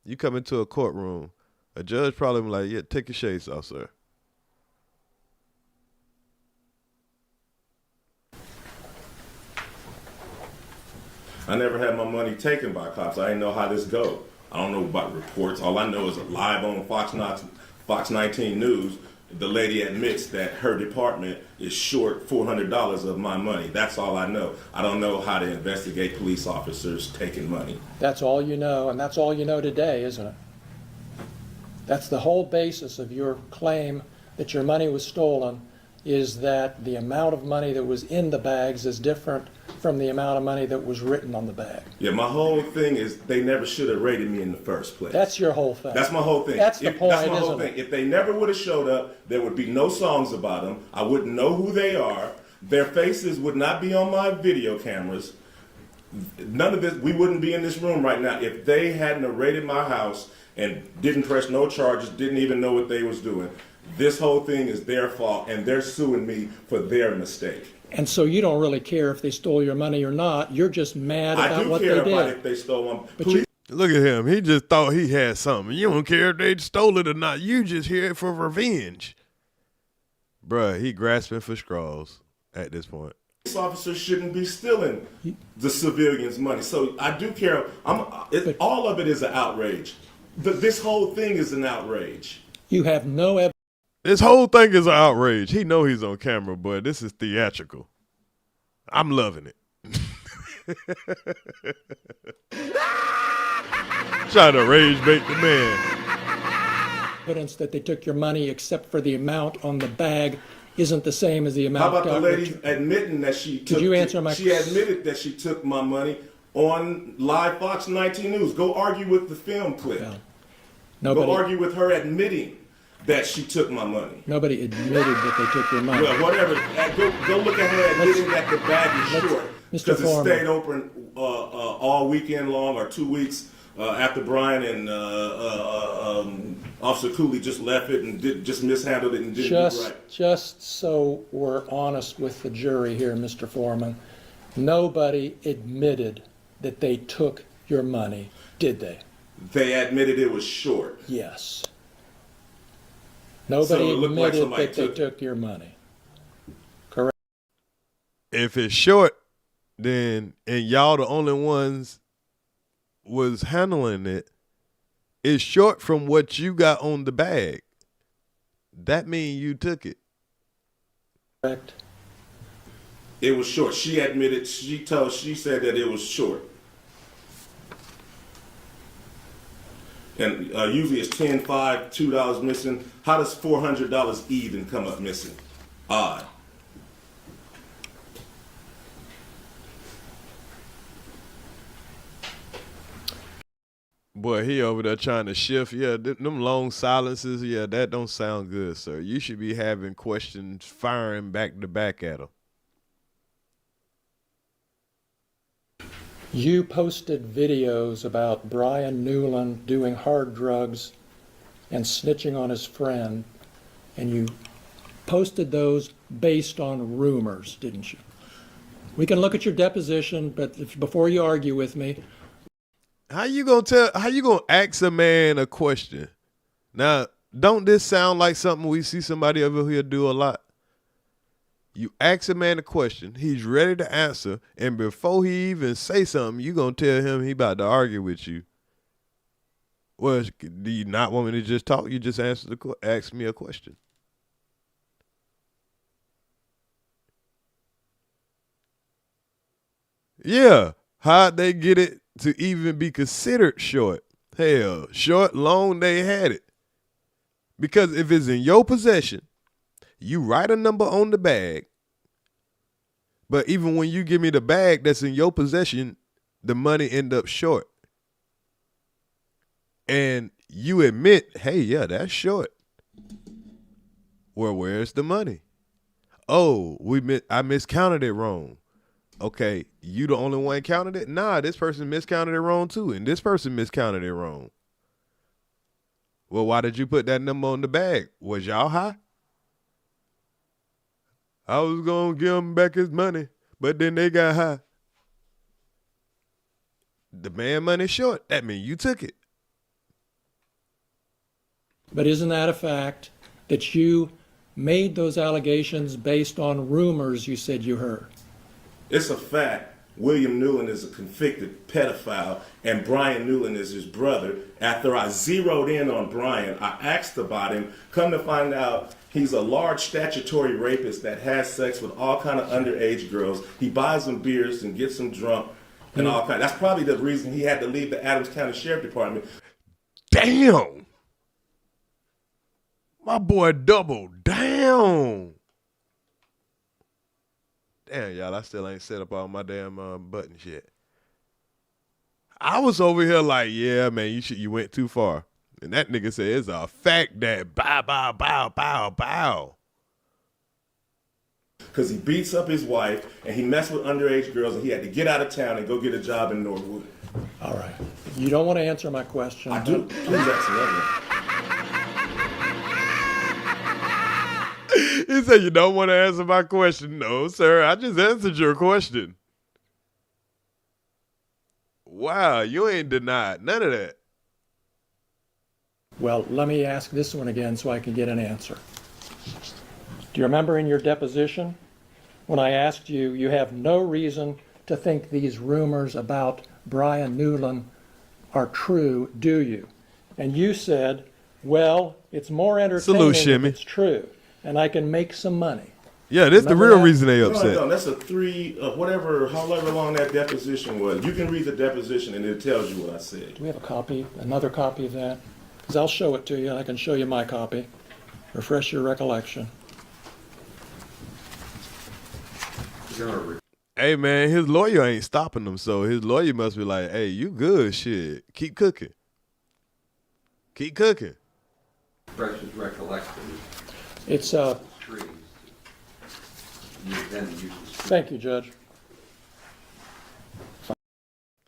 you come into a courtroom, a judge probably be like, yeah, take your shades off, sir. I never had my money taken by cops. I didn't know how this go. I don't know about reports. All I know is live on Fox 19 News, the lady admits that her department is short $400 of my money. That's all I know. I don't know how to investigate police officers taking money. That's all you know, and that's all you know today, isn't it? That's the whole basis of your claim that your money was stolen, is that the amount of money that was in the bags is different from the amount of money that was written on the bag. Yeah, my whole thing is they never should have raided me in the first place. That's your whole thing. That's my whole thing. That's the point, That's my whole isn't thing. it? If they never would have showed up, there would be no songs about them. I wouldn't know who they are. Their faces would not be on my video cameras. None of this, we wouldn't be in this room right now if they hadn't have raided my house and didn't press no charges, didn't even know what they was doing. This whole thing is their fault, and they're suing me for their mistake. And so you don't really care if they stole your money or not. You're just mad about what they I do did. care about if they stole my But you, Look at him. He just thought he had something. You don't care if they stole it or not. You just hear it for revenge. Bruh, he grasping for straws at this point. Police officers shouldn't be stealing the civilians' money. So I do care. All of it is an outrage. This whole thing is an outrage. you have no evidence. This whole thing is an outrage. He know he's on camera, but this is theatrical. I'm loving it. Trying to rage bait the man. Evidence that they took your money, except for the amount on the bag, isn't the same as the amount. How about the lady admitting that she took? Did you answer my? She admitted that she took my money on live Fox 19 News. Go argue with the film clip. Nobody, Go argue with her admitting that she took my money. Nobody admitted that they took your money. Well, whatever. Go look at her admitting that the bag is short. Because it stayed open all weekend long or 2 weeks after Brian and Officer Cooley just left it and just mishandled it and didn't do it right. Just so we're honest with the jury here, Mr. Foreman, nobody admitted that they took your money, did they? They admitted it was short. Yes. Nobody admitted that they took your money. Correct. If it's short, then, and y'all the only ones was handling it, it's short from what you got on the bag. That means you took it. Correct. It was short. She admitted, she said that it was short. And usually it's 10, 5, $2 missing. How does $400 even come up missing? Odd. Boy, he over there trying to shift. Yeah, them long silences, yeah, that don't sound good, sir. You should be having questions firing back to back at him. You posted videos about Brian Newland doing hard drugs and snitching on his friend, and you posted those based on rumors, didn't you? We can look at your deposition, but before you argue with me, how you gonna ask a man a question? Now, don't this sound like something we see somebody over here do a lot? You ask a man a question, he's ready to answer, and before he even say something, you gonna tell him he about to argue with you. Well, do you not want me to just talk? You just ask me a question. Yeah, how'd they get it to even be considered short? Hell, short, long, they had it. Because if it's in your possession, you write a number on the bag, but even when you give me the bag that's in your possession, the money end up short. And you admit, hey, yeah, that's short. Well, where's the money? Oh, I miscounted it wrong. Okay, you the only one counted it? Nah, this person miscounted it wrong too, and this person miscounted it wrong. Well, why did you put that number on the bag? Was y'all high? I was going to give him back his money, but then they got high. The man money short. That means you took it. but isn't that a fact that you made those allegations based on rumors you said you heard? It's a fact. William Newland is a convicted pedophile, and Brian Newland is his brother. After I zeroed in on Brian, I asked about him. Come to find out, he's a large statutory rapist that has sex with all kind of underage girls. He buys them beers and gets them drunk and all kind. That's probably the reason he had to leave the Adams County Sheriff Department. Damn! My boy doubled down. Damn, y'all, I still ain't set up all my damn buttons yet. I was over here like, yeah, man, you went too far. And that nigga said it's a fact that bow, bow, bow, bow, bow. Because he beats up his wife and he messed with underage girls and he had to get out of town and go get a job in Norwood. All right. You don't want to answer my question. I do. Please answer that one. He said, you don't want to answer my question. No, sir, I just answered your question. Wow, you ain't denied none of that. Well, let me ask this one again so I can get an answer. Do you remember in your deposition when I asked you, you have no reason to think these rumors about Brian Newland are true, do you? And you said, well, it's more entertaining if it's true, and I can make some money. Yeah, that's the real reason they upset. No, that's a however long that deposition was. You can read the deposition and it tells you what I said. Do we have a copy, another copy of that? Because I'll show it to you, and I can show you my copy. Refresh your recollection. Hey, man, his lawyer ain't stopping him, so his lawyer must be like, hey, you good, shit. Keep cooking. Keep cooking. Precious recollection. It's Trees. Thank you, Judge.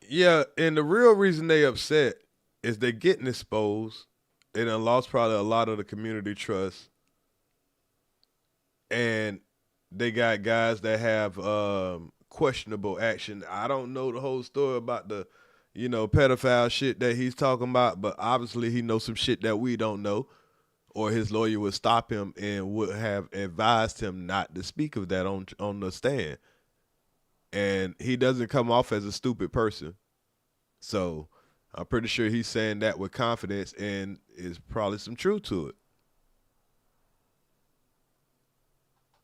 Yeah, and the real reason they upset is they're getting exposed. They done lost probably a lot of the community trust. And they got guys that have questionable action. I don't know the whole story about the, pedophile shit that he's talking about, but obviously he knows some shit that we don't know, or his lawyer would stop him and would have advised him not to speak of that on the stand. And he doesn't come off as a stupid person. So I'm pretty sure he's saying that with confidence, and is probably some truth to it.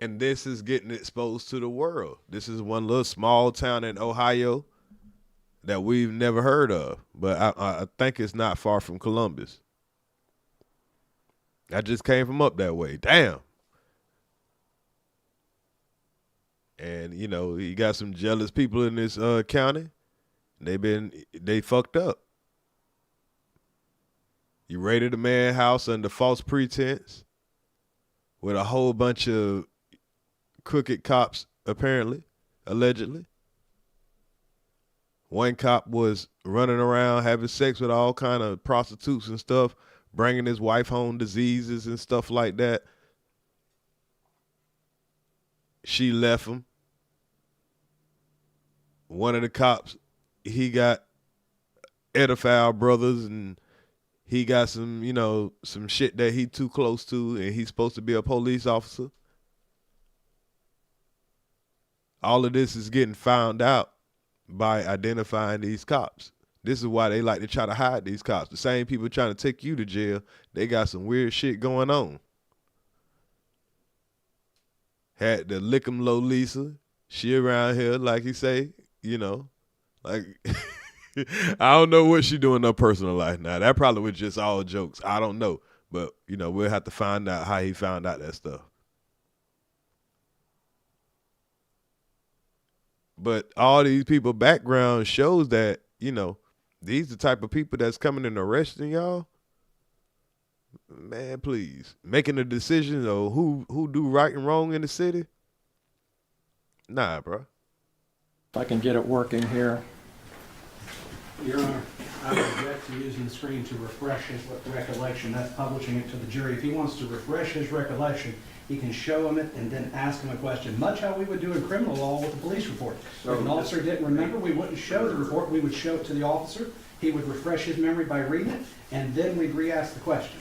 And this is getting exposed to the world. This is one little small town in Ohio that we've never heard of. But I think it's not far from Columbus. I just came from up that way. Damn. And, you know, you got some jealous people in this county. They fucked up. You raided a man's house under false pretense with a whole bunch of crooked cops, apparently, allegedly. One cop was running around having sex with all kind of prostitutes and stuff, bringing his wife home diseases and stuff like that. She left him. One of the cops, he got pedophile brothers, and he got some, you know, some shit that he too close to, and he's supposed to be a police officer. All of this is getting found out by identifying these cops. This is why they like to try to hide these cops. The same people trying to take you to jail, they got some weird shit going on. Had the lick 'em low Lisa. She around here, like he say, you know, like I don't know what she doing in her personal life now. That probably was just all jokes. I don't know. But, you know, we'll have to find out how he found out that stuff. But all these people background shows that, you know, these the type of people that's coming and arresting y'all. Man, please. Making the decisions of who do right and wrong in the city. Nah, bro. If I can get it working here. Your Honor, I would object to using the screen to refresh his recollection. That's publishing it to the jury. If he wants to refresh his recollection, he can show him it and then ask him a question, much how we would do in criminal law with a police report. So if an officer didn't remember, we wouldn't show the report. We would show it to the officer. He would refresh his memory by reading it, and then we'd re-ask the question.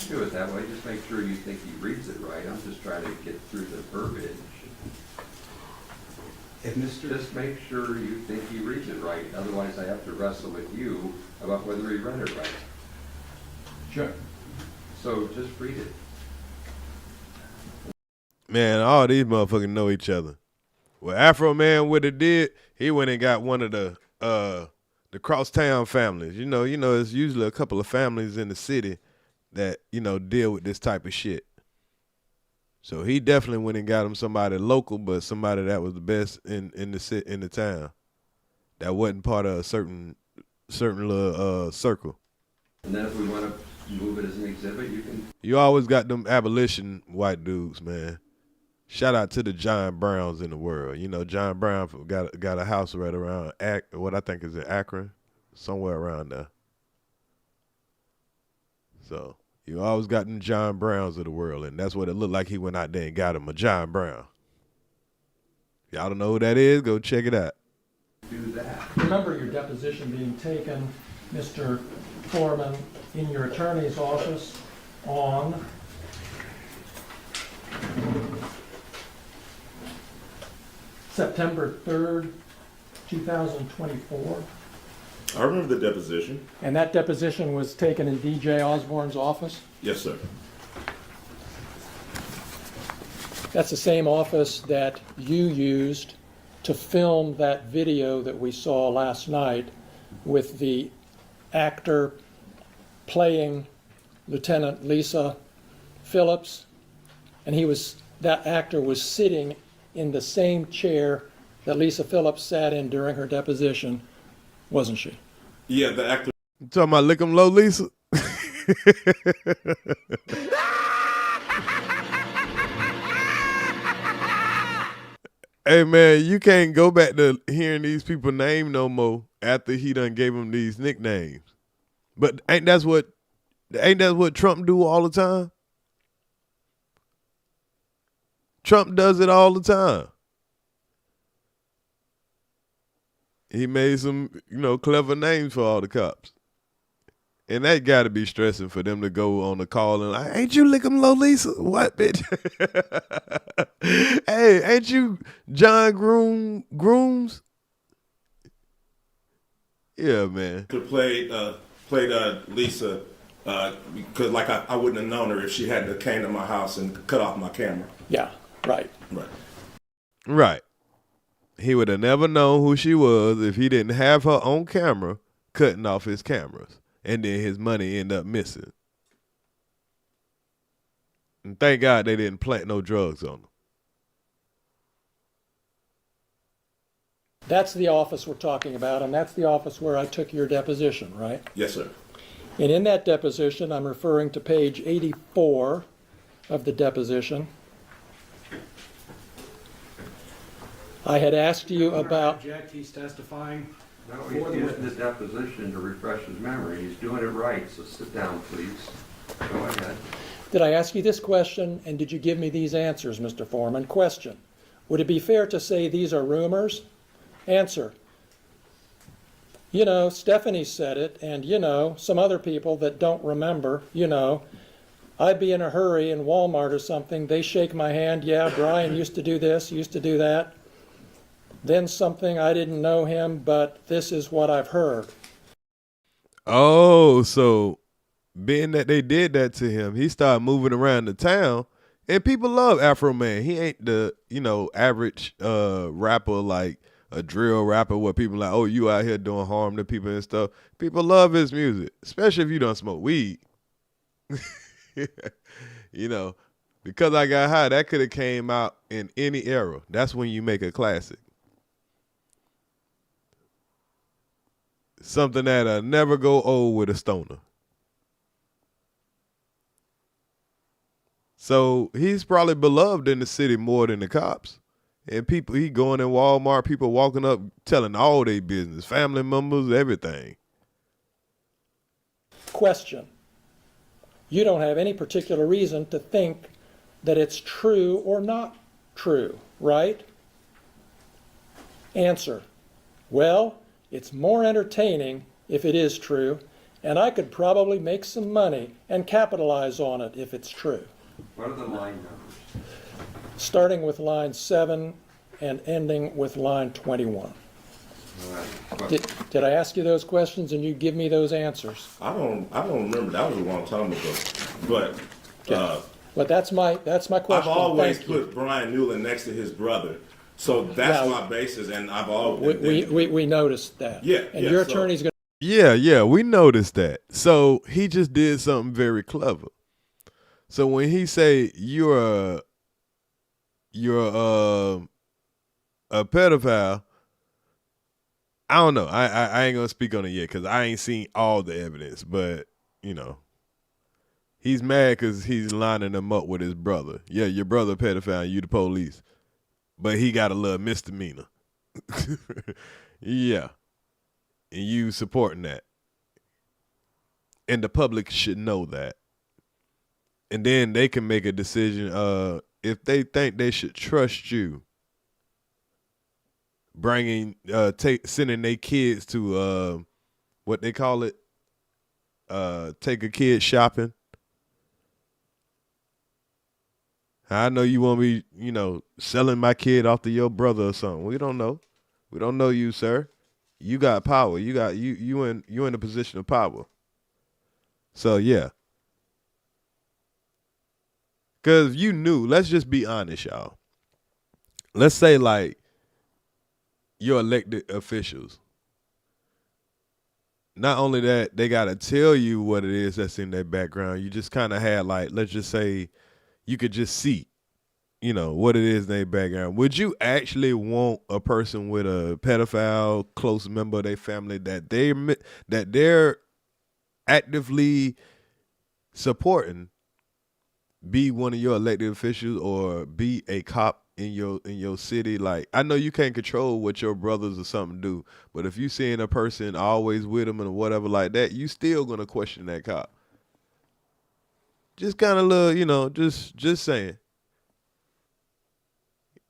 Do it that way. Just make sure you think he reads it right. I'm just trying to get through the verbiage. Just make sure you think he reads it right. Otherwise, I have to wrestle with you about whether he read it right. Sure. So just read it. Man, all these motherfuckers know each other. Well, Afroman, what it did, he went and got one of the crosstown families. You know, it's usually a couple of families in the city that, you know, deal with this type of shit. So he definitely went and got him somebody local, but somebody that was the best in the town. That wasn't part of a certain little circle. And then if we want to move it as an exhibit, you can. You always got them abolition white dudes, man. Shout out to the John Browns in the world. You know, John Brown got a house right around what I think is in Akron, somewhere around there. So you always got them John Browns of the world, and that's what it looked like. He went out there and got him a John Brown. Y'all don't know who that is? Go check it out. Do that. Remember your deposition being taken, Mr. Foreman, in your attorney's office on September 3rd, 2024. I remember the deposition. And that deposition was taken in DJ Osborne's office? Yes, sir. That's the same office that you used to film that video that we saw last night with the actor playing Lieutenant Lisa Phillips, and that actor was sitting in the same chair that Lisa Phillips sat in during her deposition, wasn't she? Yeah, the actor. You talking about lick 'em low, Lisa? Hey man, you can't go back to hearing these people name no more after he done gave them these nicknames. But ain't that what Trump do all the time? Trump does it all the time. He made some, clever names for all the cops. And that got to be stressing for them to go on the call and like, ain't you lick 'em low, Lisa? What, bitch? Hey, ain't you John Grooms? Yeah, man. Played Lisa Because like I wouldn't have known her if she hadn't came to my house and cut off my camera. Yeah, right. Right. Right. He would have never known who she was if he didn't have her on camera cutting off his cameras. And then his money ended up missing. And thank God they didn't plant no drugs on him. That's the office we're talking about, and that's the office where I took your deposition, right? Yes, sir. And in that deposition, I'm referring to page 84 of the deposition. I had asked you about... Object, he's testifying. No, he's using the deposition to refresh his memory. He's doing it right, so sit down, please. Go ahead. Did I ask you this question, and did you give me these answers, Mr. Foreman? Question: would it be fair to say these are rumors? Answer: you know, Stephanie said it, and you know, some other people that don't remember, you know, I'd be in a hurry in Walmart or something, they shake my hand, yeah, Brian used to do this, used to do that. Then something, I didn't know him, but this is what I've heard. Oh, so being that they did that to him, he started moving around the town, and people love Afroman. He ain't the, average rapper like a drill rapper where people like, oh, you out here doing harm to people and stuff. People love his music, especially if you don't smoke weed. Because I Got High, that could have came out in any era. That's when you make a classic. Something that'll never go old with a stoner. So he's probably beloved in the city more than the cops. And people, he going in Walmart, people walking up, telling all their business, family members, everything. Question: you don't have any particular reason to think that it's true or not true, right? Answer: well, it's more entertaining if it is true, and I could probably make some money and capitalize on it if it's true. What are the line numbers? Starting with line 7 and ending with line 21. Did I ask you those questions and you give me those answers? I don't remember. That was a long time ago. But but that's my question. I've always put Brian Newland next to his brother. So that's my basis, and I've always... We noticed that. Yeah. And your attorney's going to... Yeah, we noticed that. So he just did something very clever. So when he say you're a pedophile, I don't know. I ain't gonna speak on it yet because I ain't seen all the evidence. But he's mad because he's lining them up with his brother. Yeah, your brother a pedophile, you the police, but he got a little misdemeanor. Yeah, and you supporting that, and the public should know that. And then they can make a decision if they think they should trust you sending their kids to what they call it, take a kid shopping. I know you want me, selling my kid off to your brother or something. We don't know. We don't know you, sir. You got power. You in a position of power. So yeah. Because you knew, let's just be honest, y'all. Let's say, like, your elected officials. Not only that, they got to tell you what it is that's in their background. You just kind of had, like, let's just say, you could just see, what it is in their background. Would you actually want a person with a pedophile, close member of their family that they're actively supporting be one of your elected officials or be a cop in your city? Like, I know you can't control what your brothers or something do, but if you seeing a person always with them and whatever like that, you still gonna question that cop. Just kind of little, just saying.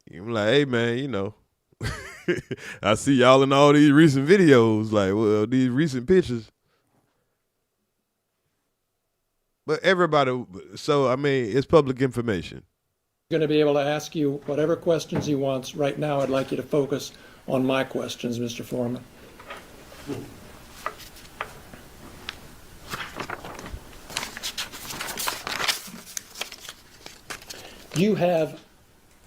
I'm like, hey man, I see y'all in all these recent videos, like, well, these recent pictures. But everybody, so I mean, it's public information. Going to be able to ask you whatever questions he wants. Right now, I'd like you to focus on my questions, Mr. Foreman. You have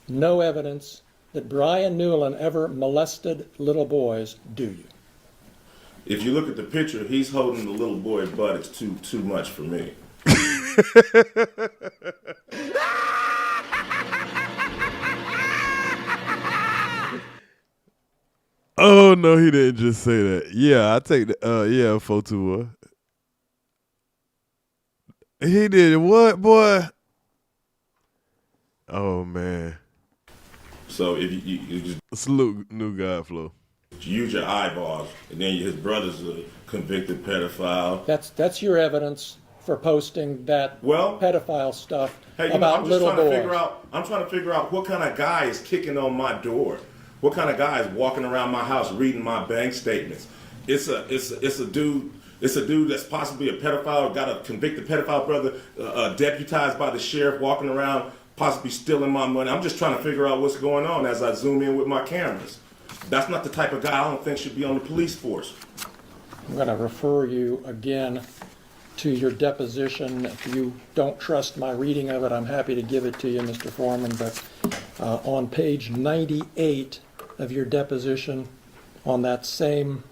no evidence that Brian Newland ever molested little boys, do you? If you look at the picture, he's holding the little boy butt. It's too much for me. Oh no, he didn't just say that. Yeah, I take the yeah, photo. He did what, boy? Oh man. So if you just salute New God Flow. Use your eyeballs, and then his brother's a convicted pedophile. That's your evidence for posting that pedophile stuff about I'm just little trying to boys. figure out. I'm trying to figure out what kind of guy is kicking on my door. What kind of guy is walking around my house reading my bank statements? It's a dude. It's a dude that's possibly a pedophile, got a convicted pedophile brother, deputized by the sheriff, walking around, possibly stealing my money. I'm just trying to figure out what's going on as I zoom in with my cameras. That's not the type of guy I don't think should be on the police force. I'm going to refer you again to your deposition. If you don't trust my reading of it, I'm happy to give it to you, Mr. Foreman. But on page 98 of your deposition, on that same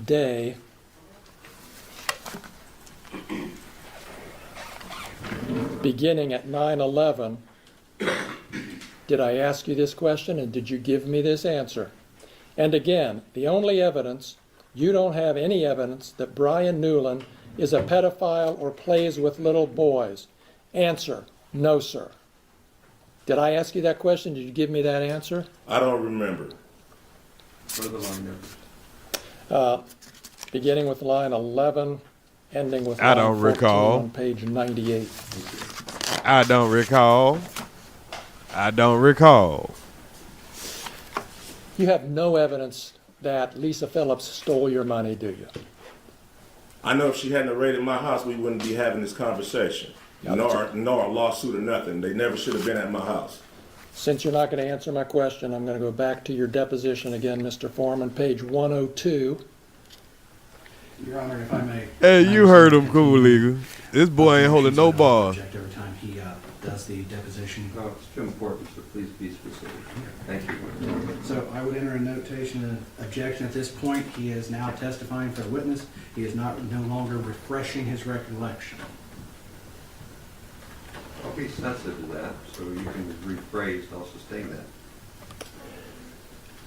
day, beginning at 9/11, did I ask you this question and did you give me this answer? And again, the only evidence, you don't have any evidence that Brian Newland is a pedophile or plays with little boys. Answer, no, sir. Did I ask you that question? Did you give me that answer? I don't remember. What are the line numbers? Beginning with line 11, ending with I line don't 14 recall. on page 98. I don't recall. I don't recall. You have no evidence that Lisa Phillips stole your money, do you? I know if she hadn't raided my house, we wouldn't be having this conversation. Nor a lawsuit or nothing. They never should have been at my house. Since you're not going to answer my question, I'm going to go back to your deposition again, Mr. Foreman, page 102. Your Honor, if I may. Hey, you heard him, cool legal. This boy ain't holding no bars. Every time he does the deposition. Oh, it's too important, so please be specific. Thank you. So I would enter a notation of objection at this point. He is now testifying for a witness. He is no longer refreshing his recollection. I'll be sensitive to that, so you can rephrase, I'll sustain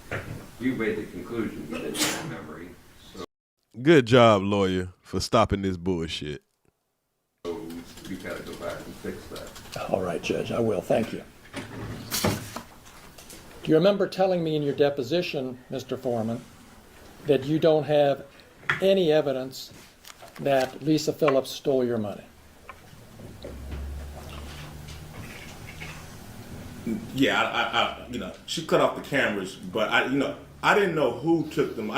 that. You made the conclusion, you didn't have memory, so Good job, lawyer, for stopping this bullshit. you gotta go back and fix that. All right, Judge, I will. Thank you. Do you remember telling me in your deposition, Mr. Foreman, that you don't have any evidence that Lisa Phillips stole your money? Yeah, she cut off the cameras, but I didn't know who took them.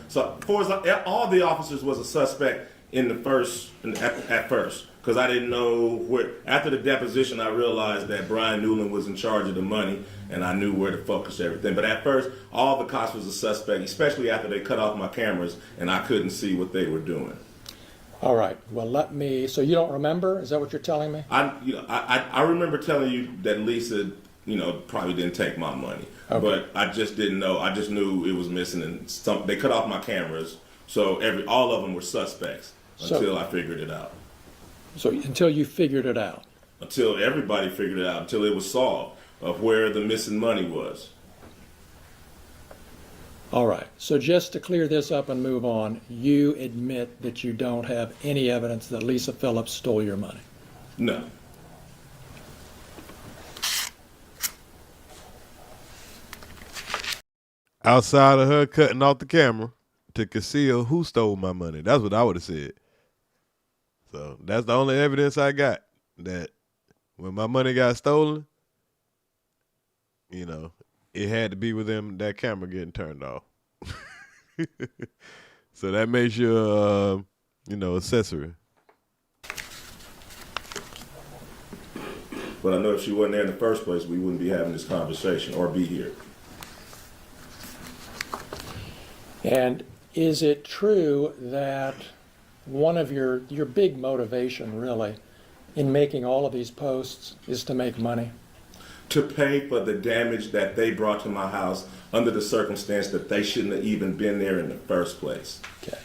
So, for all the officers was a suspect at first, because I didn't know where. After the deposition, I realized that Brian Newland was in charge of the money, and I knew where to focus everything. But at first, all the cops was a suspect, especially after they cut off my cameras, and I couldn't see what they were doing. All right. Well, so you don't remember? Is that what you're telling me? I remember telling you that Lisa, probably didn't take my money, but I just didn't know. I just knew it was missing, and they cut off my cameras, so all of them were suspects until I figured it out. So until you figured it out? Until everybody figured it out, until it was solved of where the missing money was. All right. So just to clear this up and move on, you admit that you don't have any evidence that Lisa Phillips stole your money? No. Outside of her cutting off the camera to conceal who stole my money. That's what I would have said. So that's the only evidence I got, that when my money got stolen, it had to be within that camera getting turned off. So that makes you, accessory. But I know if she wasn't there in the first place, we wouldn't be having this conversation or be here. And is it true that one of your big motivation, really, in making all of these posts is to make money? To pay for the damage that they brought to my house under the circumstance that they shouldn't have even been there in the first place. Okay.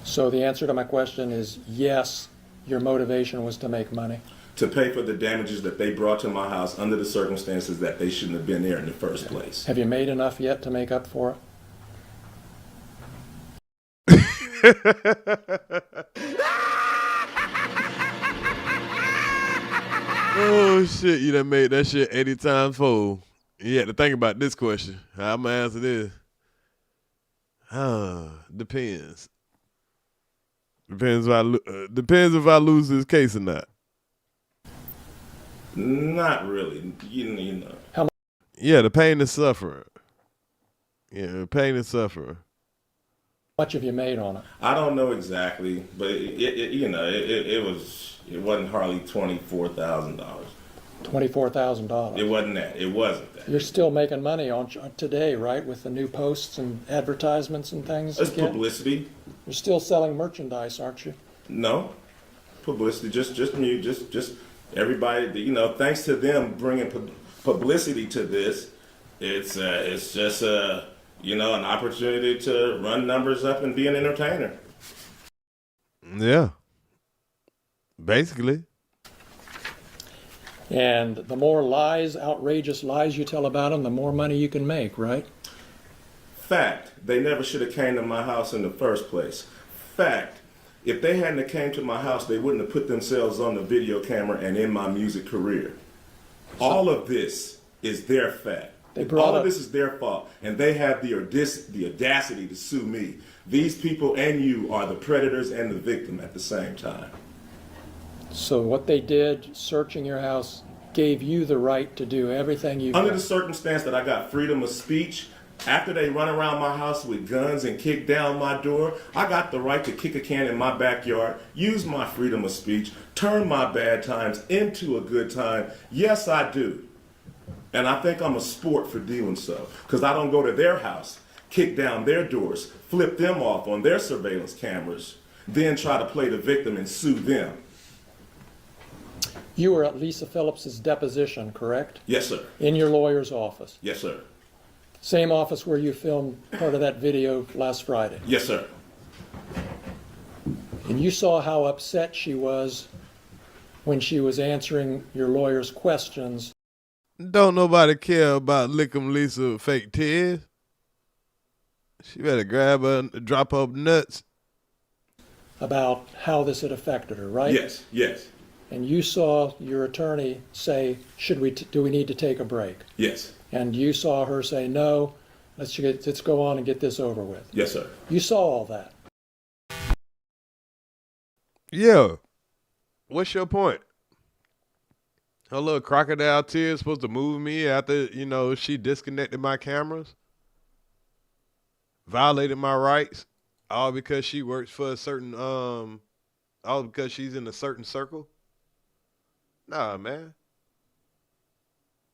So the answer to my question is yes, your motivation was to make money. To pay for the damages that they brought to my house under the circumstances that they shouldn't have been there in the first place. Have you made enough yet to make up for it? Oh shit, you done made that shit 80 times fold. You had to think about this question. How I'm gonna answer this? Depends. Depends if I lose this case or not. Not really. You know. Yeah, the pain and suffering. Yeah, the pain and suffering. How much have you made on it? I don't know exactly, but it wasn't hardly $24,000. $24,000. It wasn't that. It wasn't that. You're still making money on today, right? With the new posts and advertisements and things. It's publicity. You're still selling merchandise, aren't you? No, publicity. Just me. Just everybody. Thanks to them bringing publicity to this, it's just an opportunity to run numbers up and be an entertainer. Yeah. Basically. And the more lies, outrageous lies you tell about them, the more money you can make, right? Fact, they never should have came to my house in the first place. Fact, if they hadn't have came to my house, they wouldn't have put themselves on the video camera and in my music career. All of this is their fact. All of this is their fault, and they have the audacity to sue me. These people and you are the predators and the victim at the same time. So what they did, searching your house, gave you the right to do everything you've Under done. the circumstance that I got freedom of speech, after they run around my house with guns and kick down my door, I got the right to kick a can in my backyard, use my freedom of speech, turn my bad times into a good time. Yes, I do. And I think I'm a sport for doing so, because I don't go to their house, kick down their doors, flip them off on their surveillance cameras, then try to play the victim and sue them. You were at Lisa Phillips's deposition, correct? Yes, sir. In your lawyer's office? Yes, sir. Same office where you filmed part of that video last Friday? Yes, sir. And you saw how upset she was when she was answering your lawyer's questions. Don't nobody care about Lickum Lisa fake tears. She better grab her and drop her nuts. About how this had affected her, right? Yes, yes. And you saw your attorney say, do we need to take a break? Yes. And you saw her say, no, let's go on and get this over with. Yes, sir. You saw all that. Yeah. What's your point? Her little crocodile tears supposed to move me after, she disconnected my cameras? Violated my rights? All because she works for a certain, all because she's in a certain circle? Nah, man.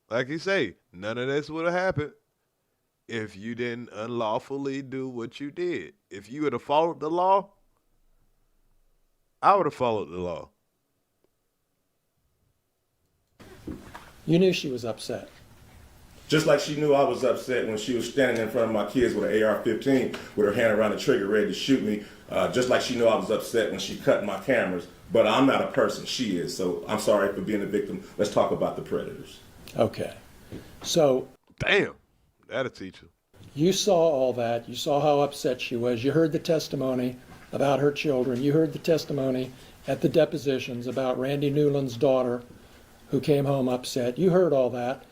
Like you say, none of this would have happened if you didn't unlawfully do what you did. If you would have followed the law, I would have followed the law. You knew she was upset. Just like she knew I was upset when she was standing in front of my kids with an AR-15 with her hand around the trigger ready to shoot me. Just like she knew I was upset when she cut my cameras. But I'm not a person, she is. So I'm sorry for being a victim. Let's talk about the predators. Okay. So. Damn, that'll teach her. You saw all that. You saw how upset she was. You heard the testimony about her children. You heard the testimony at the depositions about Randy Newland's daughter who came home upset. You heard all that.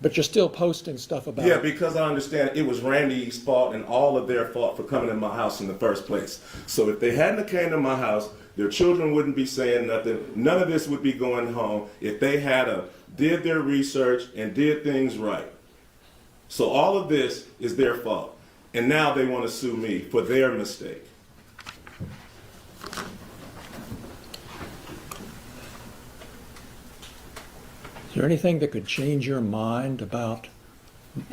But you're still posting stuff about it. Yeah, because I understand it was Randy's fault and all of their fault for coming in my house in the first place. So if they hadn't came to my house, their children wouldn't be saying nothing. None of this would be going home if they did their research and did things right. So all of this is their fault. And now they want to sue me for their mistake. Is there anything that could change your mind about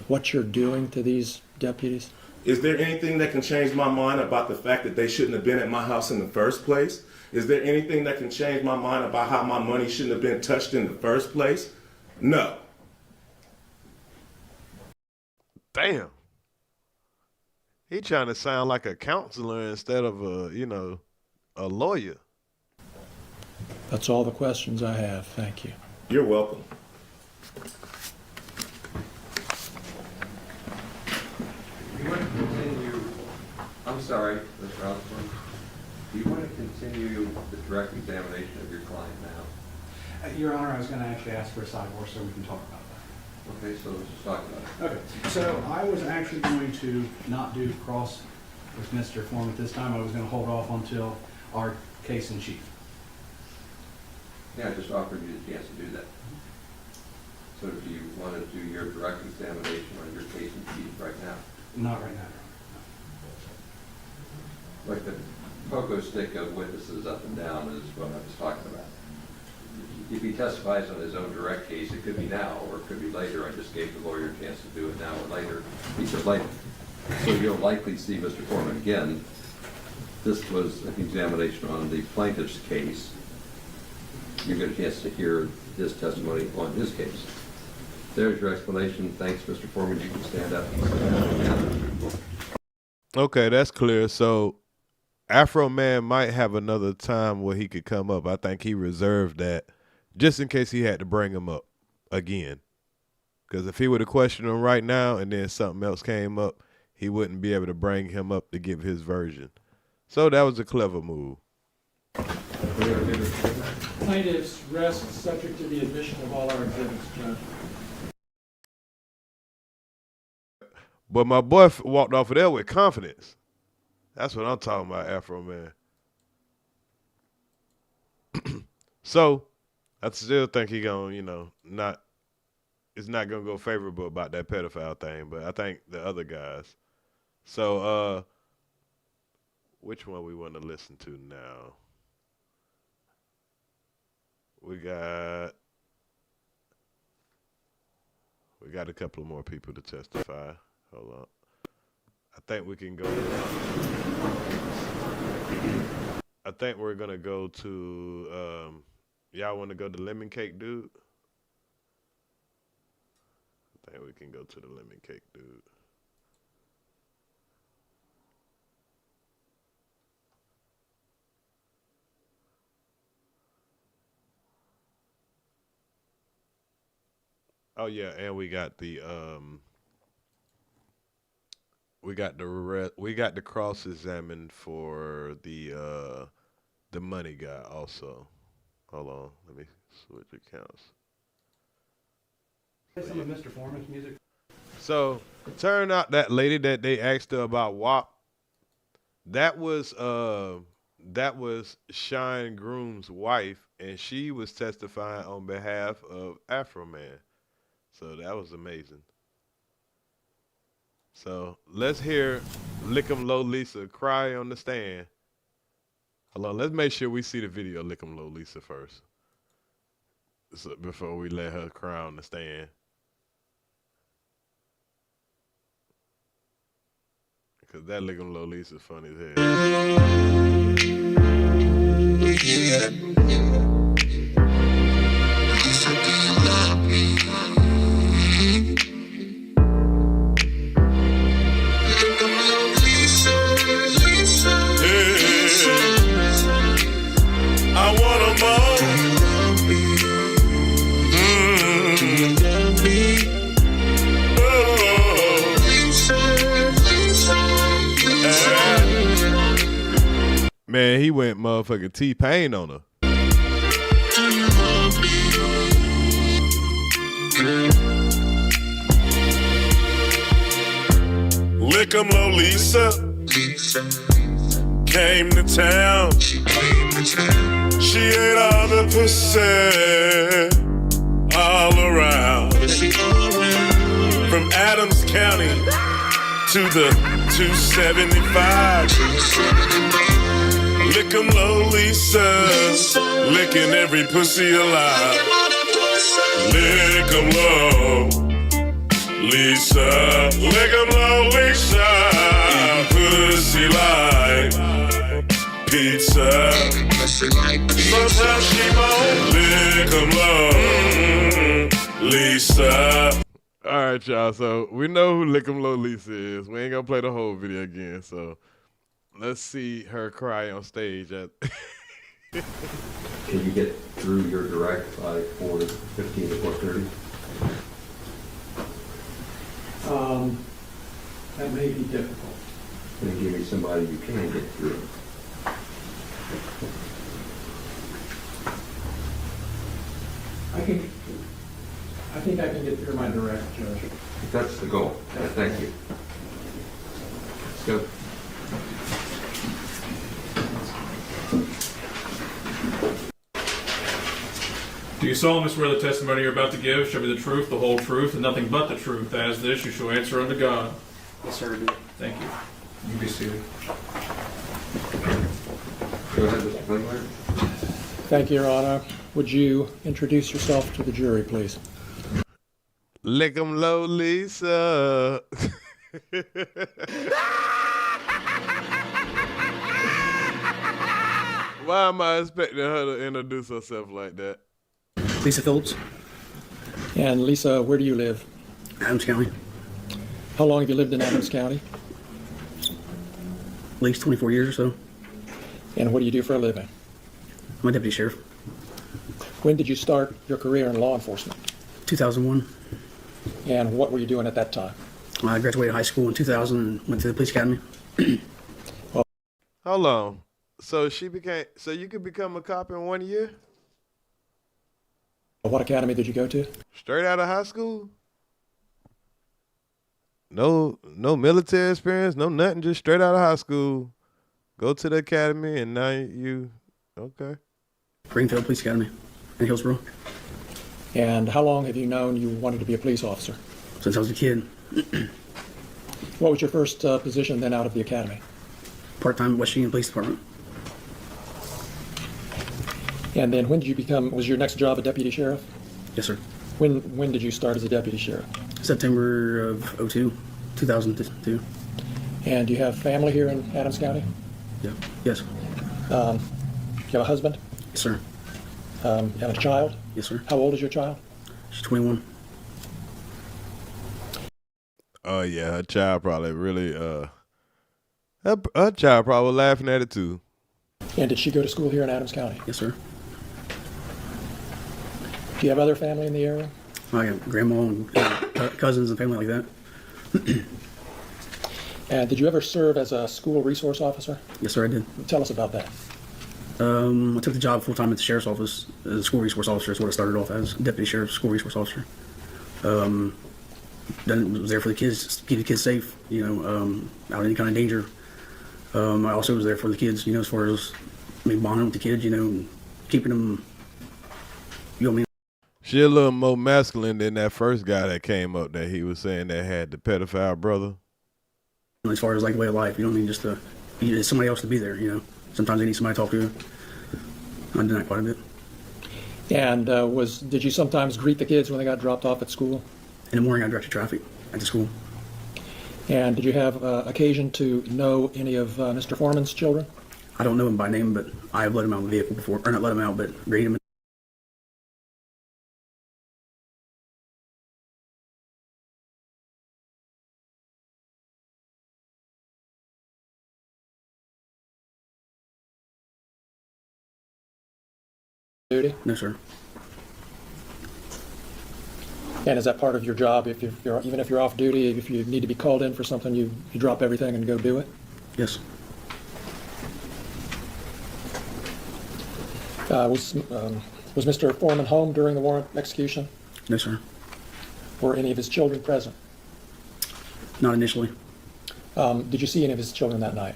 what you're doing to these deputies? Is there anything that can change my mind about the fact that they shouldn't have been at my house in the first place? Is there anything that can change my mind about how my money shouldn't have been touched in the first place? No. Damn. He trying to sound like a counselor instead of a lawyer. That's all the questions I have. Thank you. You're welcome. You want to continue, I'm sorry, Mr. Osborne, do you want to continue the direct examination of your client now? Your Honor, I was going to actually ask for a sidebar so we can talk about that. Okay, so let's just talk about it. Okay, so I was actually going to not do cross with Mr. Foreman at this time. I was going to hold off until our case in chief. Yeah, I just offered you the chance to do that. So do you want to do your direct examination on your case in chief right now? Not right now, Your Honor. Like the pogo stick of witnesses up and down is what I was talking about. If he testifies on his own direct case, it could be now or it could be later. I just gave the lawyer a chance to do it now or later. He said later. So you'll likely see Mr. Foreman again. This was an examination on the plaintiff's case. You get a chance to hear his testimony on his case. There's your explanation. Thanks, Mr. Foreman. You can stand up. Okay, that's clear. So Afroman might have another time where he could come up. I think he reserved that just in case he had to bring him up again. Because if he were to question him right now and then something else came up, he wouldn't be able to bring him up to give his version. So that was a clever move. Plaintiffs rest subject to the admission of all our exhibits, Judge. But my boy walked off of there with confidence. That's what I'm talking about, Afroman. So I still think he gonna, it's not gonna go favorable about that pedophile thing, but I think the other guys. So which one we want to listen to now? We got a couple of more people to testify. Hold on. I think we can go. I think we're gonna go to. Y'all want to go to Lemon Cake Dude? I think we can go to the Lemon Cake Dude. Oh yeah, and we got the cross-examined for the money guy also. Hold on, let me switch accounts. Play some of Mr. Foreman's music. So turned out that lady that they asked her about WAP, that was Shine Groom's wife, and she was testifying on behalf of Afroman. So that was amazing. So let's hear Lick 'em Low Lisa cry on the stand. Hold on, let's make sure we see the video of Lick 'em Low Lisa first. So before we let her cry on the stand. Because that Lick 'em Low Lisa funny as hell. I want 'em all. Man, he went motherfucking T-Pain on her. Lick 'em Low Lisa came to town. She ate all the pussy all around. From Adams County to the 275. Lick 'em Low Lisa, licking every pussy alive. Lick 'em low, Lisa, lick 'em low, Lisa. pussy like pizza. Sometimes she won't lick 'em low, Lisa. All right, y'all. So we know who Lick 'em Low Lisa is. We ain't gonna play the whole video again. So let's see her cry on stage. Can you get through your direct by 4:15 to 4:30? That may be difficult. Can you give me somebody you can get through? I think I can get through my direct, Judge. That's the goal. Thank you. Let's go. Do you solemnly swear the testimony you're about to give shall be the truth, the whole truth, and nothing but the truth? As this, you shall answer unto God. Yes, sir. Thank you. You be seated. Go ahead, Mr. Fenway. Thank you, Your Honor. Would you introduce yourself to the jury, please? Lick 'em Low Lisa. Why am I expecting her to introduce herself like that? Lisa Phillips. And Lisa, where do you live? Adams County. How long have you lived in Adams County? At least 24 years or so. And what do you do for a living? I'm a deputy sheriff. When did you start your career in law enforcement? 2001. And what were you doing at that time? I graduated high school in 2000 and went to the police academy. Hold on. So you could become a cop in 1 year? What academy did you go to? Straight out of high school? No military experience, no nothing, just straight out of high school. Go to the academy and now you okay. Greenfield Police Academy in Hillsborough. And how long have you known you wanted to be a police officer? Since I was a kid. What was your first position then out of the academy? Part-time at West Union Police Department. And then when did you was your next job a deputy sheriff? Yes, sir. When did you start as a deputy sheriff? September of 2002. And do you have family here in Adams County? Yeah. Yes. Do you have a husband? Yes, sir. You have a child? Yes, sir. How old is your child? She's 21. Oh yeah, her child probably really her child probably laughing at it too. And did she go to school here in Adams County? Yes, sir. Do you have other family in the area? I got grandma and cousins and family like that. And did you ever serve as a school resource officer? Yes, sir, I did. Tell us about that. I took the job full-time at the sheriff's office as a school resource officer. Is what I started off as, deputy sheriff, school resource officer. Then was there for the kids, keep the kids safe, out of any kind of danger. I also was there for the kids, as far as bonding with the kids, keeping them, She a little more masculine than that first guy that came up that he was saying that had the pedophile brother. As far as like way of life, just you need somebody else to be there, Sometimes they need somebody to talk to. I did that quite a bit. And did you sometimes greet the kids when they got dropped off at school? In the morning, I directed traffic at the school. And did you have occasion to know any of Mr. Foreman's children? don't know him by name, but I have let him out of the vehicle before. Or not let him out, but greeted him. Duty? No, sir. And is that part of your job? If you're even if you're off duty, if you need to be called in for something, you drop everything and go do it? Yes. Was Mr. Foreman home during the warrant execution? No, sir. Were any of his children present? Not initially. Did you see any of his children that night?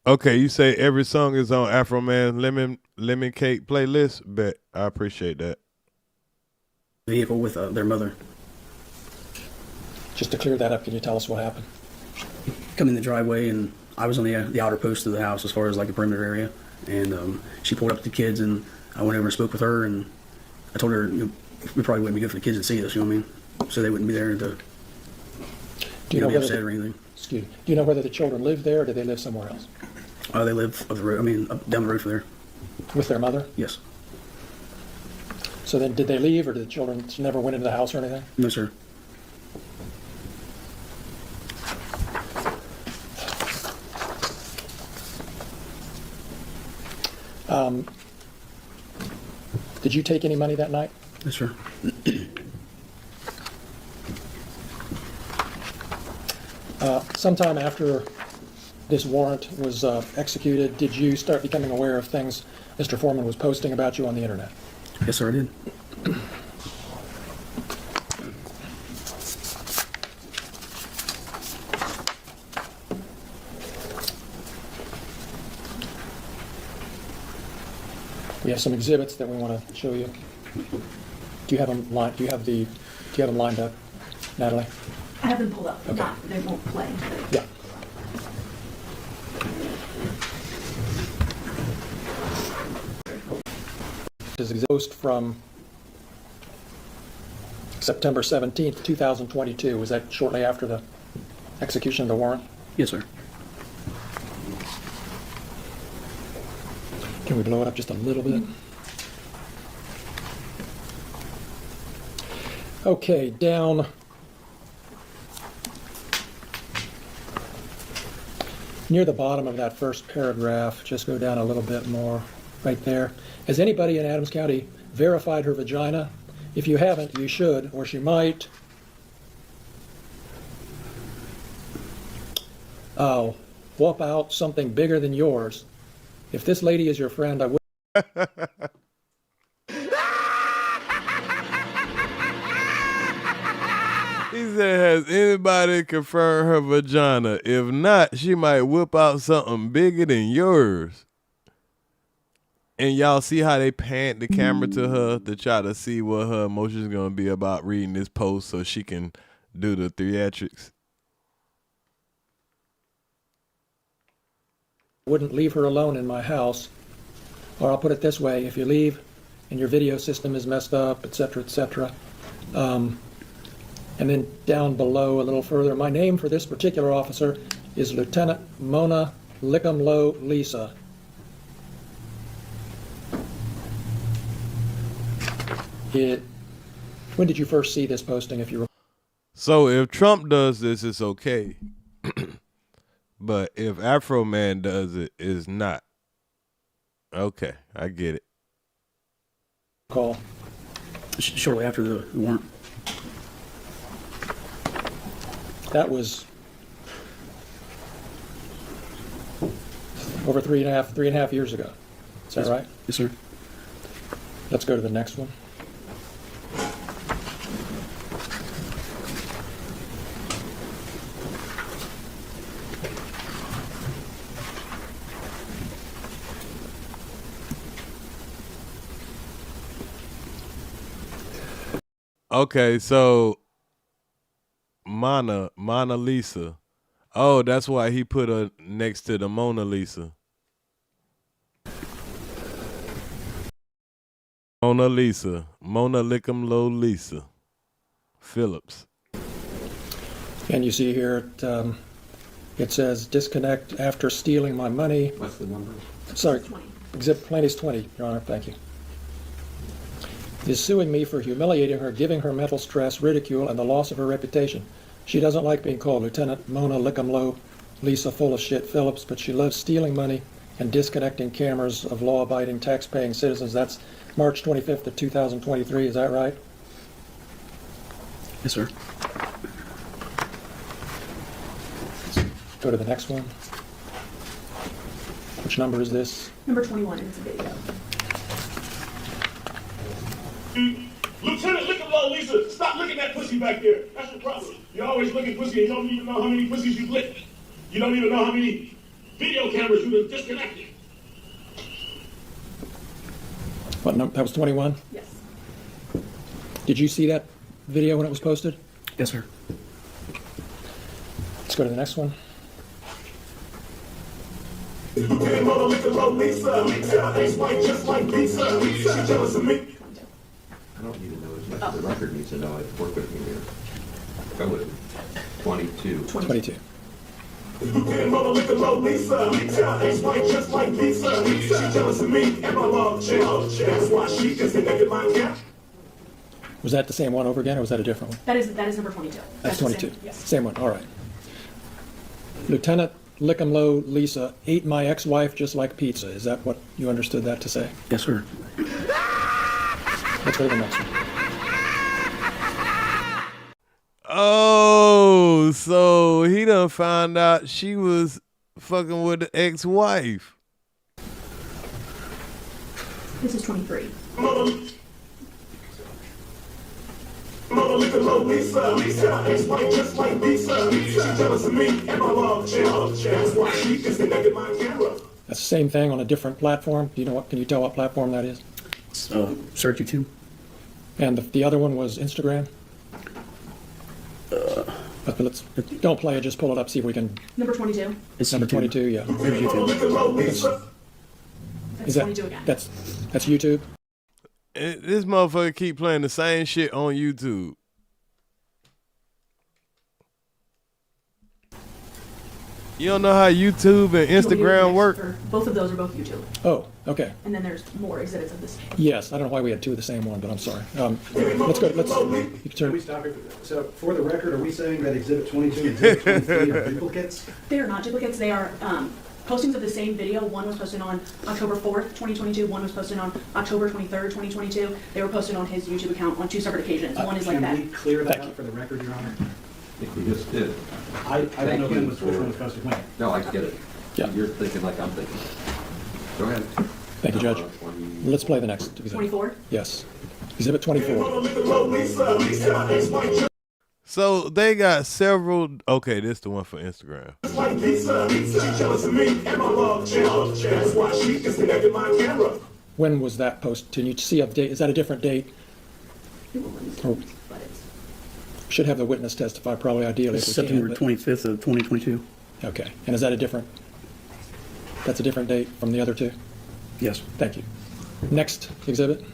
Okay, you say every song is on Afroman Lemon Cake playlist, but I appreciate that. Vehicle with their mother. Just to clear that up, can you tell us what happened? Come in the driveway, and I was on the outer post of the house as far as like the perimeter area, and she pulled up to the kids, and I went over and spoke with her, and I told her we probably wouldn't be good for the kids to see us, you know what I mean? So they wouldn't be there to be upset or anything. Excuse me. Do you know whether the children live there or do they live somewhere else? They live up the road. I mean, up down the road from there. With their mother? Yes. So then did they leave or did the children never went into the house or anything? No, sir. Did you take any money that night? Yes, sir. Sometime after this warrant was executed, did you start becoming aware of things Mr. Foreman was posting about you on the internet? Yes, sir, I did. We have some exhibits that we want to show you. Do you have them lined? Do you have them lined up, Natalie? I have them pulled up. Okay. They won't play. Yeah. This is a post from September 17th, 2022. Was that shortly after the execution of the warrant? Yes, sir. Can we blow it up just a little bit? Okay, down near the bottom of that first paragraph, just go down a little bit more, right there. Has anybody in Adams County verified her vagina? If you haven't, you should, or she might. Oh, whoop out something bigger than yours. If this lady is your friend, I would. He said, has anybody confirmed her vagina? If not, she might whip out something bigger than yours. And y'all see how they panned the camera to her to try to see what her emotions going to be about reading this post so she can do the theatrics. Wouldn't leave her alone in my house. Or I'll put it this way, if you leave and your video system is messed up, etc., etc. And then down below a little further, my name for this particular officer is Lieutenant Mona Lickumlow Lisa. When did you first see this posting, if you recall? So if Trump does this, it's okay. But if Afroman does it, it's not. Okay, I get it. Call. Shortly after the warrant. That was over three and a half years ago. Is that right? Yes, sir. Let's go to the next one. Okay, so Mona Lisa. Oh, that's why he put her next to the Mona Lisa. Mona Lisa. Mona Lickumlow Lisa. Phillips. And you see here, it says, disconnect after stealing my money. What's the number? Sorry, exhibit plaintiff's 20, Your Honor, thank you. Is suing me for humiliating her, giving her mental stress, ridicule, and the loss of her reputation. She doesn't like being called Lieutenant Mona Lickumlow Lisa full of shit Phillips, but she loves stealing money and disconnecting cameras of law-abiding, tax-paying citizens. That's March 25th of 2023, is that right? Yes, sir. Go to the next one. Which number is this? Number 21, and it's a video. Lieutenant Lickumlow Lisa, stop looking at pussy back there. That's the problem. You're always looking pussy and you don't even know how many pussies you've licked. You don't even know how many video cameras you've disconnected. What number? That was 21? Yes. Did you see that video when it was posted? Yes, sir. Let's go to the next one. Lieutenant Mona Lickumlow Lisa, ex-wife just like Lisa. She jealous of me. I don't need to know as much. The record needs to know. I work with me here. Go with it. 22. 22. You can't mother look at low Lisa. Tell ex-wife just like Lisa. She jealous of me and my love chill. That's why she is the nigga my cat. Was that the same one over again, or was that a different one? That is number 22. That's the 22. Same, yes. Same one, all right. Lieutenant Lick'em-Low Lisa ate my ex-wife just like pizza. Is that what you understood that to say? Yes, sir. Let's go to the next one. Oh, so he done found out she was fucking with the ex-wife. This is 23. Mother look at low Lisa. Ex-wife just like Lisa. She jealous of me and my love chill. That's why she is the nigga my camera. That's the same thing on a different platform. Do you know what? Can you tell what platform that is? Search YouTube. And the other one was Instagram. But let's don't play it. Just pull it up. See if we can. Number 22. It's Number YouTube. 22. Yeah. There's YouTube. Is that 22 again. that's YouTube? This motherfucker keep playing the same shit on YouTube. You don't know how YouTube and Instagram work? Both of those are both YouTube. Oh, okay. And then there's more exhibits of this. Yes, I don't know why we had two of the same one, but I'm sorry. Let's go. You can Can turn. we stop here? So, for the record, are we saying that Exhibit 22 and Exhibit 23 are duplicates? They are not duplicates. They are postings of the same video. One was posted on October 4th, 2022. One was posted on October 23rd, 2022. They were posted on his YouTube account on 2 separate occasions. One is like that. Can we clear that up for the record, Your Honor? I think we just did. I don't know which one was posted when. No, I get it. Yeah. You're thinking like I'm thinking. Go ahead. Thank you, Judge. Let's play the next exhibit. 24? Yes. Exhibit 24. So they got several. Okay, this the one for Instagram. When was that post? Can you see a date? Is that a different date? Or should have the witness testify, probably ideally. It's if we September can, 25th of 2022. but- Okay. And is that a different? That's a different date from the other two? Yes. Thank you. Next exhibit.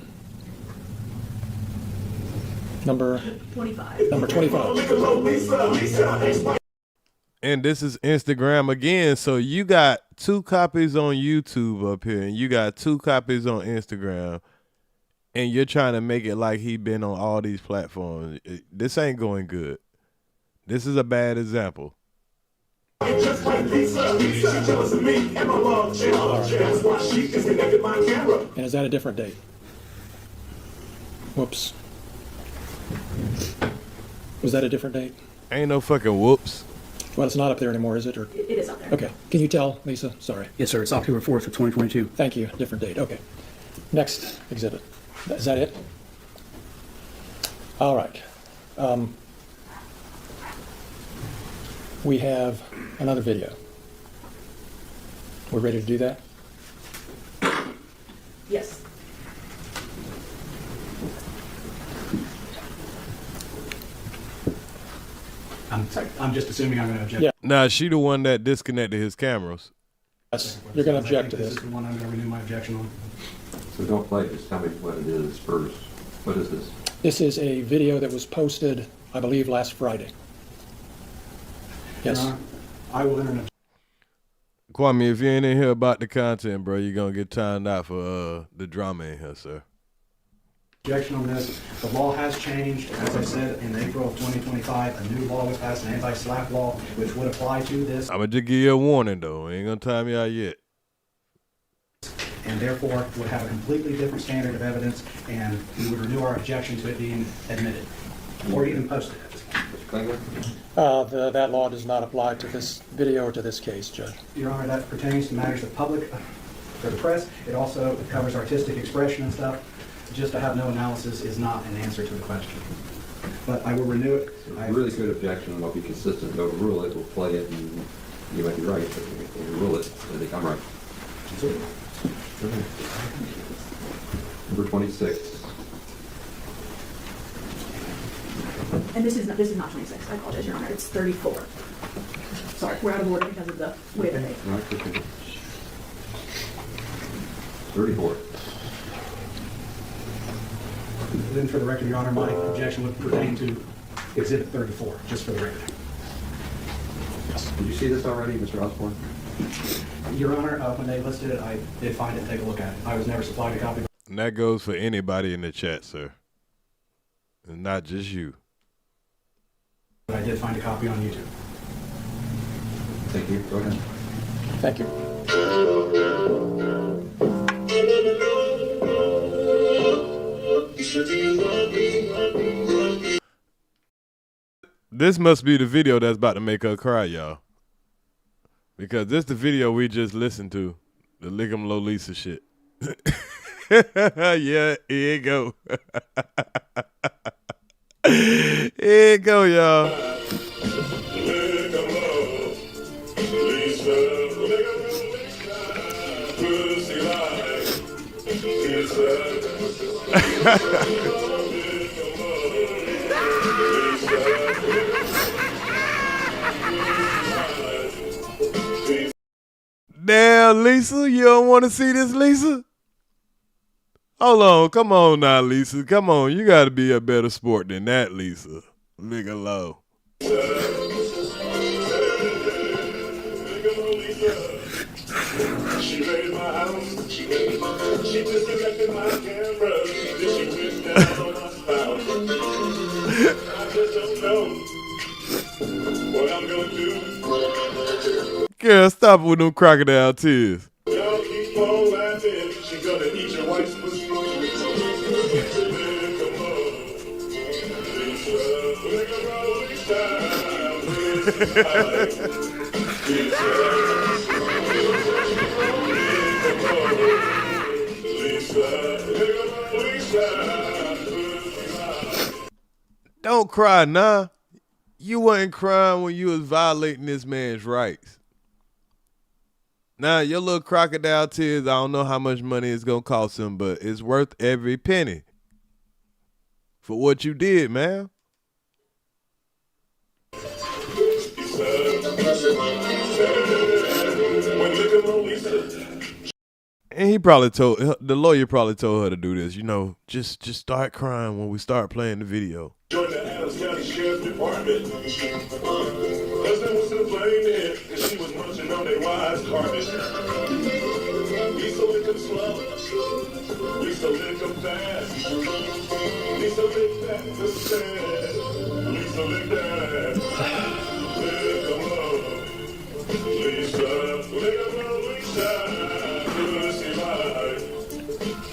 Number 25. Number 25. And this is Instagram again. So you got 2 copies on YouTube up here, and you got 2 copies on Instagram, and you're trying to make it like he been on all these platforms. This ain't going good. This is a bad example. Just like Lisa, she jealous of me and my love chill. That's why she is the nigga my camera. And is that a different date? Whoops. Was that a different date? Ain't no fucking whoops. Well, it's not up there anymore, is it? Or It is up there. okay. Can you tell, Lisa? Sorry. Yes, sir. It's October 4th of 2022. Thank you. Different date. Okay. Next exhibit. Is that it? All right. We have another video. We're ready to do that? Yes. I'm just assuming I'm going to object. Yeah. Nah, she the one that disconnected his cameras. Yes. You're going to object I to think this. This is the one I'm going to renew my objection on. So don't play, just tell me what it is first. What is this? This is a video that was posted, I believe, last Friday. Yes. Your Honor, I will enter an Kwame, if you ain't in here about the content, bro, you're gonna get timed out for the drama in here, sir. objection on this. The law has changed. As I said, in April of 2025, a new law was passed, an anti-SLAPP law, which would apply to this. I'm gonna just give you a warning, though. Ain't gonna time you out yet. And therefore would have a completely different standard of evidence, and we would renew our objection to it being admitted, or even posted at this point. That law does not apply to this video or to this case, Judge. Your Honor, that pertains to matters of public, for the press. It also covers artistic expression and stuff. Just to have no analysis is not an answer to the question. But I will renew it. A really good objection, and I'll be consistent. They'll rule it, we'll play it, and you might be right, but when we rule it, I think I'm right. Number 26. And this is not 26. I apologize, Your Honor. It's 34. Sorry, we're out of order because of the way that they. No, it's okay. 34. Then for the record, Your Honor, my objection would pertain to Exhibit 34, just for the record. Yes. Did you see this already, Mr. Osborne? Your Honor, when they listed it, I did find it and take a look at it. I was never supplied a copy. And that goes for anybody in the chat, sir. And not just you. But I did find a copy on YouTube. Thank you. Go ahead. Thank you. This must be the video that's about to make her cry, y'all. Because this the video we just listened to. The Lick'em Lolisa shit. Yeah, here you go. Here you go, y'all. Damn, Lisa, you don't want to see this, Lisa? Hold on, come on now, Lisa. Come on, you got to be a better sport than that, Lisa. Nigga low. She raided my house. She disconnected my camera. Then she went down on my spouse. I just don't know what I'm gonna do. Girl, stop with them crocodile tears. Y'all keep on laughing. She gonna eat your wife's pussy. Don't cry, nah. You wasn't crying when you was violating this man's rights. Now, your little crocodile tears, I don't know how much money it's going to cost him, but it's worth every penny for what you did, man. And he probably told, the lawyer probably told her to do this, you know, just start crying when we start playing the video. Join the Adams County Sheriff's Department. Husband was complaining that she was munching on their wife's carpet. Lisa lick them slow. Lisa lick them fast. Lisa lick that the sad. Lisa lick that. Lick them low. Lisa lick them low. Lisa. Pussy life.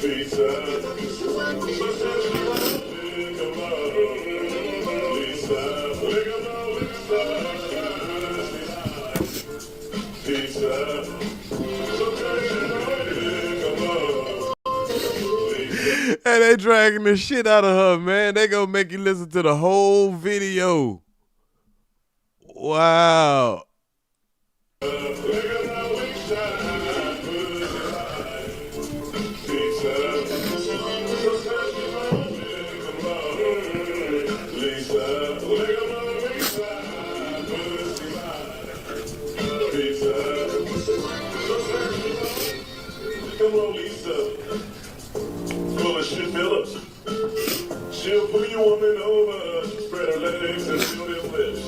Lisa. And they dragging the shit out of her, man. They gonna make you listen to the whole video. Wow. Come on, Lisa. Full of shit, Phillips. She'll pull your woman over, spread her legs and fill them lips.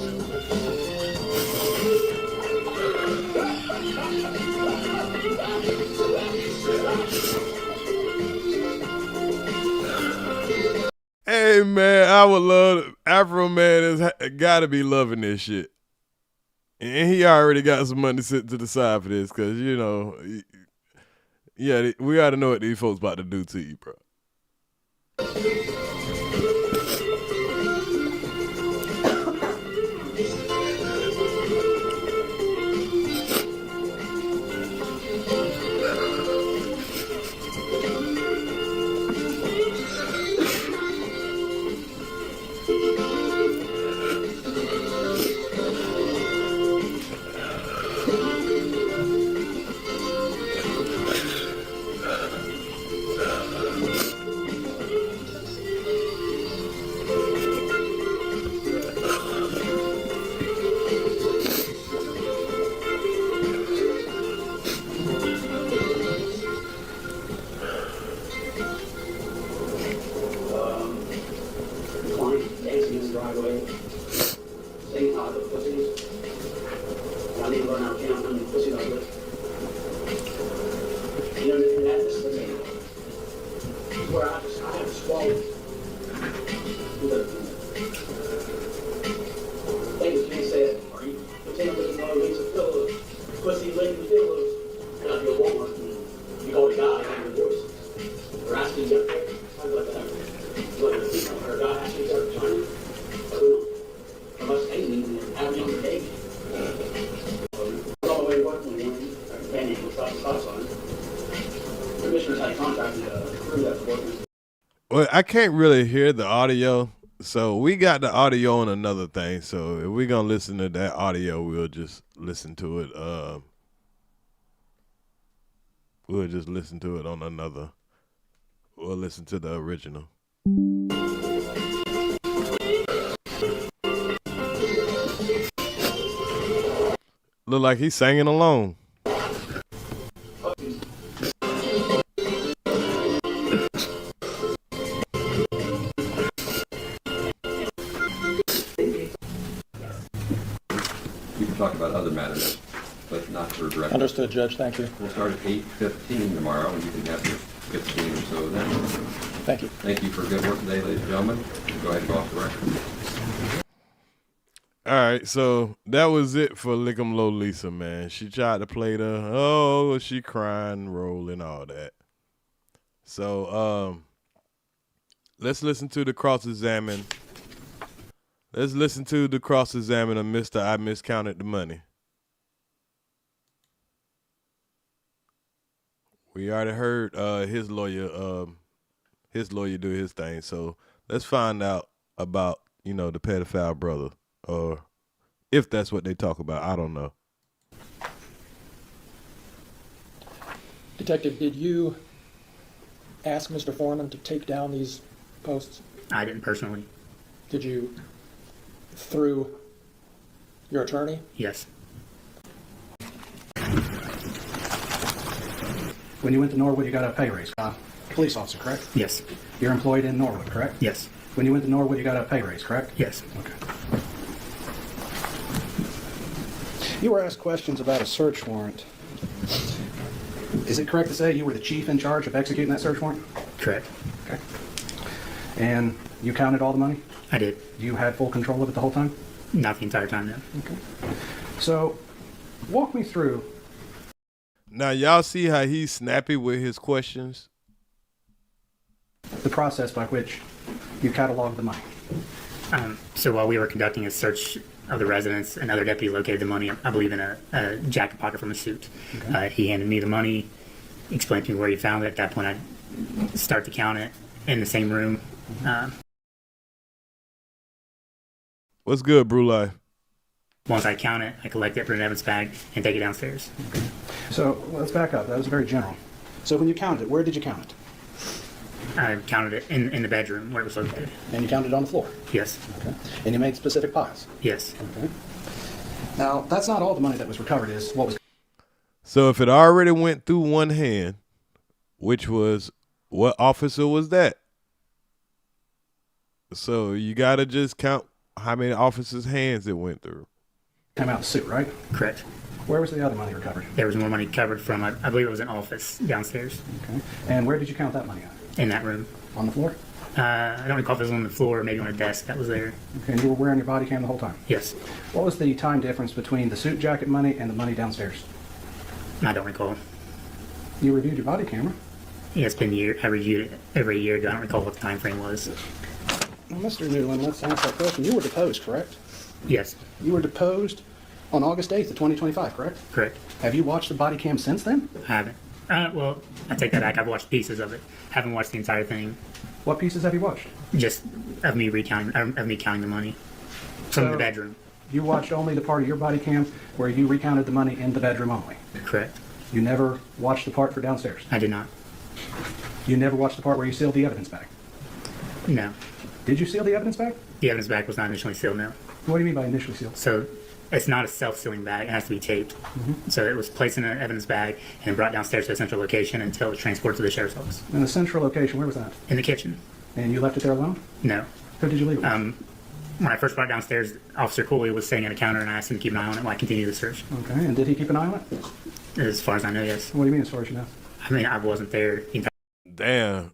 Hey, man, I would love, Afroman has gotta be loving this shit. And he already got some money sitting to the side for this, because, you know, yeah, we gotta know what these folks about to do to you, bro. Ladies, he said, are you pretending to Lisa Phillips? Pussy licking Phillips. Now, if you're a woman, you hold a guy and your voice. They're asking you, I'd like to have a female or a guy asking you to join you. Unless Amy have me on the baby. All the way to work when you're standing for stop sign. Commissioners had contracted a crew that's working. Well, I can't really hear the audio, so we got the audio on another thing. So if we're gonna listen to that audio, we'll just listen to it. We'll just listen to it on another. We'll listen to the original. Look like he's singing along. You can talk about other matters, but not for direct. Understood, Judge. Thank you. We'll start at 8:15 tomorrow, and you can have your 15 or so then. Thank you. Thank you for good work today, ladies and gentlemen. Go ahead and go off the record. All right, so that was it for Lick 'em Low Lisa, man. She tried to play the, she crying, rolling, all that. So, let's listen to the cross-examine. Let's listen to the cross-examine of Mr. I miscounted the money. We already heard his lawyer do his thing. So let's find out about, the pedophile brother, or if that's what they talk about. I don't know. Detective, did you ask Mr. Foreman to take down these posts? I didn't personally. Did you through your attorney? Yes. When you went to Norwood, you got a pay raise. Police officer, correct? Yes. You're employed in Norwood, correct? Yes. When you went to Norwood, you got a pay raise, correct? Yes. Okay. You were asked questions about a search warrant. Is it correct to say you were the chief in charge of executing that search warrant? Correct. Okay. And you counted all the money? I did. You had full control of it the whole time? Not the entire time, no. Okay. So, walk me through. Now, y'all see how he's snappy with his questions? The process by which you cataloged the money. So while we were conducting a search of the residence, another deputy located the money, I believe, in a jacket pocket from a suit. Okay. He handed me the money, explained to me where he found it. At that point, I'd start to count it in the same room. What's good, Brew Life? Once I count it, I collect it, put it in Evan's bag, and take it downstairs. Okay. So let's back up. That was very general. So when you counted it, where did you count it? I counted it in the bedroom where it was located. And you counted it on the floor? Yes. Okay. And you made specific piles? Yes. Okay. Now, that's not all the money that was recovered is what was... So if it already went through one hand, which was, what officer was that? So you got to just count how many officers' hands it went through. Came out of the suit, right? Correct. Where was the other money recovered? There was more money covered from, I believe it was an office downstairs. Okay. And where did you count that money at? In that room. On the floor? I don't recall if it was on the floor or maybe on a desk that was there. Okay, and you were wearing your body cam the whole time? Yes. What was the time difference between the suit jacket money and the money downstairs? I don't recall. You reviewed your body camera? Yeah, it's been I reviewed it every year ago. I don't recall what the time frame was. Well, Mr. Newland, let's answer that question. You were deposed, correct? Yes. You were deposed on August 8th of 2025, correct? Correct. Have you watched the body cam since then? I haven't. Well, I take that back. I've watched pieces of it. Haven't watched the entire thing. What pieces have you watched? Just of me counting the money from the bedroom. You watched only the part of your body cam where you recounted the money in the bedroom only? Correct. You never watched the part for downstairs? I did not. You never watched the part where you sealed the evidence bag? No. Did you seal the evidence bag? The evidence bag was not initially sealed, no. What do you mean by initially sealed? So it's not a self-sealing bag. It has to be taped. Mm-hmm. So it was placed in an evidence bag and brought downstairs to a central location until it was transported to the sheriff's office. In the central location, where was that? In the kitchen. And you left it there alone? No. Who did you leave it with? When I first brought it downstairs, Officer Cooley was sitting at a counter and I asked him to keep an eye on it while I continued the search. Okay, and did he keep an eye on it? As far as I know, yes. What do you mean as far as you know? I mean, I wasn't there. Damn.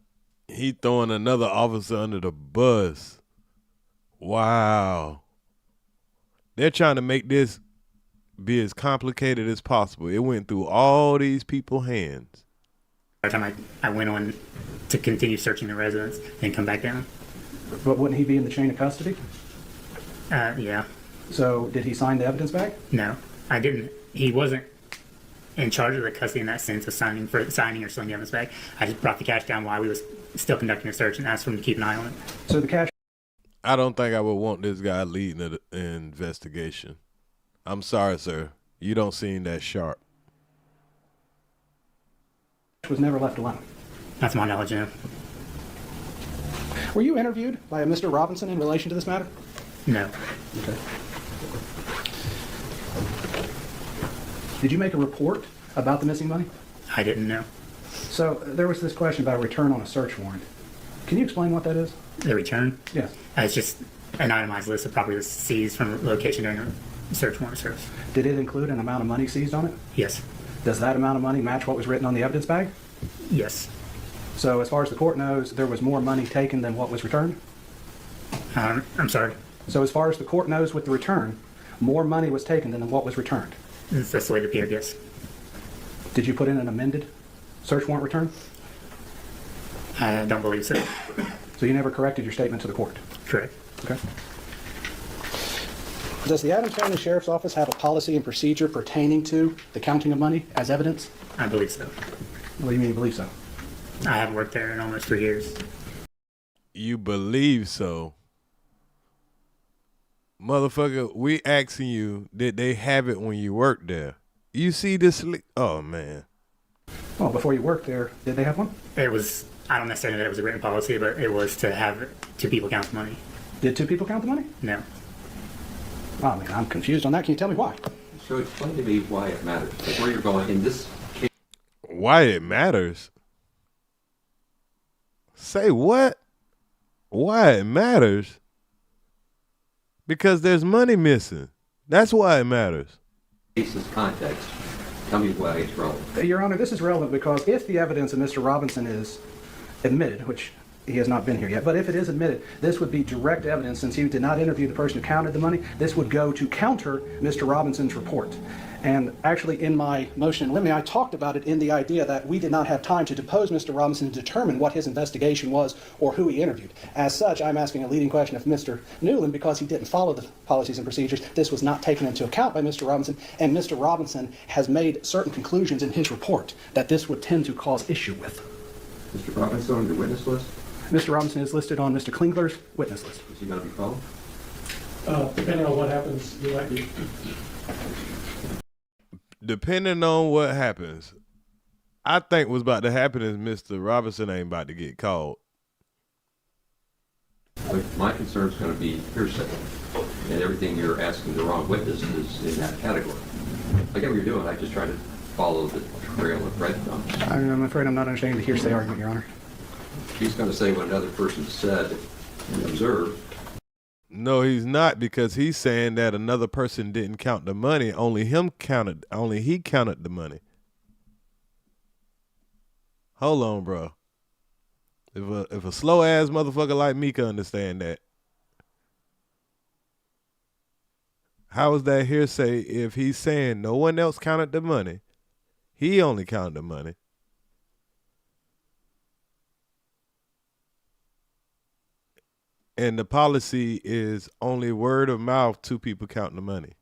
He throwing another officer under the bus. Wow. They're trying to make this be as complicated as possible. It went through all these people's hands. Every time I went on to continue searching the residence and come back down. But wouldn't he be in the chain of custody? Yeah. So did he sign the evidence bag? No, I didn't. He wasn't in charge of the custody in that sense of signing or selling the evidence bag. I just brought the cash down while we was still conducting a search and asked for him to keep an eye on it. So the cash. I don't think I would want this guy leading an investigation. I'm sorry, sir. You don't seem that sharp. Was never left alone. That's my knowledge, yeah. Were you interviewed by a Mr. Robinson in relation to this matter? No. Okay. Did you make a report about the missing money? I didn't know. So there was this question about a return on a search warrant. Can you explain what that is? The return? Yes. It's just an itemized list of property seized from a location during a search warrant search. Did it include an amount of money seized on it? Yes. Does that amount of money match what was written on the evidence bag? Yes. So as far as the court knows, there was more money taken than what was returned? I'm sorry? So as far as the court knows with the return, more money was taken than what was returned? That's the way it appeared, yes. Did you put in an amended search warrant return? I don't believe so. So you never corrected your statement to the court? Correct. Okay. Does the Adams County Sheriff's Office have a policy and procedure pertaining to the counting of money as evidence? I believe so. What do you mean you believe so? I haven't worked there in almost 3 years. You believe so? Motherfucker, we asking you, did they have it when you worked there? You see this? Oh, man. Well, before you worked there, did they have one? It was, I don't necessarily know that it was a written policy, but it was to have 2 people count the money. Did 2 people count the money? No. Oh, man, I'm confused on that. Can you tell me why? So explain to me why it matters. Like where you're going in this case. Why it matters? Say what? Why it matters? Because there's money missing. That's why it matters. Case's context. Tell me why it's relevant. Your Honor, this is relevant because if the evidence of Mr. Robinson is admitted, which he has not been here yet, but if it is admitted, this would be direct evidence since he did not interview the person who counted the money. This would go to counter Mr. Robinson's report. And actually in my motion in limine, I talked about it in the idea that we did not have time to depose Mr. Robinson to determine what his investigation was or who he interviewed. As such, I'm asking a leading question of Mr. Newland because he didn't follow the policies and procedures. This was not taken into account by Mr. Robinson, and Mr. Robinson has made certain conclusions in his report that this would tend to cause issue with. Mr. Robinson on your witness list? Mr. Robinson is listed on Mr. Klingler's witness list. Is he going to be called? Depending on what happens, you might be. Depending on what happens, I think what's about to happen is Mr. Robinson ain't about to get called. My concern is going to be hearsay, and everything you're asking the wrong witness is in that category. I get what you're doing. I just try to follow the trail of breadcrumbs. I'm afraid I'm not understanding the hearsay argument, Your Honor. He's going to say what another person said and observed. No, he's not, because he's saying that another person didn't count the money. Only he counted the money. Hold on, bro. If a slow ass motherfucker like me can understand that, how is that hearsay if he's saying no one else counted the money? He only counted the money. And the policy is only word of mouth, 2 people counting the money.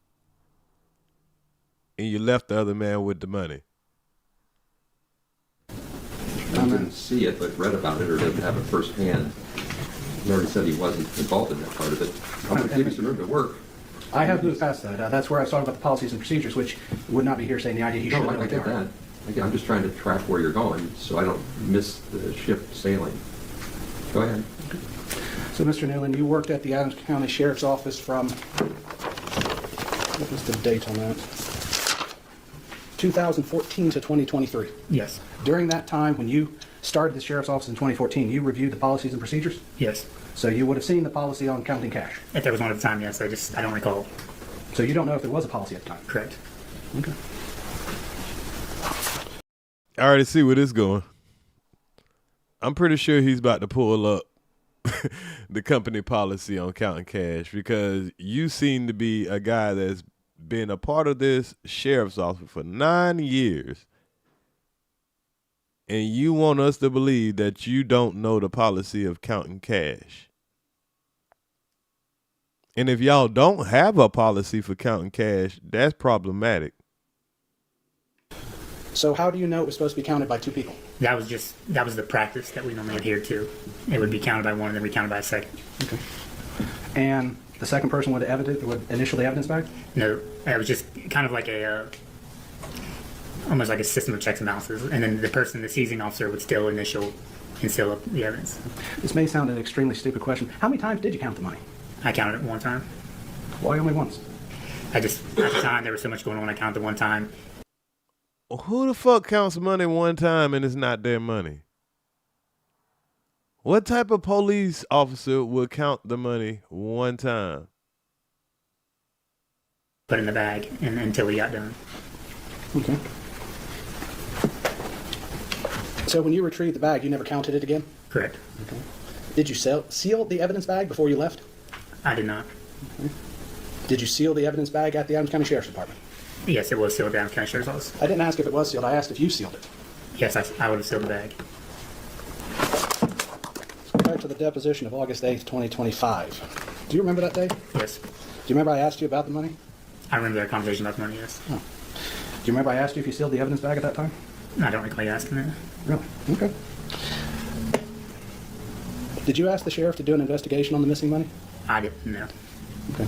And you left the other man with the money. I didn't see it, but read about it or didn't have it firsthand. He already said he wasn't involved in that part of it. I'm going to give you some room to work. I have moved past that. That's where I was talking about the policies and procedures, which would not be hearsay in the idea he should have. I get that. Again, I'm just trying to track where you're going so I don't miss the ship sailing. Go ahead. Okay. So, Mr. Newland, you worked at the Adams County Sheriff's Office from, what was the date on that? 2014 to 2023. Yes. During that time, when you started the Sheriff's Office in 2014, you reviewed the policies and procedures? Yes. So you would have seen the policy on counting cash? If there was one at the time, yes. I don't recall. So you don't know if there was a policy at the time? Correct. Okay. I already see where this is going. I'm pretty sure he's about to pull up the company policy on counting cash, because you seem to be a guy that's been a part of this sheriff's office for 9 years, and you want us to believe that you don't know the policy of counting cash. And if y'all don't have a policy for counting cash, that's problematic. So how do you know it was supposed to be counted by 2 people? That was the practice that we normally adhered to. It would be counted by one and then recounted by a second. Okay. And the second person would initial the evidence back? No, it was just kind of like almost like a system of checks and balances. And then the seizing officer would still seal up the evidence. This may sound an extremely stupid question. How many times did you count the money? I counted it one time. Why only once? At the time, there was so much going on, I counted one time. Who the fuck counts money one time and it's not their money? What type of police officer would count the money one time? Put in the bag until we got done. Okay. So when you retrieved the bag, you never counted it again? Correct. Okay. Did you seal the evidence bag before you left? I did not. Okay. Did you seal the evidence bag at the Adams County Sheriff's Department? Yes, it was sealed at the Adams County Sheriff's Office. I didn't ask if it was sealed. I asked if you sealed it. Yes, I would have sealed the bag. Let's go back to the deposition of August 8th, 2025. Do you remember that day? Yes. Do you remember I asked you about the money? I remember our conversation about the money, yes. Oh. Do you remember I asked you if you sealed the evidence bag at that time? I don't recall you asking that. Really? Okay. Did you ask the sheriff to do an investigation on the missing money? I didn't, no. Okay.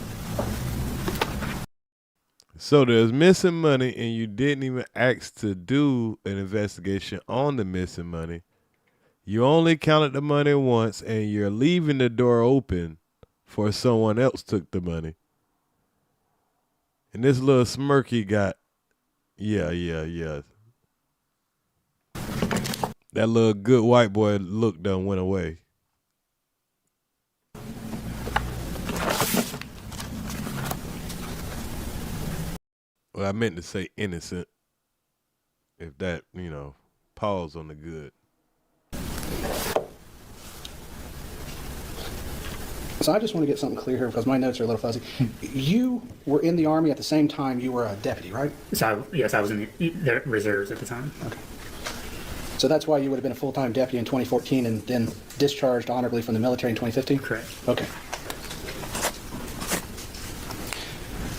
So there's missing money and you didn't even ask to do an investigation on the missing money. You only counted the money once and you're leaving the door open for someone else took the money. And this little smirk he got, yeah. That little good white boy look done went away. Well, I meant to say innocent. If that, pause on the good. So I just want to get something clear here because my notes are a little fuzzy. You were in the Army at the same time you were a deputy, right? So, yes, I was in the reserves at the time. Okay. So that's why you would have been a full-time deputy in 2014 and then discharged honorably from the military in 2015? Correct. Okay.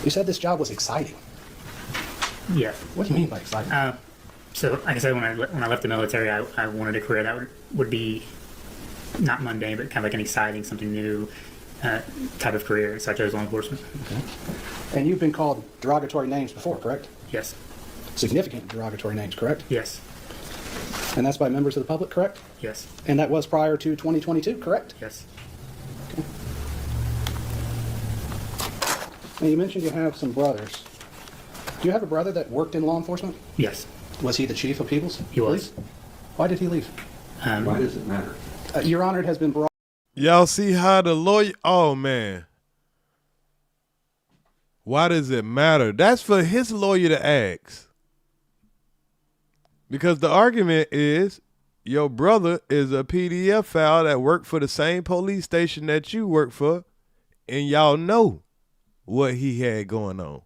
You said this job was exciting. Yeah. What do you mean by exciting? So, like I said, when I left the military, I wanted a career that would be not mundane, but kind of like an exciting, something new type of career. So I chose law enforcement. Okay. And you've been called derogatory names before, correct? Yes. Significant derogatory names, correct? Yes. And that's by members of the public, correct? Yes. And that was prior to 2022, correct? Yes. Okay. Now you mentioned you have some brothers. Do you have a brother that worked in law enforcement? Yes. Was he the chief of Peoples? He was. Why did he leave? Why does it matter? Your Honor, it has been brought. Y'all see how the lawyer, oh man. Why does it matter? That's for his lawyer to ask. Because the argument is your brother is a PDF file that worked for the same police station that you work for, and y'all know what he had going on.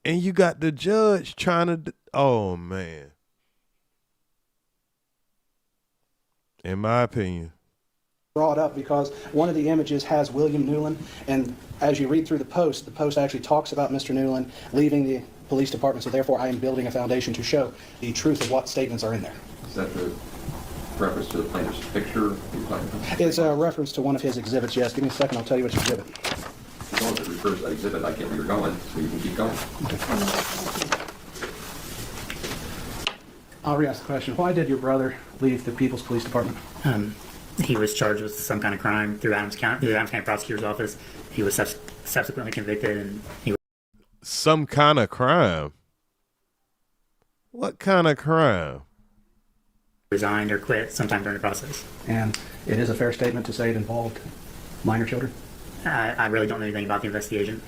And you got the judge trying to, oh man. In my opinion. Brought up because one of the images has William Newland, and as you read through the post actually talks about Mr. Newland leaving the police department, so therefore I am building a foundation to show the truth of what statements are in there. Is that the reference to the plaintiff's picture you're talking about? It's a reference to one of his exhibits, yes. Give me a second, I'll tell you which exhibit. As long as it refers to that exhibit, I get where you're going, so you can keep going. Okay. I'll re-ask the question. Why did your brother leave the People's Police Department? He was charged with some kind of crime through Adams County Prosecutor's Office. He was subsequently convicted, and he was some kind of crime. What kind of crime? Resigned or quit sometime during the process. And it is a fair statement to say it involved minor children? I really don't know anything about the investigation.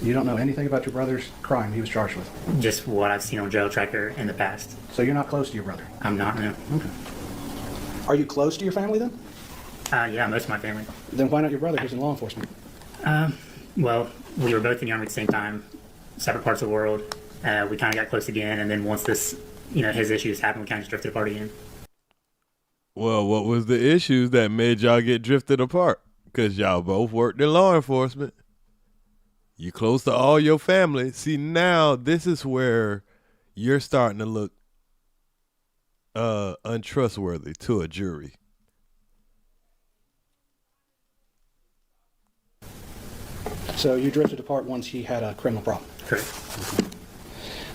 You don't know anything about your brother's crime he was charged with? Just what I've seen on Jail Tracker in the past. So you're not close to your brother? I'm not, no. Okay. Are you close to your family then? Yeah, most of my family. Then why not your brother who's in law enforcement? Well, we were both in the Army at the same time, separate parts of the world. We kind of got close again, and then once this, his issues happened, we kind of just drifted apart again. Well, what was the issues that made y'all get drifted apart? Because y'all both worked in law enforcement. You close to all your family. See, now this is where you're starting to look untrustworthy to a jury. So you drifted apart once he had a criminal problem. Correct.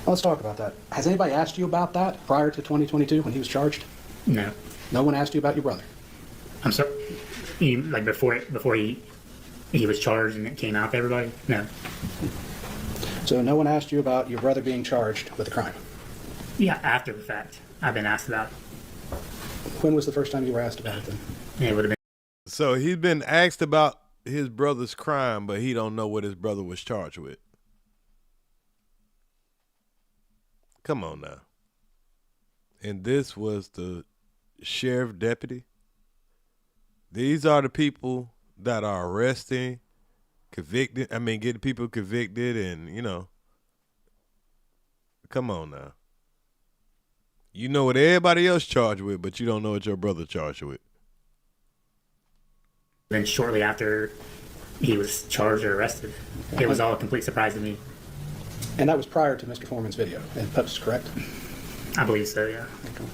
Well, let's talk about that. Has anybody asked you about that prior to 2022 when he was charged? No. No one asked you about your brother? I'm sorry. Like before he was charged and it came out to everybody? No. So no one asked you about your brother being charged with a crime? Yeah, after the fact. I've been asked about it. When was the first time you were asked about it then? It would have been. So he's been asked about his brother's crime, but he don't know what his brother was charged with. Come on now. And this was the sheriff deputy. These are the people that are arresting, getting people convicted and, come on now. You know what everybody else charged with, but you don't know what your brother charged with. Then shortly after he was charged or arrested, it was all a complete surprise to me. And that was prior to Mr. Foreman's video and post, correct? I believe so, yeah. Okay.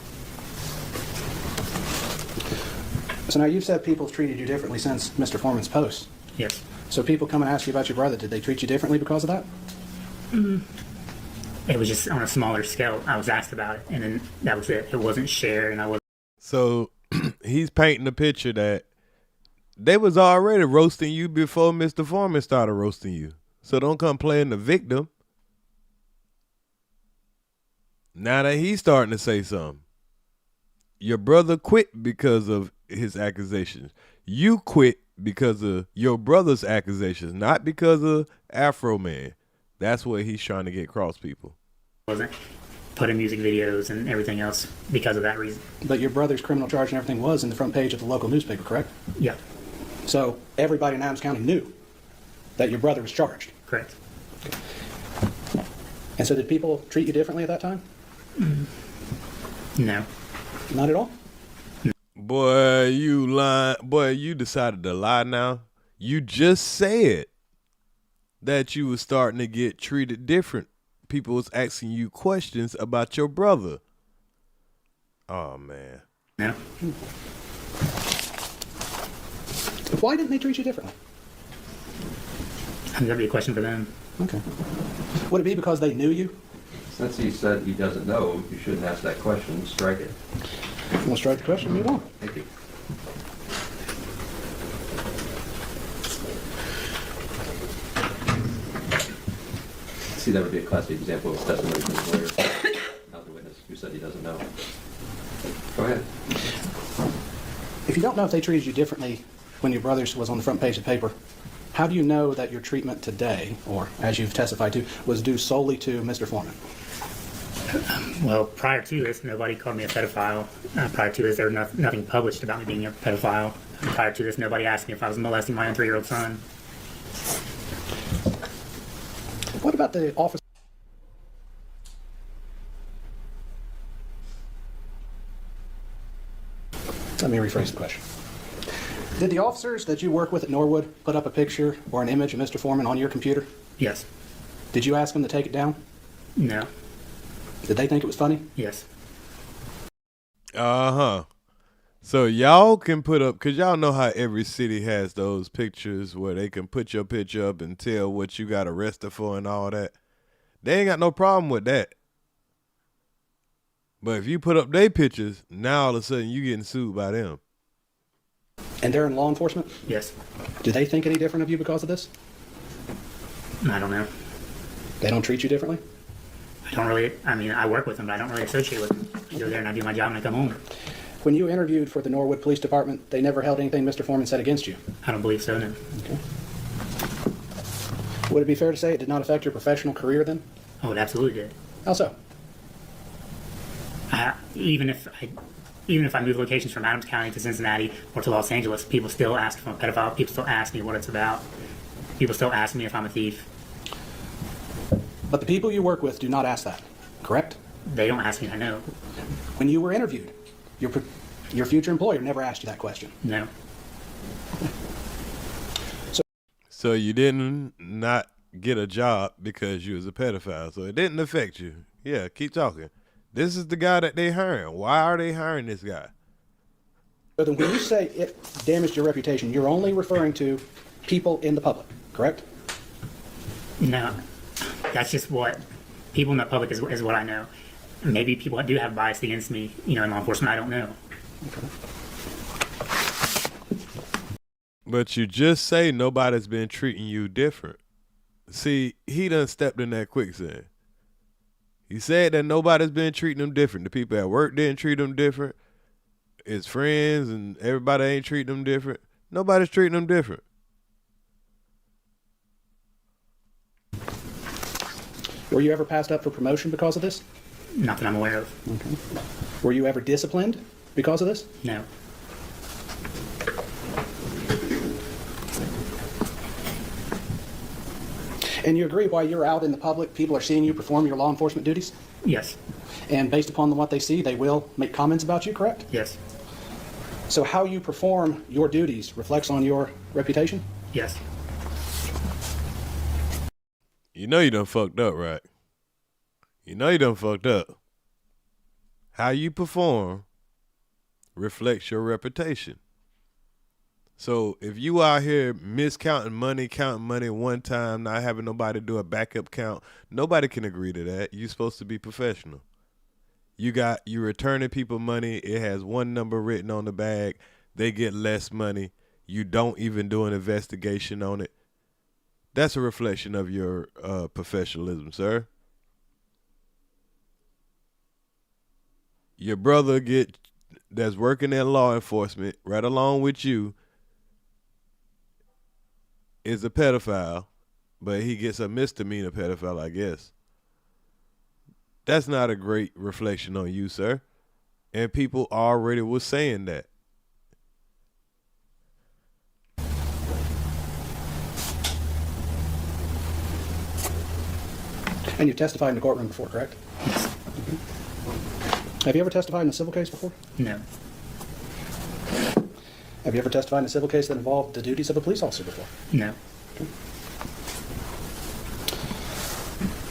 So now you've said people have treated you differently since Mr. Foreman's post. Yes. So people come and ask you about your brother. Did they treat you differently because of that? It was just on a smaller scale. I was asked about it, and then that was it. It wasn't shared, and I wasn't. So he's painting a picture that they was already roasting you before Mr. Foreman started roasting you. So don't come playing the victim. Now that he's starting to say something. Your brother quit because of his accusations. You quit because of your brother's accusations, not because of Afroman. That's what he's trying to get across people. Wasn't put in music videos and everything else because of that reason. But your brother's criminal charge and everything was in the front page of the local newspaper, correct? Yeah. So everybody in Adams County knew that your brother was charged? Correct. Okay. And so did people treat you differently at that time? No. Not at all? Boy, you lying. Boy, you decided to lie now. You just said that you was starting to get treated different. People was asking you questions about your brother. Oh, man. No. Why didn't they treat you differently? That'd be a question for them. Okay. Would it be because they knew you? Since he said he doesn't know, you shouldn't ask that question. Strike it. We'll strike the question. Move on. Thank you. See, that would be a classic example of testimony from the lawyer, not the witness who said he doesn't know. Go ahead. If you don't know if they treated you differently when your brother was on the front page of the paper, how do you know that your treatment today, or as you've testified to, was due solely to Mr. Foreman? Well, prior to this, nobody called me a pedophile. Prior to this, there was nothing published about me being a pedophile. Prior to this, nobody asked me if I was molesting my own 3-year-old son. What about the officer? Let me rephrase the question. Did the officers that you work with at Norwood put up a picture or an image of Mr. Foreman on your computer? Yes. Did you ask them to take it down? No. Did they think it was funny? Yes. Uh-huh. So y'all can put up, because y'all know how every city has those pictures where they can put your picture up and tell what you got arrested for and all that. They ain't got no problem with that. But if you put up their pictures, now all of a sudden you getting sued by them. And they're in law enforcement? Yes. Do they think any different of you because of this? I don't know. They don't treat you differently? I work with them, but I don't really associate with them. I go there and I do my job and I come home. When you interviewed for the Norwood Police Department, they never held anything Mr. Foreman said against you? I don't believe so, no. Okay. Would it be fair to say it did not affect your professional career then? Oh, it absolutely did. How so? Even if I even if I move locations from Adams County to Cincinnati or to Los Angeles, people still ask if I'm a pedophile. People still ask me what it's about. People still ask me if I'm a thief. But the people you work with do not ask that, correct? They don't ask me, I know. When you were interviewed, your future employer never asked you that question. No. So you didn't not get a job because you was a pedophile. So it didn't affect you. Yeah, keep talking. This is the guy that they hiring. Why are they hiring this guy? So then when you say it damaged your reputation, you're only referring to people in the public, correct? No. That's just what people in the public is what I know. Maybe people do have bias against me, in law enforcement. I don't know. Okay. But you just say nobody's been treating you different. See, he done stepped in that quicksand. He said that nobody's been treating him different. The people at work didn't treat him different. His friends and everybody ain't treating him different. Nobody's treating him different. Were you ever passed up for promotion because of this? Not that I'm aware of. Okay. Were you ever disciplined because of this? No. And you agree while you're out in the public, people are seeing you perform your law enforcement duties? Yes. And based upon what they see, they will make comments about you, correct? Yes. So how you perform your duties reflects on your reputation? Yes. You know you done fucked up, right? You know you done fucked up. How you perform reflects your reputation. So if you out here counting money one time, not having nobody do a backup count, nobody can agree to that. You're supposed to be professional. You returning people money. It has one number written on the bag. They get less money. You don't even do an investigation on it. That's a reflection of your professionalism, sir. Your brother that's working in law enforcement right along with you is a pedophile, but he gets a misdemeanor pedophile, I guess. That's not a great reflection on you, sir. And people already was saying that. And you've testified in the courtroom before, correct? Yes. Have you ever testified in a civil case before? No. Have you ever testified in a civil case that involved the duties of a police officer before? No. Okay.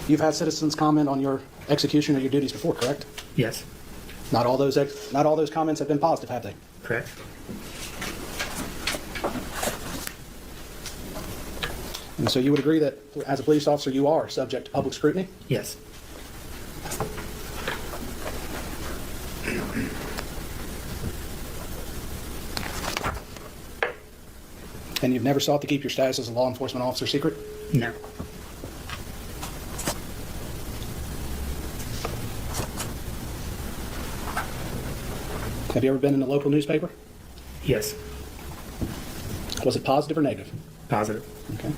You've had citizens comment on your execution of your duties before, correct? Yes. Not all those comments have been positive, have they? Correct. And so you would agree that as a police officer you are subject to public scrutiny? Yes. And you've never sought to keep your status as a law enforcement officer secret? No. Have you ever been in a local newspaper? Yes. Was it positive or negative? Positive. Okay.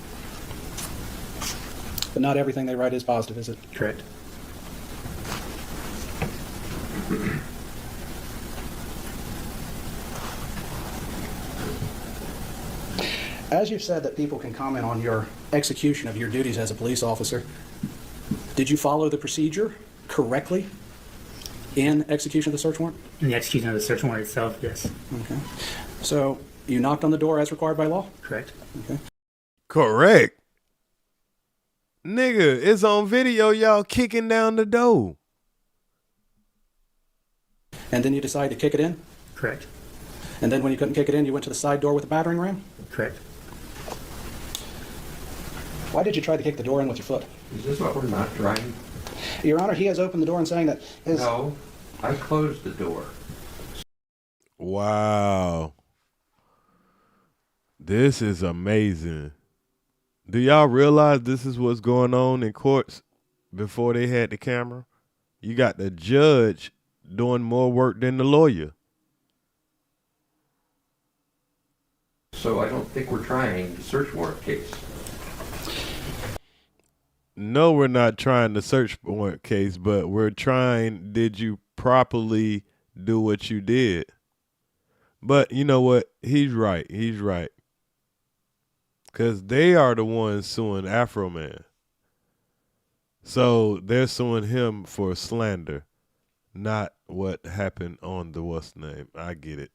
But not everything they write is positive, is it? Correct. As you've said that people can comment on your execution of your duties as a police officer, did you follow the procedure correctly in execution of the search warrant? In the execution of the search warrant itself, yes. Okay. So you knocked on the door as required by law? Correct. Okay. Correct. Nigga, it's on video, y'all kicking down the door. And then you decided to kick it in? Correct. And then when you couldn't kick it in, you went to the side door with a battering ram? Correct. Why did you try to kick the door in with your foot? Is this what we're not trying? Your Honor, he has opened the door and saying that his... No, I closed the door. Wow. This is amazing. Do y'all realize this is what's going on in courts before they had the camera? You got the judge doing more work than the lawyer. So I don't think we're trying the search warrant case. No, we're not trying the search warrant case, but we're trying, did you properly do what you did. But you know what? He's right. He's right. Because they are the ones suing Afroman. So they're suing him for slander, not what happened on the what's name. I get it.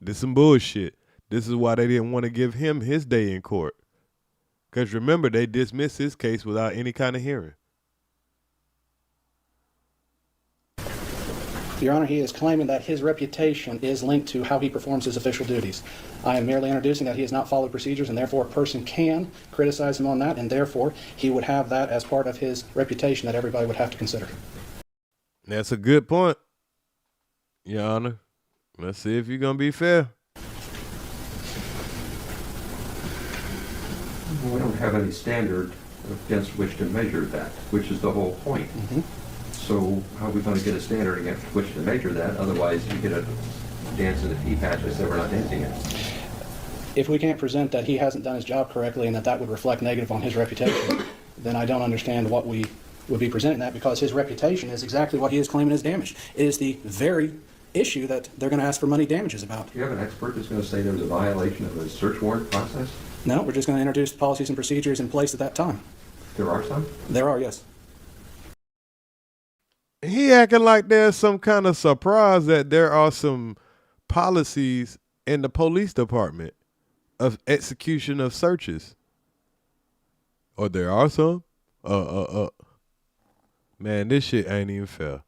This some bullshit. This is why they didn't want to give him his day in court. Because remember, they dismissed his case without any kind of hearing. Your Honor, he is claiming that his reputation is linked to how he performs his official duties. I am merely introducing that he has not followed procedures, and therefore a person can criticize him on that, and therefore he would have that as part of his reputation that everybody would have to consider. That's a good point, Your Honor. Let's see if you're going to be fair. We don't have any standard against which to measure that, which is the whole point. So how are we going to get a standard against which to measure that? Otherwise, you get a dance in the pea patch. I said we're not dancing it. If we can't present that he hasn't done his job correctly and that would reflect negative on his reputation, then I don't understand what we would be presenting that, because his reputation is exactly what he is claiming is damaged. It is the very issue that they're going to ask for money damages about. Do you have an expert that's going to say there was a violation of the search warrant process? No, we're just going to introduce the policies and procedures in place at that time. There are some? There are, yes. He acting like there's some kind of surprise that there are some policies in the police department of execution of searches. Or there are some? Man, this shit ain't even fair.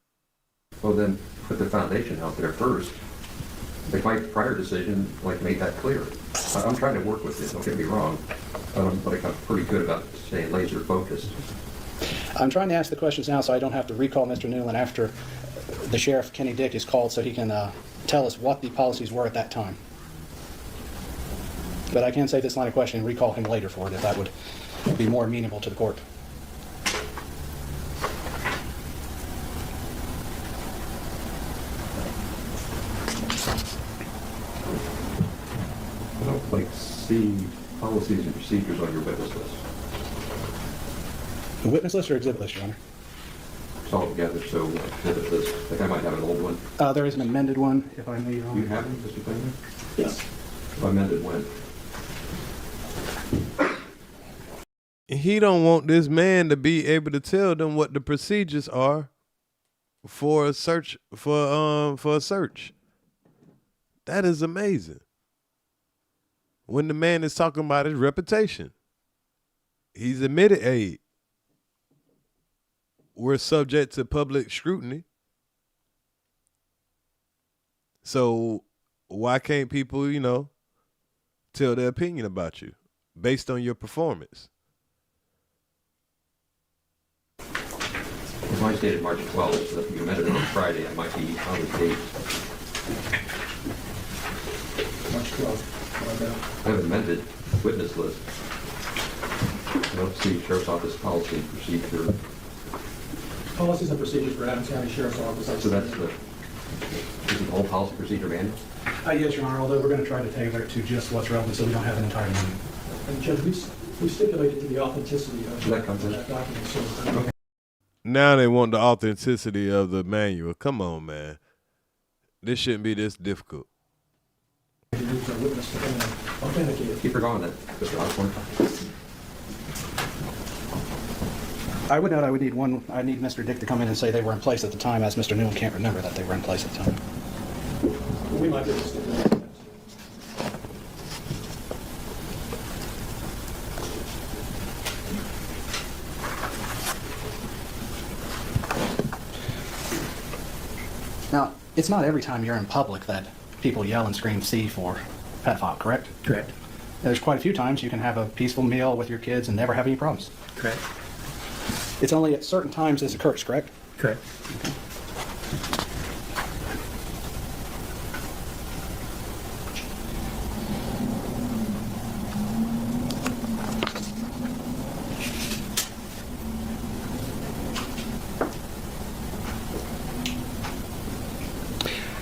Well, then put the foundation out there first. Like my prior decision, made that clear. I'm trying to work with it, don't get me wrong. But I'm pretty good about staying laser focused. I'm trying to ask the questions now so I don't have to recall Mr. Newland after the Sheriff Kenny Dick is called, so he can tell us what the policies were at that time. But I can say this line of questioning and recall him later for it if that would be more amenable to the court. I don't see policies and procedures on your witness list. The witness list or exhibit list, Your Honor? It's all together, so exhibit list. I think I might have an old one. There is an amended one, if I may, Your Honor. You have it, Mr. Klingman? Yes. Amended when? He don't want this man to be able to tell them what the procedures are for a search for a search. That is amazing. When the man is talking about his reputation, he's admitted, hey, we're subject to public scrutiny. So why can't people, tell their opinion about you based on your performance? If mine's dated March 12th, so if you amended it on Friday, I might be out of date. March 12th. I have an amended witness list. I don't see Sheriff's Office policy and procedure. Policies and procedures for Adams County Sheriff's Office. So that's is it the whole policy procedure manual? Yes, Your Honor, although we're going to try to tailor it to just what's relevant so we don't have an entire manual. And Judge, we stipulated to the authenticity of that document. So, okay. Now they want the authenticity of the manual. Come on, man. This shouldn't be this difficult. Keep her going then, Mr. Osborne. I would note I need Mr. Dick to come in and say they were in place at the time, as Mr. Newland can't remember that they were in place at the time. We might be able to stipulate that. Now, it's not every time you're in public that people yell and scream thief or pedophile, correct? Correct. There's quite a few times you can have a peaceful meal with your kids and never have any problems. Correct. It's only at certain times this occurs, correct? Correct. Okay.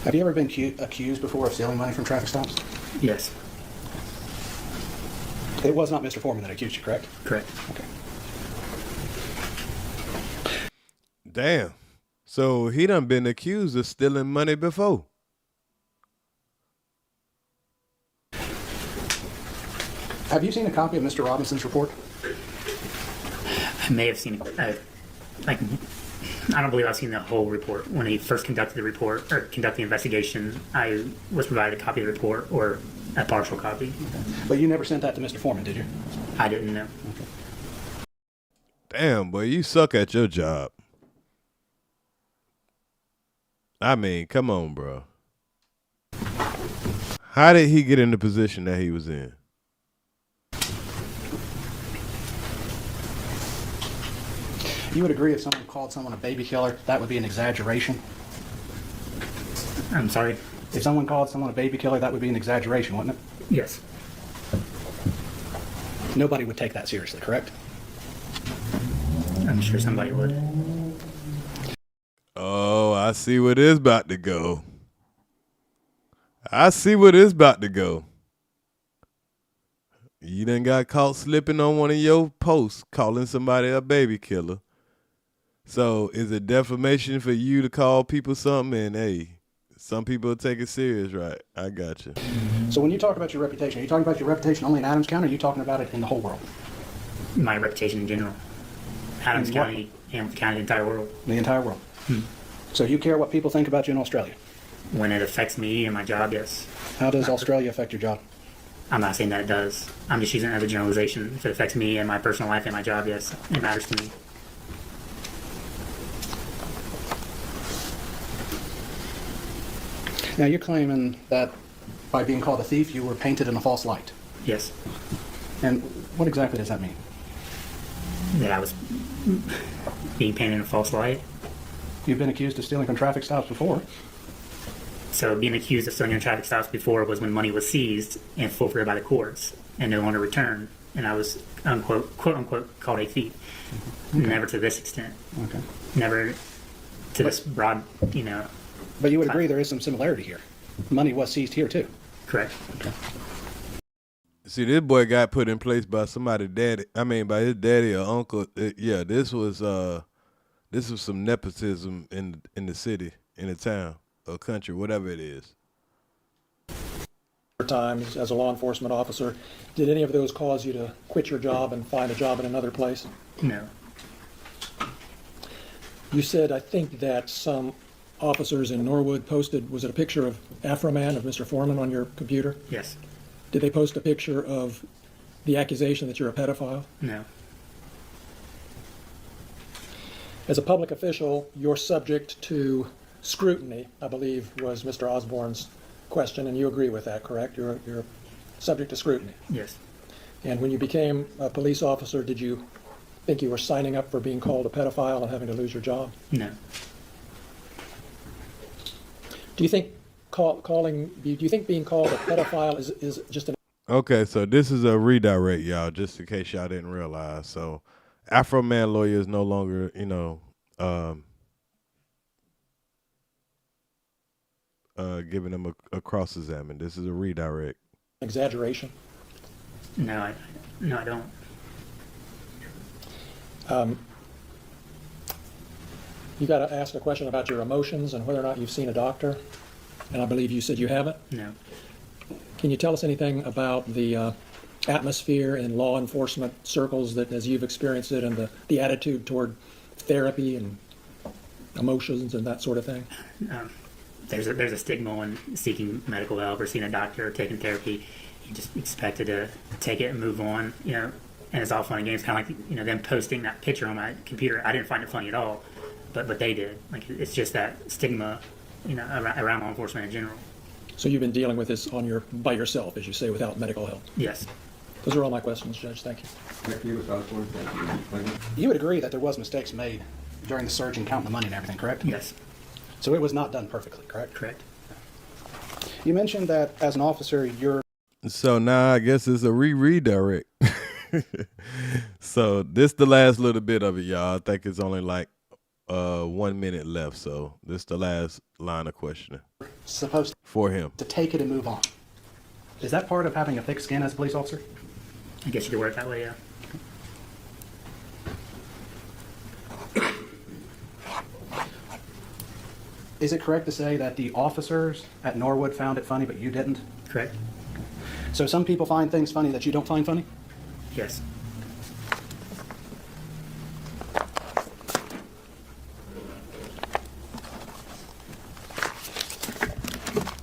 Have you ever been accused before of stealing money from traffic stops? Yes. It was not Mr. Foreman that accused you, correct? Correct. Okay. Damn. So he done been accused of stealing money before. Have you seen a copy of Mr. Robinson's report? I may have seen, like, I don't believe I've seen the whole report. When he first conducted the report, or conducted the investigation, I was provided a copy of the report, or a partial copy. But you never sent that to Mr. Foreman, did you? I didn't know. Damn, boy, you suck at your job. I mean, come on, bro. How did he get in the position that he was in? You would agree if someone called someone a baby killer, that would be an exaggeration? I'm sorry? If someone called someone a baby killer, that would be an exaggeration, wouldn't it? Yes. Nobody would take that seriously, correct? I'm sure somebody would. Oh, I see where this about to go. I see where this about to go. You done got caught slipping on one of your posts calling somebody a baby killer. So is it defamation for you to call people something? And hey, some people take it serious, right? I got you. So when you talk about your reputation, are you talking about your reputation only in Adams County, or are you talking about it in the whole world? My reputation in general. Adams In what? County, Hamilton County, the entire world. The entire world. So you care what people think about you in Australia? When it affects me and my job, yes. How does Australia affect your job? I'm not saying that it does. I'm just using it as a generalization. If it affects me and my personal life and my job, yes, it matters to me. Now you're claiming that by being called a thief, you were painted in a false light. Yes. And what exactly does that mean? That I was being painted in a false light. You've been accused of stealing from traffic stops before. So being accused of stealing traffic stops before was when money was seized and forfeited by the courts and no longer returned. And I was, unquote, quote unquote, called a thief. Okay. Never to this extent. Okay. Never to this broad, you know. But you would agree there is some similarity here. Money was seized here too. Correct. Okay. See, this boy got put in place by somebody's daddy. I mean, by his daddy or uncle. Yeah, this was some nepotism in the city, in the town, or country, whatever it is. Times as a law enforcement officer, did any of those cause you to quit your job and find a job in another place? No. You said, I think, that some officers in Norwood posted, was it a picture of Afroman, of Mr. Foreman, on your computer? Yes. Did they post a picture of the accusation that you're a pedophile? No. As a public official, you're subject to scrutiny, I believe was Mr. Osborne's question, and you agree with that, correct? You're subject to scrutiny. Yes. And when you became a police officer, did you think you were signing up for being called a pedophile and having to lose your job? No. Do you think being called a pedophile is just an... Okay, so this is a redirect, y'all, just in case y'all didn't realize. So Afroman lawyer is no longer, giving them a cross-examine. This is a redirect. Exaggeration? No, I don't. You got to ask a question about your emotions and whether or not you've seen a doctor, and I believe you said you haven't. No. Can you tell us anything about the atmosphere in law enforcement circles, that as you've experienced it, and the attitude toward therapy and emotions and that sort of thing? There's a stigma when seeking medical help or seeing a doctor or taking therapy. You just expected to take it and move on, and it's all fun and games. Kind of like them posting that picture on my computer. I didn't find it funny at all, but they did. Like, it's just that stigma, around law enforcement in general. So you've been dealing with this by yourself, as you say, without medical help? Yes. Those are all my questions, Judge. Thank you. You would agree that there was mistakes made during the search and counting the money and everything, correct? Yes. So it was not done perfectly, correct? Correct. You mentioned that as an officer, you're... So now I guess it's a redirect. So this the last little bit of it, y'all. I think it's only like 1 minute left, so this is the last line of questioning. Supposed for him to take it and move on. Is that part of having a thick skin as a police officer? I guess you could word it that way, yeah. Is it correct to say that the officers at Norwood found it funny, but you didn't? Correct. So some people find things funny that you don't find funny? Yes.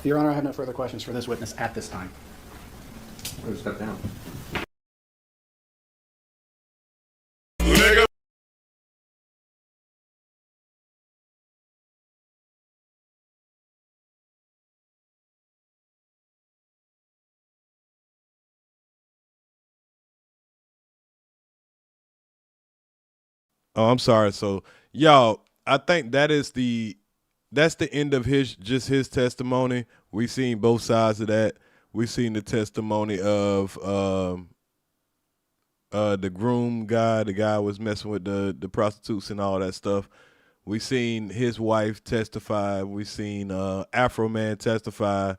Your Honor, I have no further questions for this witness at this time. Step down. Oh, I'm sorry. So, y'all, I think that's the end of his testimony. We've seen both sides of that. We've seen the testimony of the groom guy, the guy was messing with the prostitutes and all that stuff. We've seen his wife testify. We've seen Afroman testify,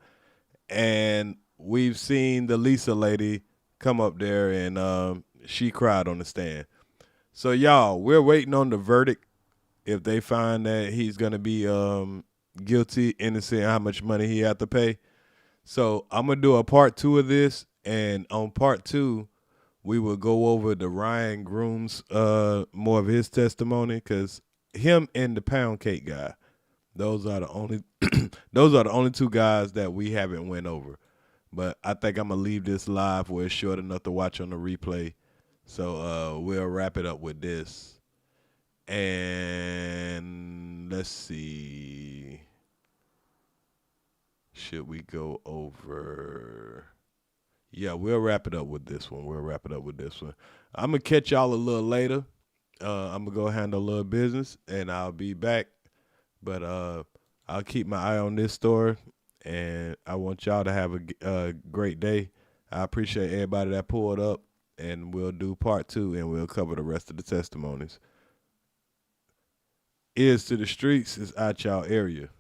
and we've seen the Lisa lady come up there and she cried on the stand. So y'all, we're waiting on the verdict. If they find that he's gonna be guilty, innocent, how much money he have to pay. So I'm gonna do a part 2 of this, and on part 2, we will go over the Ryan Groom's more of his testimony, because him and the pound cake guy, those are the only two guys that we haven't went over. But I think I'm gonna leave this live where it's short enough to watch on the replay. So we'll wrap it up with this. And let's see. Should we go over? Yeah, we'll wrap it up with this one. I'm going to catch y'all a little later. I'm going to go handle a little business, and I'll be back. But I'll keep my eye on this story, and I want y'all to have a great day. I appreciate everybody that pulled up, and we'll do part 2, and we'll cover the rest of the testimonies. Earz to the Streetz is out y'all area.